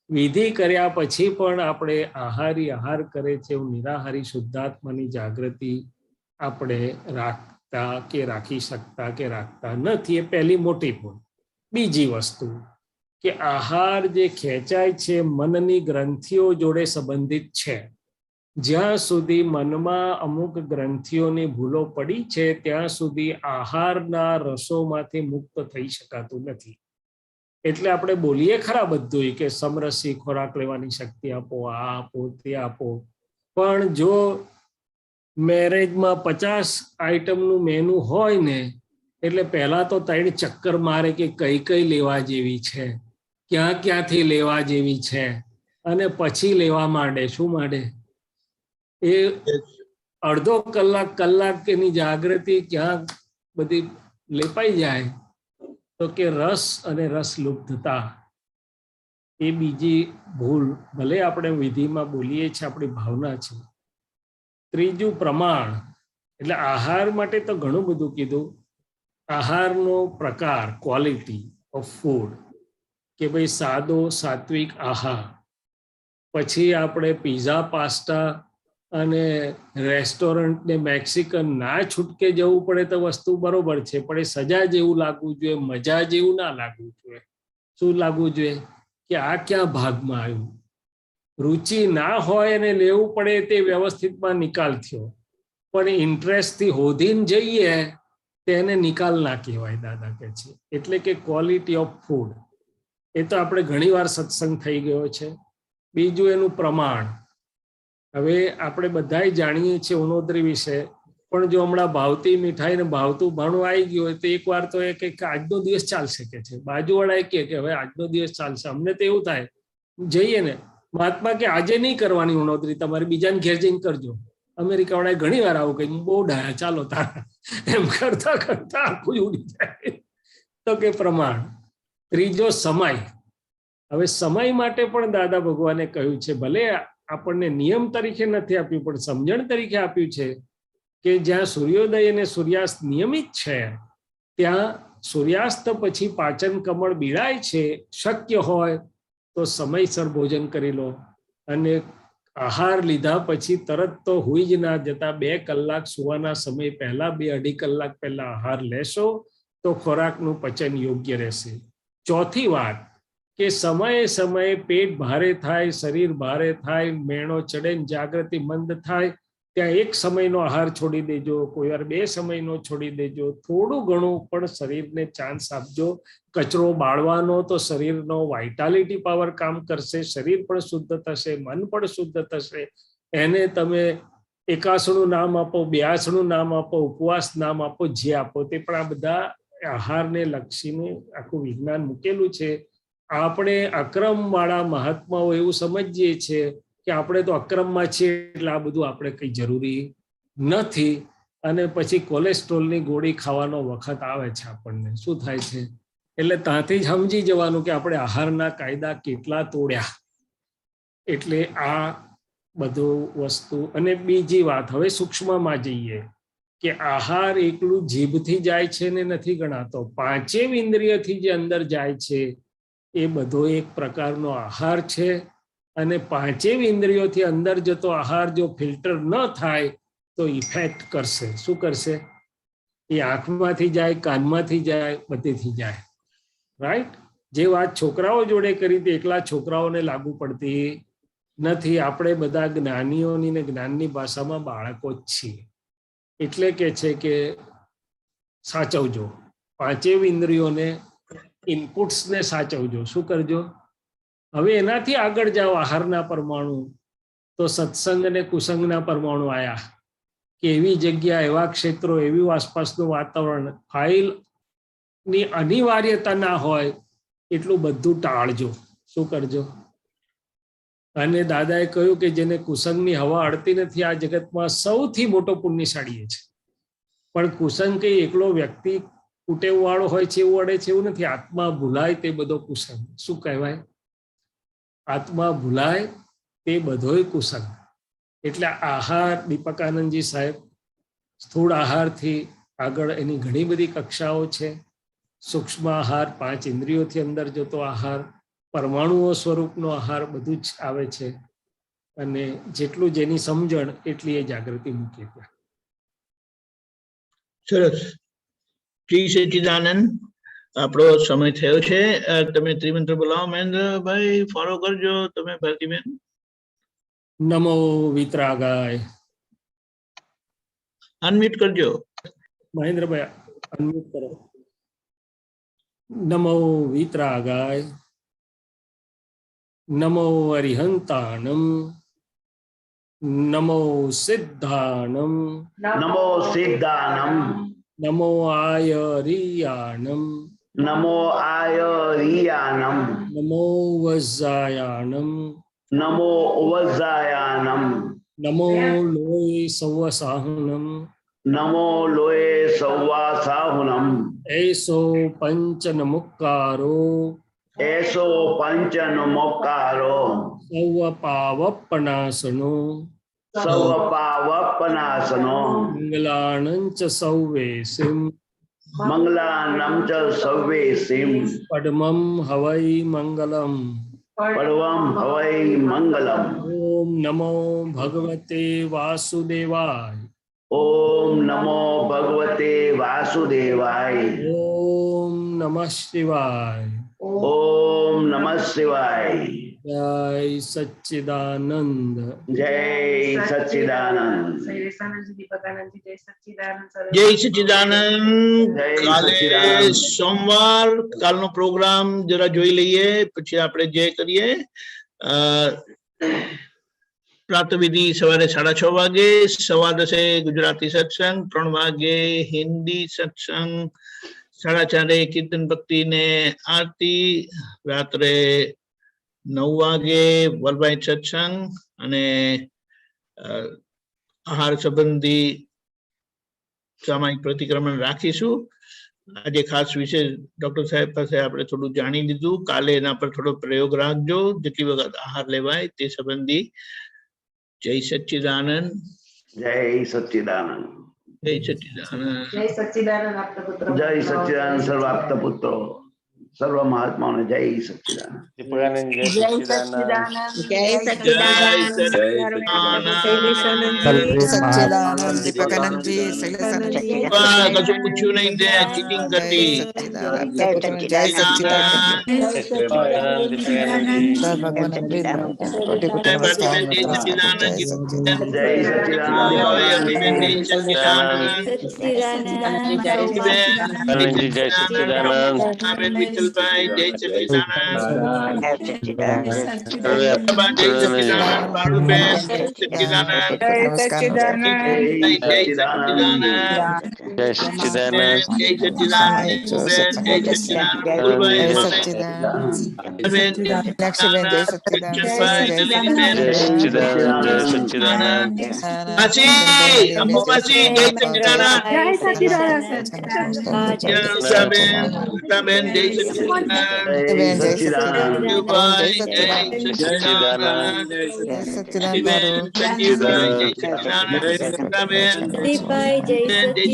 વિધિ કર્યા પછી પણ આપણે આહારી આહાર કરે છે, હું નિરાહારી શુદ્ધાત્માની જાગૃતિ આપણે રાખતા કે રાખી શકતા કે રાખતા નથી. એ પહેલી મોટી ભૂલ. બીજી વસ્તુ કે આહાર જે ખેંચાય છે મનની ગ્રંથિઓ જોડે સંબંધિત છે. જ્યાં સુધી મનમાં અમુક ગ્રંથિઓની ભૂલો પડી છે ત્યાં સુધી આહારના રસોમાંથી મુક્ત થઈ શકાતું નથી. એટલે આપણે બોલીએ ખરા બધું કે સમરસી ખોરાક લેવાની શક્તિ આપો, આ આપો, તે આપો, પણ જો મેરેજમાં 50 આઈટમનું મેનુ હોય ને એટલે પહેલા તો 3 ચક્કર મારે કે કઈ કઈ લેવા જેવી છે, ક્યાં ક્યાંથી લેવા જેવી છે, અને પછી લેવા માંડે. શું માંડે? એ અડધો કલાક એની જાગૃતિ ક્યાં બધી લેપાઈ જાય તો કે રસ અને રસ લુપ્તતા. એ બીજી ભૂલ. ભલે આપણે વિધિમાં બોલીએ છીએ, આપણી ભાવના છે. ત્રીજું પ્રમાણ. એટલે આહાર માટે તો ઘણું બધું કીધું. આહારનો પ્રકાર, ક્વોલિટી ઓફ ફૂડ, કે ભાઈ સાદો સાત્વિક આહાર. પછી આપણે પીઝા, પાસ્તા અને રેસ્ટોરન્ટ ને મેક્સિકન ના છૂટકે જવું પડે તો વસ્તુ બરોબર છે, પણ એ સજા જેવું લાગવું જોઈએ, મજા જેવું ના લાગવું જોઈએ. શું લાગવું જોઈએ? કે આ ક્યાં ભાગમાં આવ્યું. રુચિ ના હોય અને લેવું પડે તે વ્યવસ્થિતમાં નિકાલ થયો, પણ ઇન્ટરેસ્ટથી હોધીને જઈએ તેને નિકાલ ના કહેવાય, દાદા કહે છે. એટલે કે ક્વોલિટી ઓફ ફૂડ. એ તો આપણે ઘણી વાર સત્સંગ થઈ ગયો છે. બીજું એનું પ્રમાણ. હવે આપણે બધાય જાણીએ છીએ ઉનોદરી વિશે, પણ જો હમણાં ભાવતી મીઠાઈ ને ભાવતું ભાણું આવી ગયું હોય તો એક વાર તો એ કે આજનો દિવસ ચાલશે કે છે, બાજુવાળા કે હવે આજનો દિવસ ચાલશે. અમને તો એવું થાય, જઈએ ને મહાત્મા કે આજે નહીં કરવાની ઉણોતરી, તમારે બીજાને ઘેર જઈને કરજો. અમેરિકા વાળાએ ઘણી વાર આવું કહ્યું, બહુ ડાયા, ચાલો તારા, એમ કરતા કરતા આખું ઉડી જાય. તો કે પ્રમાણ. ત્રીજો સમય. હવે સમય માટે પણ દાદા ભગવાને કહ્યું છે, ભલે આપણને નિયમ તરીકે નથી આપ્યું પણ સમજણ તરીકે આપ્યું છે કે જ્યાં સૂર્યોદય અને સૂર્યાસ્ત નિયમિત છે ત્યાં સૂર્યાસ્ત પછી પાચન કમળ બીડાય છે. શક્ય હોય તો સમયસર ભોજન કરી લો, અને આહાર લીધા પછી તરત તો હુઈ જ ના જતા. 2 કલાક સુવાના સમય પહેલા, 2-2.5 કલાક પહેલા આહાર લેશો તો ખોરાકનું પચન યોગ્ય રહેશે. ચોથી વાત કે સમયે સમયે પેટ ભારે થાય, શરીર ભારે થાય, મેણો ચડે, જાગૃતિ મંદ થાય, ત્યાં એક સમયનો આહાર છોડી દેજો, કોઈ વાર 2 સમયનો છોડી દેજો. થોડું ઘણું પણ શરીરને ચાન્સ આપજો. કચરો બાળવાનો તો શરીરનો વાઇટાલિટી પાવર કામ કરશે, શરીર પણ શુદ્ધ થશે, મન પણ શુદ્ધ થશે. એને તમે એકાસનું નામ આપો, 82નું નામ આપો, ઉપવાસ નામ આપો, જે આપો તે, પણ આ બધા આહારને લક્ષીને આખું વિજ્ઞાન મૂકેલું છે. આપણે અક્રમ વાળા મહાત્માઓ એવું સમજીએ છીએ કે આપણે તો અક્રમમાં છીએ એટલે આ બધું આપણે કઈ જરૂરી નથી, અને પછી કોલેસ્ટ્રોલની ગોળી ખાવાનો વખત આવે છે આપણને. શું થાય છે? એટલે ત્યાંથી જ સમજી જવાનું કે આપણે આહારના કાયદા કેટલા તોડ્યા. એટલે આ બધું વસ્તુ. અને બીજી વાત, હવે સૂક્ષ્મમાં જઈએ કે આહાર એકલું જીભથી જાય છે ને નથી ગણાતો, 5 ઇન્દ્રિયથી જે અંદર જાય છે એ બધો એક પ્રકારનો આહાર છે. અને 5 ઇન્દ્રિયોથી અંદર જતો આહાર જો ફિલ્ટર ન થાય તો ઇફેક્ટ કરશે. શું કરશે? એ આંખમાંથી જાય, કાનમાંથી જાય, બધેથી જાય. રાઈટ? જે વાત છોકરાઓ જોડે કરી તે એકલા છોકરાઓને લાગુ પડતી નથી. આપણે બધા જ્ઞાનીઓની ને જ્ઞાનની ભાષામાં બાળકો જ છીએ. એટલે કે છે કે સાચવજો 5 ઇન્દ્રિયોને, ઇનપુટ્સને સાચવજો. શું કરજો? હવે એનાથી આગળ જાઓ આહારના પરમાણુ, તો સત્સંગ અને કુસંગના પરમાણુ આયા કે એવી જગ્યા, એવા ક્ષેત્રો, એવી આસપાસનું વાતાવરણ, ફાઇલની અનિવાર્યતા ના હોય એટલું બધું ટાળજો. શું કરજો? અને દાદાએ કહ્યું કે જેને કુસંગની હવા અડતી નથી આ જગતમાં સૌથી મોટો પુણ્યશાળી છે. પણ કુસંગ કઈ એકલો વ્યક્તિ કુટેવ વાળો હોય છે એવું અડે છે એવું નથી. આત્મા ભૂલાય તે બધો કુસંગ. શું કહેવાય? આત્મા ભૂલાય તે બધોય કુસંગ. એટલે આહાર, દીપકાનંદજી સાહેબ, સ્થૂળ આહારથી આગળ એની ઘણી બધી કક્ષાઓ છે. સૂક્ષ્મ આહાર, 5 ઇન્દ્રિયોથી અંદર જતો આહાર, પરમાણુઓ સ્વરૂપનો આહાર, બધું જ આવે છે. અને જેટલું જેની સમજણ એટલી એ જાગૃતિ મૂકી. સરસ. શ્રી સચ્ચિદાનંદ, આપણો સમય થયો છે. તમે ત્રિમંત્ર બોલાવો. મહેન્દ્રભાઈ ફોલો કરજો. તમે ભારતીબેન. નમો વિતરાગાય. અનમ્યુટ કરજો. મહેન્દ્રભાઈ અનમ્યુટ કરો. નમો વિતરાગાય. નમો અરિહંતાણમ. નમો સિદ્ધાણમ. નમો સિદ્ધાનમ. નમો આયરિયાણમ. નમો આયરિયાનમ. નમો વજ્જાયાણમ. નમો વજ્જાયાનમ. નમો લોય સવસાહુનમ. નમો લોય સૌવાસાહુનમ. એસો પંચનમુક્કારો. એસો પંચનમુક્કારો. સૌ પાવપનાસનો. સૌ પાવપનાસનો. મંગલાનંચ સૌવેસિમ. મંગલાનમ ચ સૌવેસિમ. પડમમ હવૈ મંગલમ. પડવમ હવૈ મંગલમ. ઓમ નમો ભગવતે વાસુદેવાય. ઓમ નમો ભગવતે વાસુદેવાય. ઓમ નમઃ શિવાય. ઓમ નમઃ શિવાય. જય સચ્ચિદાનંદ. જય સચ્ચિદાનંદ. જય સચ્ચિદાનંદ. કાલે સોમવાર, કાલનો પ્રોગ્રામ જરા જોઈ લઈએ, પછી આપણે જે કરીએ. પ્રાતઃવિધિ સવારે 6:30 વાગે, 10:15 ગુજરાતી સત્સંગ, 3 વાગે હિન્દી સત્સંગ, 4:30 કીર્તન ભક્તિ ને આરતી, રાત્રે 9 વાગે વલભાઈ સત્સંગ અને આહાર સંબંધી સામાયિક પ્રતિક્રમણ રાખીશું. આજે ખાસ વિશે ડોક્ટર સાહેબ પાસે આપણે થોડું જાણી લીધું. કાલે એના પર થોડો પ્રયોગ રાખજો જેટલી વખત આહાર લેવાય તે સંબંધી. જય સચ્ચિદાનંદ. જય સચ્ચિદાનંદ. જય સચ્ચિદાનંદ. જય સચ્ચિદાનંદ આપતા પુત્ર. જય સચ્ચિદાનંદ સર્વ આપતા પુત્રો સર્વ મહાત્માઓને જય સચ્ચિદાનંદ. જય સચ્ચિદાનંદ. જય સચ્ચિદાનંદ. સચ્ચિદાનંદ. દીપકાનંદજી, શૈલેષાનંદજી. કશું પૂછ્યું નહીં તે ચીટિંગ કરતી. જય સચ્ચિદાનંદ.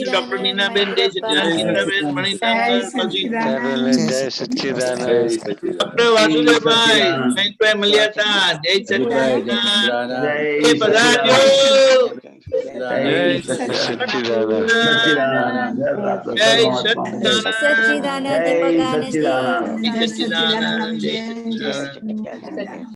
ડોક્ટર નીનાબેન જય સચ્ચિદાનંદ. જય સચ્ચિદાનંદ. ડોક્ટર વાસુદેવભાઈ મહેશભાઈ મળ્યા હતા. જય સચ્ચિદાનંદ. એ પધારજો. જય સચ્ચિદાનંદ. જય સચ્ચિદાનંદ. જય સચ્ચિદાનંદ. જય સચ્ચિદાનંદ.